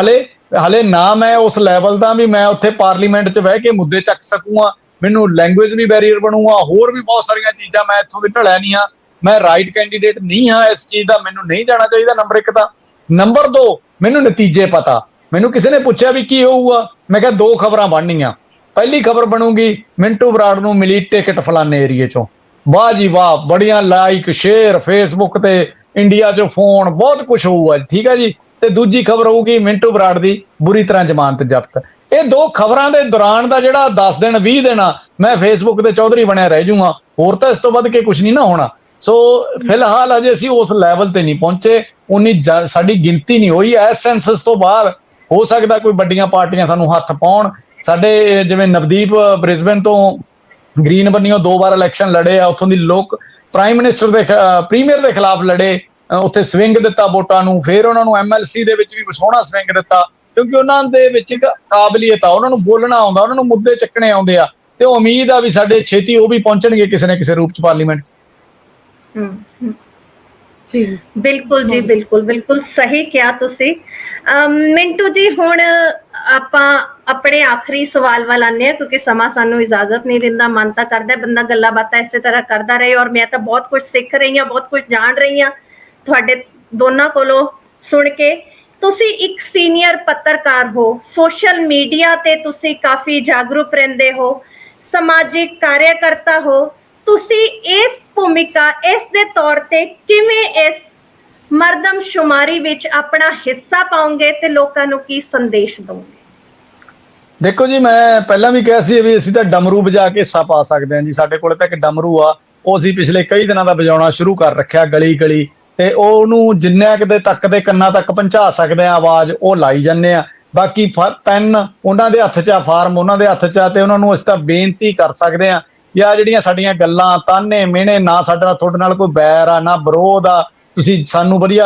ਹਲੇ ਨਾ ਮੈਂ ਉਸ ਲੈਵਲ ਦਾ ਵੀ ਮੈਂ ਉੱਥੇ ਪਾਰਲੀਮੈਂਟ 'ਚ ਬਹਿ ਕੇ ਮੁੱਦੇ ਚੱਕ ਸਕੂੰਗਾ, ਮੈਨੂੰ ਲੈਂਗੁਏਜ ਵੀ ਬੈਰੀਅਰ ਬਣੂਗਾ, ਹੋਰ ਵੀ ਬਹੁਤ ਸਾਰੀਆਂ ਚੀਜ਼ਾਂ, ਮੈਂ ਇੱਥੋਂ ਦੀ ਢਲਿਆ ਨਹੀਂ ਹਾਂ, ਮੈਂ ਰਾਈਟ ਕੈਂਡੀਡੇਟ ਨਹੀਂ ਹਾਂ ਇਸ ਚੀਜ਼ ਦਾ, ਮੈਨੂੰ ਨਹੀਂ ਜਾਣਾ ਚਾਹੀਦਾ। ਨੰਬਰ 1 ਤਾਂ। ਨੰਬਰ 2, ਮੈਨੂੰ ਨਤੀਜੇ ਪਤਾ। ਮੈਨੂੰ ਕਿਸੇ ਨੇ ਪੁੱਛਿਆ ਵੀ ਕੀ ਹੋਊਗਾ, ਮੈਂ ਕਿਹਾ 2 ਖਬਰਾਂ ਬਣਨੀਆਂ। ਪਹਿਲੀ ਖਬਰ ਬਣੂਗੀ, ਮਿੰਟੂ ਬਰਾੜ ਨੂੰ ਮਿਲੀ ਟਿਕਟ ਫਲਾਣੇ ਏਰੀਏ 'ਚੋਂ, ਵਾਹ ਜੀ ਵਾਹ, ਬੜੀਆਂ ਲਾਈਕ ਸ਼ੇਅਰ ਫੇਸਬੁੱਕ ਤੇ, ਇੰਡੀਆ 'ਚ ਫੋਨ, ਬਹੁਤ ਕੁਝ ਹੋਊਗਾ, ਠੀਕ ਹੈ ਜੀ। ਤੇ ਦੂਜੀ ਖਬਰ ਹੋਊਗੀ, ਮਿੰਟੂ ਬਰਾੜ ਦੀ ਬੁਰੀ ਤਰ੍ਹਾਂ ਜ਼ਮਾਨਤ ਜ਼ਬਤ। ਇਹ 2 ਖਬਰਾਂ ਦੇ ਦੌਰਾਨ ਦਾ ਜਿਹੜਾ 10 ਦਿਨ 20 ਦਿਨ ਆ, ਮੈਂ ਫੇਸਬੁੱਕ ਤੇ ਚੌਧਰੀ ਬਣਿਆ ਰਹਿ ਜਾਊਂਗਾ, ਹੋਰ ਤਾਂ ਇਸ ਤੋਂ ਵੱਧ ਕੇ ਕੁਝ ਨਹੀਂ ਨਾ ਹੋਣਾ। ਸੋ ਫਿਲਹਾਲ ਅਜੇ ਅਸੀਂ ਉਸ ਲੈਵਲ ਤੇ ਨਹੀਂ ਪਹੁੰਚੇ, ਉਨੀ ਸਾਡੀ ਗਿਣਤੀ ਨਹੀਂ ਹੋਈ। ਇਸ ਸੈਂਸਸ ਤੋਂ ਬਾਅਦ ਹੋ ਸਕਦਾ ਕੋਈ ਵੱਡੀਆਂ ਪਾਰਟੀਆਂ ਸਾਨੂੰ ਹੱਥ ਪਾਉਣ। ਸਾਡੇ ਜਿਵੇਂ ਨਵਦੀਪ ਬ੍ਰਿਸਬਨ ਤੋਂ ਗ੍ਰੀਨ ਬੰਨੀਓ 2 ਵਾਰ ਇਲੈਕਸ਼ਨ ਲੜੇ ਆ, ਉੱਥੋਂ ਦੀ ਲੋਕ ਪ੍ਰਾਈਮ ਮਿਨਿਸਟਰ ਦੇ ਪ੍ਰੀਮੀਅਰ ਦੇ ਖਿਲਾਫ ਲੜੇ, ਉੱਥੇ ਸਵਿੰਗ ਦਿੱਤਾ ਵੋਟਾਂ ਨੂੰ, ਫਿਰ ਉਹਨਾਂ ਨੂੰ MLC ਦੇ ਵਿੱਚ ਵੀ ਸੋਹਣਾ ਸਵਿੰਗ ਦਿੱਤਾ, ਕਿਉਂਕਿ ਉਹਨਾਂ ਦੇ ਵਿੱਚ ਇੱਕ ਕਾਬਲੀਅਤ ਆ, ਉਹਨਾਂ ਨੂੰ ਬੋਲਣਾ ਆਉਂਦਾ, ਉਹਨਾਂ ਨੂੰ ਮੁੱਦੇ ਚੱਕਣੇ ਆਉਂਦੇ ਆ, ਤੇ ਉਮੀਦ ਆ ਵੀ ਸਾਡੇ ਛੇਤੀ ਉਹ ਵੀ ਪਹੁੰਚਣਗੇ ਕਿਸੇ ਨਾ ਕਿਸੇ ਰੂਪ 'ਚ ਪਾਰਲੀਮੈਂਟ 'ਚ। ਜੀ ਬਿਲਕੁਲ ਜੀ, ਬਿਲਕੁਲ ਸਹੀ ਕਿਹਾ ਤੁਸੀਂ। ਮਿੰਟੂ ਜੀ, ਹੁਣ ਆਪਾਂ ਆਪਣੇ ਆਖਰੀ ਸਵਾਲ ਵੱਲ ਆਉਂਦੇ ਹਾਂ, ਕਿਉਂਕਿ ਸਮਾਂ ਸਾਨੂੰ ਇਜਾਜ਼ਤ ਨਹੀਂ ਦਿੰਦਾ। ਮਨ ਤਾਂ ਕਰਦਾ ਬੰਦਾ ਗੱਲਾਂ ਬਾਤਾਂ ਇਸੇ ਤਰ੍ਹਾਂ ਕਰਦਾ ਰਹੇ, ਔਰ ਮੈਂ ਤਾਂ ਬਹੁਤ ਕੁਝ ਸਿੱਖ ਰਹੀ ਹਾਂ, ਬਹੁਤ ਕੁਝ ਜਾਣ ਰਹੀ ਹਾਂ ਤੁਹਾਡੇ ਦੋਨਾਂ ਕੋਲੋਂ ਸੁਣ ਕੇ। ਤੁਸੀਂ ਇੱਕ ਸੀਨੀਅਰ ਪੱਤਰਕਾਰ ਹੋ, ਸੋਸ਼ਲ ਮੀਡੀਆ ਤੇ ਤੁਸੀਂ ਕਾਫੀ ਜਾਗਰੂਕ ਰਹਿੰਦੇ ਹੋ, ਸਮਾਜਿਕ ਕਾਰਿਆਕਰਤਾ ਹੋ। ਤੁਸੀਂ ਇਸ ਭੂਮਿਕਾ, ਇਸ ਦੇ ਤੌਰ ਤੇ ਕਿਵੇਂ ਇਸ ਮਰਦਮਸ਼ੁਮਾਰੀ ਵਿੱਚ ਆਪਣਾ ਹਿੱਸਾ ਪਾਉਂਗੇ ਤੇ ਲੋਕਾਂ ਨੂੰ ਕੀ ਸੰਦੇਸ਼ ਦੋਗੇ? ਦੇਖੋ ਜੀ, ਮੈਂ ਪਹਿਲਾਂ ਵੀ ਕਿਹਾ ਸੀ ਵੀ ਅਸੀਂ ਤਾਂ ਡਮਰੂ ਵਜਾ ਕੇ ਹਿੱਸਾ ਪਾ ਸਕਦੇ ਹਾਂ ਜੀ। ਸਾਡੇ ਕੋਲ ਤਾਂ ਇੱਕ ਡਮਰੂ ਆ, ਉਹ ਅਸੀਂ ਪਿਛਲੇ ਕਈ ਦਿਨਾਂ ਦਾ ਵਜਾਉਣਾ ਸ਼ੁਰੂ ਕਰ ਰੱਖਿਆ ਗਲੀ ਗਲੀ, ਤੇ ਉਹਨੂੰ ਜਿੰਨੇ ਕਿਤੇ ਤੱਕ ਦੇ ਕੰਨਾਂ ਤੱਕ ਪਹੁੰਚਾ ਸਕਦੇ ਆ ਆਵਾਜ਼, ਉਹ ਲਾਈ ਜਾਂਦੇ ਆ। ਬਾਕੀ ਪੈਨ ਉਹਨਾਂ ਦੇ ਹੱਥ 'ਚ ਆ, ਫਾਰਮ ਉਹਨਾਂ ਦੇ ਹੱਥ 'ਚ ਆ, ਤੇ ਉਹਨਾਂ ਨੂੰ ਅਸੀਂ ਤਾਂ ਬੇਨਤੀ ਕਰ ਸਕਦੇ ਆ, ਜਾਂ ਜਿਹੜੀਆਂ ਸਾਡੀਆਂ ਗੱਲਾਂ, ਤਾਨੇ ਮਿਹਣੇ, ਨਾ ਸਾਡਾ ਤੁਹਾਡੇ ਨਾਲ ਕੋਈ ਬੈਰ ਆ ਨਾ ਵਿਰੋਧ ਆ, ਤੁਸੀਂ ਸਾਨੂੰ ਵਧੀਆ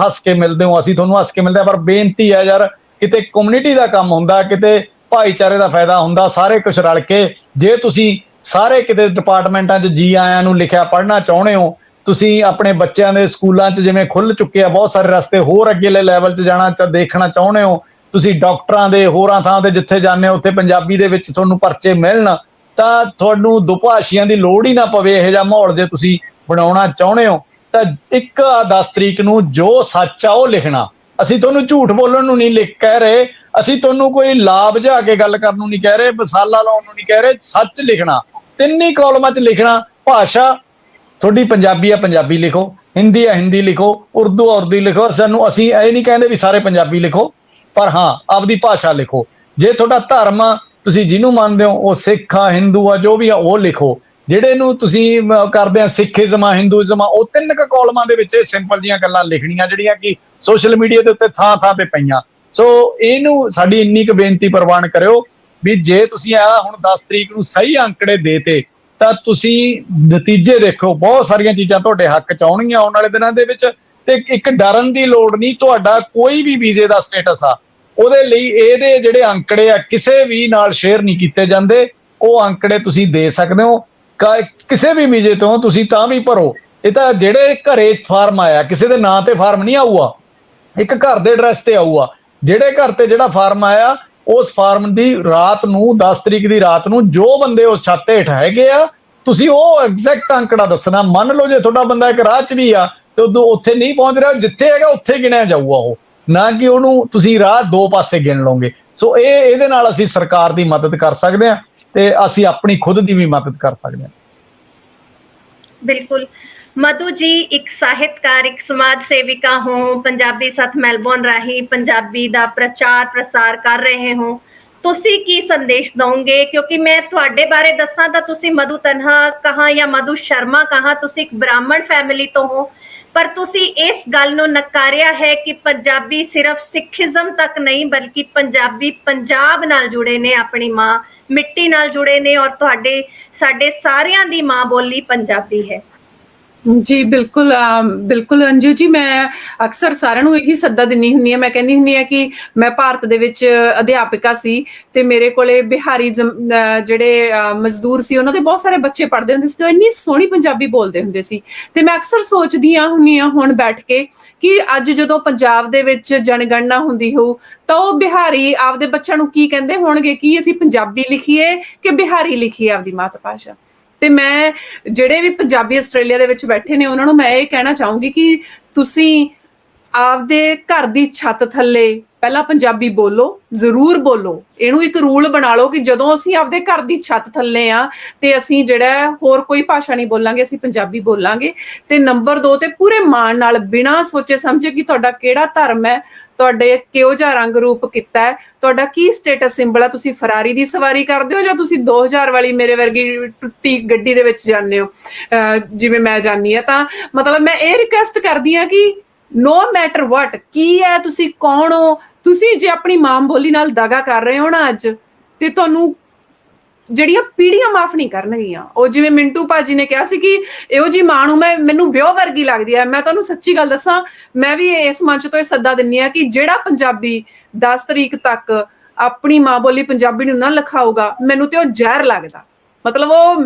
ਹੱਸ ਕੇ ਮਿਲਦੇ ਹੋ, ਅਸੀਂ ਤੁਹਾਨੂੰ ਹੱਸ ਕੇ ਮਿਲਦੇ ਆ, ਪਰ ਬੇਨਤੀ ਹੈ ਯਾਰ, ਕਿਤੇ ਕਮਿਊਨਿਟੀ ਦਾ ਕੰਮ ਹੁੰਦਾ, ਕਿਤੇ ਭਾਈਚਾਰੇ ਦਾ ਫਾਇਦਾ ਹੁੰਦਾ, ਸਾਰੇ ਕੁਝ ਰਲ ਕੇ। ਜੇ ਤੁਸੀਂ ਸਾਰੇ ਕਿਤੇ ਡਿਪਾਰਟਮੈਂਟਾਂ 'ਚ ਜੀ ਆਇਆਂ ਨੂੰ ਲਿਖਿਆ ਪੜ੍ਹਨਾ ਚਾਹੁੰਦੇ ਹੋ, ਤੁਸੀਂ ਆਪਣੇ ਬੱਚਿਆਂ ਦੇ ਸਕੂਲਾਂ 'ਚ ਜਿਵੇਂ ਖੁੱਲ੍ਹ ਚੁੱਕੇ ਆ ਬਹੁਤ ਸਾਰੇ ਰਸਤੇ, ਹੋਰ ਅੱਗੇਲੇ ਲੈਵਲ 'ਚ ਜਾਣਾ ਦੇਖਣਾ ਚਾਹੁੰਦੇ ਹੋ, ਤੁਸੀਂ ਡਾਕਟਰਾਂ ਦੇ ਹੋਰਾਂ ਥਾਂ 'ਤੇ ਜਿੱਥੇ ਜਾਂਦੇ ਹੋ ਉੱਥੇ ਪੰਜਾਬੀ ਦੇ ਵਿੱਚ ਤੁਹਾਨੂੰ ਪਰਚੇ ਮਿਲਣ, ਤਾਂ ਤੁਹਾਨੂੰ ਦੁਭਾਸ਼ੀਆਂ ਦੀ ਲੋੜ ਹੀ ਨਾ ਪਵੇ। ਇਹੋ ਜਿਹਾ ਮਾਹੌਲ ਜੇ ਤੁਸੀਂ ਬਣਾਉਣਾ ਚਾਹੁੰਦੇ ਹੋ, ਤਾਂ 10 ਤਰੀਕ ਨੂੰ ਜੋ ਸੱਚ ਆ ਉਹ ਲਿਖਣਾ। ਅਸੀਂ ਤੁਹਾਨੂੰ ਝੂਠ ਬੋਲਣ ਨੂੰ ਨਹੀਂ ਲਿਖ ਕਹਿ ਰਹੇ, ਅਸੀਂ ਤੁਹਾਨੂੰ ਕੋਈ ਲਾਭ ਜਾ ਕੇ ਗੱਲ ਕਰਨ ਨੂੰ ਨਹੀਂ ਕਹਿ ਰਹੇ, ਮਸਾਲਾ ਲਾਉਣ ਨੂੰ ਨਹੀਂ ਕਹਿ ਰਹੇ। ਸੱਚ ਲਿਖਣਾ, 3 ਹੀ ਕਾਲਮਾਂ 'ਚ ਲਿਖਣਾ। ਭਾਸ਼ਾ ਤੁਹਾਡੀ ਪੰਜਾਬੀ ਆ, ਪੰਜਾਬੀ ਲਿਖੋ, ਹਿੰਦੀ ਆ ਹਿੰਦੀ ਲਿਖੋ, ਉਰਦੂ ਆ ਉਰਦੂ ਲਿਖੋ। ਅਸੀਂ ਇਹ ਨਹੀਂ ਕਹਿੰਦੇ ਵੀ ਸਾਰੇ ਪੰਜਾਬੀ ਲਿਖੋ, ਪਰ ਹਾਂ ਆਪਦੀ ਭਾਸ਼ਾ ਲਿਖੋ। ਜੇ ਤੁਹਾਡਾ ਧਰਮ ਆ, ਤੁਸੀਂ ਜਿਹਨੂੰ ਮੰਨਦੇ ਹੋ, ਉਹ ਸਿੱਖ ਆ ਹਿੰਦੂ ਆ ਜੋ ਵੀ ਆ ਉਹ ਲਿਖੋ। ਜਿਹੜੇ ਨੂੰ ਤੁਸੀਂ ਕਰਦੇ ਆ ਸਿੱਖੀਜ਼ਮ ਆ ਹਿੰਦੂਇਜ਼ਮ ਆ, ਉਹ 3 ਕਾਲਮਾਂ ਦੇ ਵਿੱਚ ਸਿੰਪਲ ਜੀਆਂ ਗੱਲਾਂ ਲਿਖਣੀਆਂ ਜਿਹੜੀਆਂ ਕਿ ਸੋਸ਼ਲ ਮੀਡੀਆ ਦੇ ਉੱਤੇ ਥਾਂ ਥਾਂ ਤੇ ਪਈਆਂ। ਸੋ ਇਹਨੂੰ ਸਾਡੀ ਇੰਨੀ ਕੁ ਬੇਨਤੀ ਪ੍ਰਵਾਨ ਕਰਿਓ ਵੀ ਜੇ ਤੁਸੀਂ ਆ ਹੁਣ 10 ਤਰੀਕ ਨੂੰ ਸਹੀ ਅੰਕੜੇ ਦੇਤੇ ਤਾਂ ਤੁਸੀਂ ਨਤੀਜੇ ਦੇਖੋ, ਬਹੁਤ ਸਾਰੀਆਂ ਚੀਜ਼ਾਂ ਤੁਹਾਡੇ ਹੱਕ 'ਚ ਆਉਣਗੀਆਂ ਆਉਣ ਵਾਲੇ ਦਿਨਾਂ ਦੇ ਵਿੱਚ। ਤੇ ਇੱਕ ਡਰਨ ਦੀ ਲੋੜ ਨਹੀਂ, ਤੁਹਾਡਾ ਕੋਈ ਵੀ ਵੀਜ਼ੇ ਦਾ ਸਟੇਟਸ ਆ ਉਹਦੇ ਲਈ ਇਹਦੇ ਜਿਹੜੇ ਅੰਕੜੇ ਆ ਕਿਸੇ ਵੀ ਨਾਲ ਸ਼ੇਅਰ ਨਹੀਂ ਕੀਤੇ ਜਾਂਦੇ। ਉਹ ਅੰਕੜੇ ਤੁਸੀਂ ਦੇ ਸਕਦੇ ਹੋ ਕਿਸੇ ਵੀ ਵੀਜ਼ੇ ਤੋਂ, ਤੁਸੀਂ ਤਾਂ ਵੀ ਭਰੋ। ਇਹ ਤਾਂ ਜਿਹੜੇ ਘਰੇ ਫਾਰਮ ਆਇਆ ਕਿਸੇ ਦੇ ਨਾਂ ਤੇ ਫਾਰਮ ਨਹੀਂ ਆਊਗਾ, ਇੱਕ ਘਰ ਦੇ ਐਡਰੈਸ ਤੇ ਆਊਗਾ। ਜਿਹੜੇ ਘਰ ਤੇ ਜਿਹੜਾ ਫਾਰਮ ਆਇਆ ਉਸ ਫਾਰਮ ਦੀ ਰਾਤ ਨੂੰ 10 ਤਰੀਕ ਦੀ ਰਾਤ ਨੂੰ ਜੋ ਬੰਦੇ ਉਸ ਛੱਤ ਹੇਠ ਹੈਗੇ ਆ, ਤੁਸੀਂ ਉਹ ਐਗਜ਼ੈਕਟ ਅੰਕੜਾ ਦੱਸਣਾ। ਮੰਨ ਲਓ ਜੇ ਤੁਹਾਡਾ ਬੰਦਾ ਇੱਕ ਰਾਹ 'ਚ ਵੀ ਆ ਤੇ ਉਦੋਂ ਉੱਥੇ ਨਹੀਂ ਪਹੁੰਚ ਰਿਹਾ, ਜਿੱਥੇ ਹੈਗਾ ਉੱਥੇ ਗਿਣਿਆ ਜਾਊਗਾ ਉਹ, ਨਾ ਕਿ ਉਹਨੂੰ ਤੁਸੀਂ ਰਾਹ 2 ਪਾਸੇ ਗਿਣ ਲਓਗੇ। ਸੋ ਇਹਦੇ ਨਾਲ ਅਸੀਂ ਸਰਕਾਰ ਦੀ ਮਦਦ ਕਰ ਸਕਦੇ ਹਾਂ ਤੇ ਅਸੀਂ ਆਪਣੀ ਖੁਦ ਦੀ ਵੀ ਮਦਦ ਕਰ ਸਕਦੇ ਹਾਂ। ਬਿਲਕੁਲ। ਮਧੂ ਜੀ ਇੱਕ ਸਾਹਿਤਕਾਰ, ਇੱਕ ਸਮਾਜ ਸੇਵਿਕਾ ਹੋ, ਪੰਜਾਬੀ ਸੱਥ ਮੈਲਬੌਰਨ ਰਾਹੀਂ ਪੰਜਾਬੀ ਦਾ ਪ੍ਰਚਾਰ ਪ੍ਰਸਾਰ ਕਰ ਰਹੇ ਹੋ, ਤੁਸੀਂ ਕੀ ਸੰਦੇਸ਼ ਦਵੋਗੇ? ਕਿਉਂਕਿ ਮੈਂ ਤੁਹਾਡੇ ਬਾਰੇ ਦੱਸਾਂ ਤਾਂ ਤੁਸੀਂ ਮਧੂ ਤਨਹਾ ਕਹਾਂ ਜਾਂ ਮਧੂ ਸ਼ਰਮਾ ਕਹਾਂ, ਤੁਸੀਂ ਇੱਕ ਬ੍ਰਾਹਮਣ ਫੈਮਿਲੀ ਤੋਂ ਹੋ, ਪਰ ਤੁਸੀਂ ਇਸ ਗੱਲ ਨੂੰ ਨਕਾਰਿਆ ਹੈ ਕਿ ਪੰਜਾਬੀ ਸਿਰਫ ਸਿੱਖੀਜ਼ਮ ਤੱਕ ਨਹੀਂ ਬਲਕਿ ਪੰਜਾਬੀ ਪੰਜਾਬ ਨਾਲ ਜੁੜੇ ਨੇ, ਆਪਣੀ ਮਾਂ ਮਿੱਟੀ ਨਾਲ ਜੁੜੇ ਨੇ, ਔਰ ਤੁਹਾਡੇ ਸਾਡੇ ਸਾਰਿਆਂ ਦੀ ਮਾਂ ਬੋਲੀ ਪੰਜਾਬੀ ਹੈ। ਜੀ ਬਿਲਕੁਲ ਬਿਲਕੁਲ ਅੰਜੂ ਜੀ, ਮੈਂ ਅਕਸਰ ਸਾਰਿਆਂ ਨੂੰ ਇਹੀ ਸੱਦਾ ਦਿੰਦੀ ਹੁੰਦੀ ਹਾਂ। ਮੈਂ ਕਹਿੰਦੀ ਹੁੰਦੀ ਹਾਂ ਕਿ ਮੈਂ ਭਾਰਤ ਦੇ ਵਿੱਚ ਅਧਿਆਪਿਕਾ ਸੀ ਤੇ ਮੇਰੇ ਕੋਲੇ ਬਿਹਾਰੀ ਜਿਹੜੇ ਮਜ਼ਦੂਰ ਸੀ ਉਹਨਾਂ ਦੇ ਬਹੁਤ ਸਾਰੇ ਬੱਚੇ ਪੜ੍ਹਦੇ ਹੁੰਦੇ ਸੀ ਤੇ ਇੰਨੀ ਸੋਹਣੀ ਪੰਜਾਬੀ ਬੋਲਦੇ ਹੁੰਦੇ ਸੀ। ਤੇ ਮੈਂ ਅਕਸਰ ਸੋਚਦੀ ਹੁੰਦੀ ਹਾਂ ਹੁਣ ਬੈਠ ਕੇ ਕਿ ਅੱਜ ਜਦੋਂ ਪੰਜਾਬ ਦੇ ਵਿੱਚ ਜਨਗਣਨਾ ਹੁੰਦੀ ਹੋਊ ਤਾਂ ਉਹ ਬਿਹਾਰੀ ਆਪਦੇ ਬੱਚਿਆਂ ਨੂੰ ਕੀ ਕਹਿੰਦੇ ਹੋਣਗੇ ਕਿ ਅਸੀਂ ਪੰਜਾਬੀ ਲਿਖੀਏ ਕਿ ਬਿਹਾਰੀ ਲਿਖੀਏ ਆਪਦੀ ਮਾਤ ਭਾਸ਼ਾ। ਤੇ ਮੈਂ ਜਿਹੜੇ ਵੀ ਪੰਜਾਬੀ ਆਸਟ੍ਰੇਲੀਆ ਦੇ ਵਿੱਚ ਬੈਠੇ ਨੇ ਉਹਨਾਂ ਨੂੰ ਮੈਂ ਇਹ ਕਹਿਣਾ ਚਾਹੂੰਗੀ ਕਿ ਤੁਸੀਂ ਆਪਦੇ ਘਰ ਦੀ ਛੱਤ ਥੱਲੇ ਪਹਿਲਾਂ ਪੰਜਾਬੀ ਬੋਲੋ, ਜ਼ਰੂਰ ਬੋਲੋ। ਇਹਨੂੰ ਇੱਕ ਰੂਲ ਬਣਾ ਲਓ ਕਿ ਜਦੋਂ ਅਸੀਂ ਆਪਦੇ ਘਰ ਦੀ ਛੱਤ ਥੱਲੇ ਆ ਤੇ ਅਸੀਂ ਜਿਹੜਾ ਹੋਰ ਕੋਈ ਭਾਸ਼ਾ ਨਹੀਂ ਬੋਲਾਂਗੇ, ਅਸੀਂ ਪੰਜਾਬੀ ਬੋਲਾਂਗੇ। ਤੇ ਨੰਬਰ 2 ਤੇ ਪੂਰੇ ਮਾਣ ਨਾਲ, ਬਿਨਾਂ ਸੋਚੇ ਸਮਝੇ ਕਿ ਤੁਹਾਡਾ ਕਿਹੜਾ ਧਰਮ ਹੈ, ਤੁਹਾਡੇ ਕਿਹੋ ਜਿਹਾ ਰੰਗ ਰੂਪ ਕੀਤਾ ਹੈ, ਤੁਹਾਡਾ ਕੀ ਸਟੇਟਸ ਸਿੰਬਲ ਆ, ਤੁਸੀਂ ਫਰਾਰੀ ਦੀ ਸਵਾਰੀ ਕਰਦੇ ਹੋ ਜਾਂ ਤੁਸੀਂ 2000 ਵਾਲੀ ਮੇਰੇ ਵਰਗੀ ਟੁੱਟੀ ਗੱਡੀ ਦੇ ਵਿੱਚ ਜਾਂਦੇ ਹੋ ਜਿਵੇਂ ਮੈਂ ਜਾਂਦੀ ਹਾਂ। ਤਾਂ ਮਤਲਬ ਮੈਂ ਇਹ ਰਿਕੁਐਸਟ ਕਰਦੀ ਹਾਂ ਕਿ ਨੋ ਮੈਟਰ ਵਾਟ ਕੀ ਹੈ, ਤੁਸੀਂ ਕੌਣ ਹੋ, ਤੁਸੀਂ ਜੇ ਆਪਣੀ ਮਾਂ ਬੋਲੀ ਨਾਲ ਦਗਾ ਕਰ ਰਹੇ ਹੋ ਨਾ ਅੱਜ, ਤੇ ਤੁਹਾਨੂੰ ਜਿਹੜੀਆਂ ਪੀੜ੍ਹੀਆਂ ਮਾਫ ਨਹੀਂ ਕਰਨਗੀਆਂ। ਉਹ ਜਿਵੇਂ ਮਿੰਟੂ ਭਾਜੀ ਨੇ ਕਿਹਾ ਸੀ ਕਿ ਇਹੋ ਜੀ ਮਾਂ ਨੂੰ ਮੈਨੂੰ ਵਿਆਹ ਵਰਗੀ ਲੱਗਦੀ ਹੈ। ਮੈਂ ਤੁਹਾਨੂੰ ਸੱਚੀ ਗੱਲ ਦੱਸਾਂ, ਮੈਂ ਵੀ ਇਸ ਮੰਚ ਤੋਂ ਇਹ ਸੱਦਾ ਦਿੰਦੀ ਹਾਂ ਕਿ ਜਿਹੜਾ ਪੰਜਾਬੀ 10 ਤਰੀਕ ਤੱਕ ਆਪਣੀ ਮਾਂ ਬੋਲੀ ਪੰਜਾਬੀ ਨੂੰ ਨਾ ਲਿਖਾਊਗਾ, ਮੈਨੂੰ ਤੇ ਉਹ ਜ਼ਹਿਰ ਲੱਗਦਾ, ਮਤਲਬ ਉਹ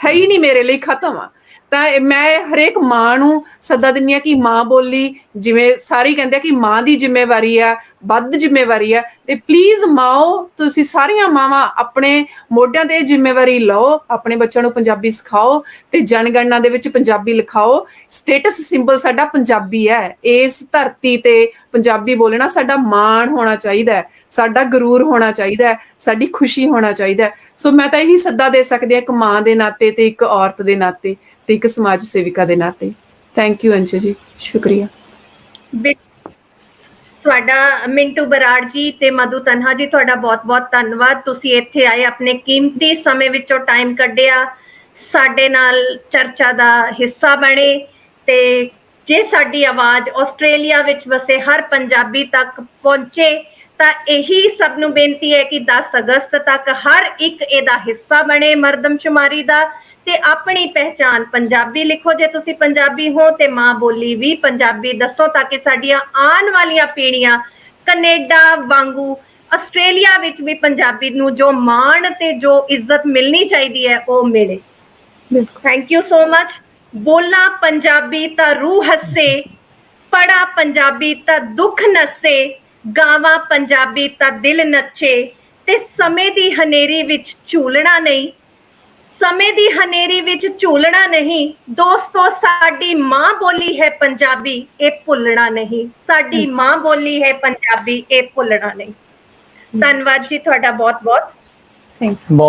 ਹੈ ਹੀ ਨਹੀਂ ਮੇਰੇ ਲਈ, ਖਤਮ ਆ। ਤਾਂ ਮੈਂ ਹਰੇਕ ਮਾਂ ਨੂੰ ਸੱਦਾ ਦਿੰਦੀ ਹਾਂ ਕਿ ਮਾਂ ਬੋਲੀ, ਜਿਵੇਂ ਸਾਰੇ ਕਹਿੰਦੇ ਆ ਕਿ ਮਾਂ ਦੀ ਜ਼ਿੰਮੇਵਾਰੀ ਆ, ਵੱਧ ਜ਼ਿੰਮੇਵਾਰੀ ਆ, ਤੇ ਪਲੀਜ਼ ਮਾਓ, ਤੁਸੀਂ ਸਾਰੀਆਂ ਮਾਵਾਂ ਆਪਣੇ ਮੋਢਿਆਂ ਤੇ ਜ਼ਿੰਮੇਵਾਰੀ ਲਓ, ਆਪਣੇ ਬੱਚਿਆਂ ਨੂੰ ਪੰਜਾਬੀ ਸਿਖਾਓ ਤੇ ਜਨਗਣਨਾ ਦੇ ਵਿੱਚ ਪੰਜਾਬੀ ਲਿਖਾਓ। ਸਟੇਟਸ ਸਿੰਬਲ ਸਾਡਾ ਪੰਜਾਬੀ ਹੈ, ਇਸ ਧਰਤੀ ਤੇ ਪੰਜਾਬੀ ਬੋਲਣਾ ਸਾਡਾ ਮਾਣ ਹੋਣਾ ਚਾਹੀਦਾ ਹੈ, ਸਾਡਾ ਗਰੂਰ ਹੋਣਾ ਚਾਹੀਦਾ ਹੈ, ਸਾਡੀ ਖੁਸ਼ੀ ਹੋਣਾ ਚਾਹੀਦਾ ਹੈ। ਸੋ ਮੈਂ ਤਾਂ ਇਹੀ ਸੱਦਾ ਦੇ ਸਕਦੀ ਹਾਂ ਇੱਕ ਮਾਂ ਦੇ ਨਾਤੇ ਤੇ ਇੱਕ ਔਰਤ ਦੇ ਨਾਤੇ ਤੇ ਇੱਕ ਸਮਾਜ ਸੇਵਿਕਾ ਦੇ ਨਾਤੇ। ਥੈਂਕ ਯੂ ਅੰਜੂ ਜੀ, ਸ਼ੁਕਰੀਆ। ਤੁਹਾਡਾ ਮਿੰਟੂ ਬਰਾੜ ਜੀ ਤੇ ਮਧੂ ਤਨਹਾ ਜੀ, ਤੁਹਾਡਾ ਬਹੁਤ-ਬਹੁਤ ਧੰਨਵਾਦ। ਤੁਸੀਂ ਇੱਥੇ ਆਏ, ਆਪਣੇ ਕੀਮਤੀ ਸਮੇਂ ਵਿੱਚੋਂ ਟਾਈਮ ਕੱਢਿਆ, ਸਾਡੇ ਨਾਲ ਚਰਚਾ ਦਾ ਹਿੱਸਾ ਬਣੇ। ਤੇ ਜੇ ਸਾਡੀ ਆਵਾਜ਼ ਆਸਟ੍ਰੇਲੀਆ ਵਿੱਚ ਵਸੇ ਹਰ ਪੰਜਾਬੀ ਤੱਕ ਪਹੁੰਚੇ ਤਾਂ ਇਹੀ ਸਭ ਨੂੰ ਬੇਨਤੀ ਹੈ ਕਿ 10 ਅਗਸਤ ਤੱਕ ਹਰ ਇੱਕ ਇਹਦਾ ਹਿੱਸਾ ਬਣੇ, ਮਰਦਮਸ਼ੁਮਾਰੀ ਦਾ, ਤੇ ਆਪਣੀ ਪਹਿਚਾਨ ਪੰਜਾਬੀ ਲਿਖੋ ਜੇ ਤੁਸੀਂ ਪੰਜਾਬੀ ਹੋ, ਤੇ ਮਾਂ ਬੋਲੀ ਵੀ ਪੰਜਾਬੀ ਦੱਸੋ ਤਾਂ ਕਿ ਸਾਡੀਆਂ ਆਉਣ ਵਾਲੀਆਂ ਪੀੜ੍ਹੀਆਂ ਕੈਨੇਡਾ ਵਾਂਗੂ ਆਸਟ੍ਰੇਲੀਆ ਵਿੱਚ ਵੀ ਪੰਜਾਬੀ ਨੂੰ ਜੋ ਮਾਣ ਤੇ ਜੋ ਇੱਜ਼ਤ ਮਿਲਣੀ ਚਾਹੀਦੀ ਹੈ ਉਹ ਮਿਲੇ। Thank you so much. ਬੋਲਾਂ ਪੰਜਾਬੀ ਤਾਂ ਰੂਹ ਹੱਸੇ, ਪੜ੍ਹਾਂ ਪੰਜਾਬੀ ਤਾਂ ਦੁੱਖ ਨੱਸੇ, ਗਾਵਾਂ ਪੰਜਾਬੀ ਤਾਂ ਦਿਲ ਨੱਚੇ, ਤੇ ਸਮੇਂ ਦੀ ਹਨੇਰੀ ਵਿੱਚ ਝੂਲਣਾ ਨਹੀਂ, ਸਮੇਂ ਦੀ ਹਨੇਰੀ ਵਿੱਚ ਝੂਲਣਾ ਨਹੀਂ ਦੋਸਤੋ, ਸਾਡੀ ਮਾਂ ਬੋਲੀ ਹੈ ਪੰਜਾਬੀ, ਇਹ ਭੁੱਲਣਾ ਨਹੀਂ। ਸਾਡੀ ਮਾਂ ਬੋਲੀ ਹੈ ਪੰਜਾਬੀ, ਇਹ ਭੁੱਲਣਾ ਨਹੀਂ। ਧੰਨਵਾਦ ਜੀ ਤੁਹਾਡਾ ਬਹੁਤ ਬਹੁਤ। Thank you. ਬਹੁਤ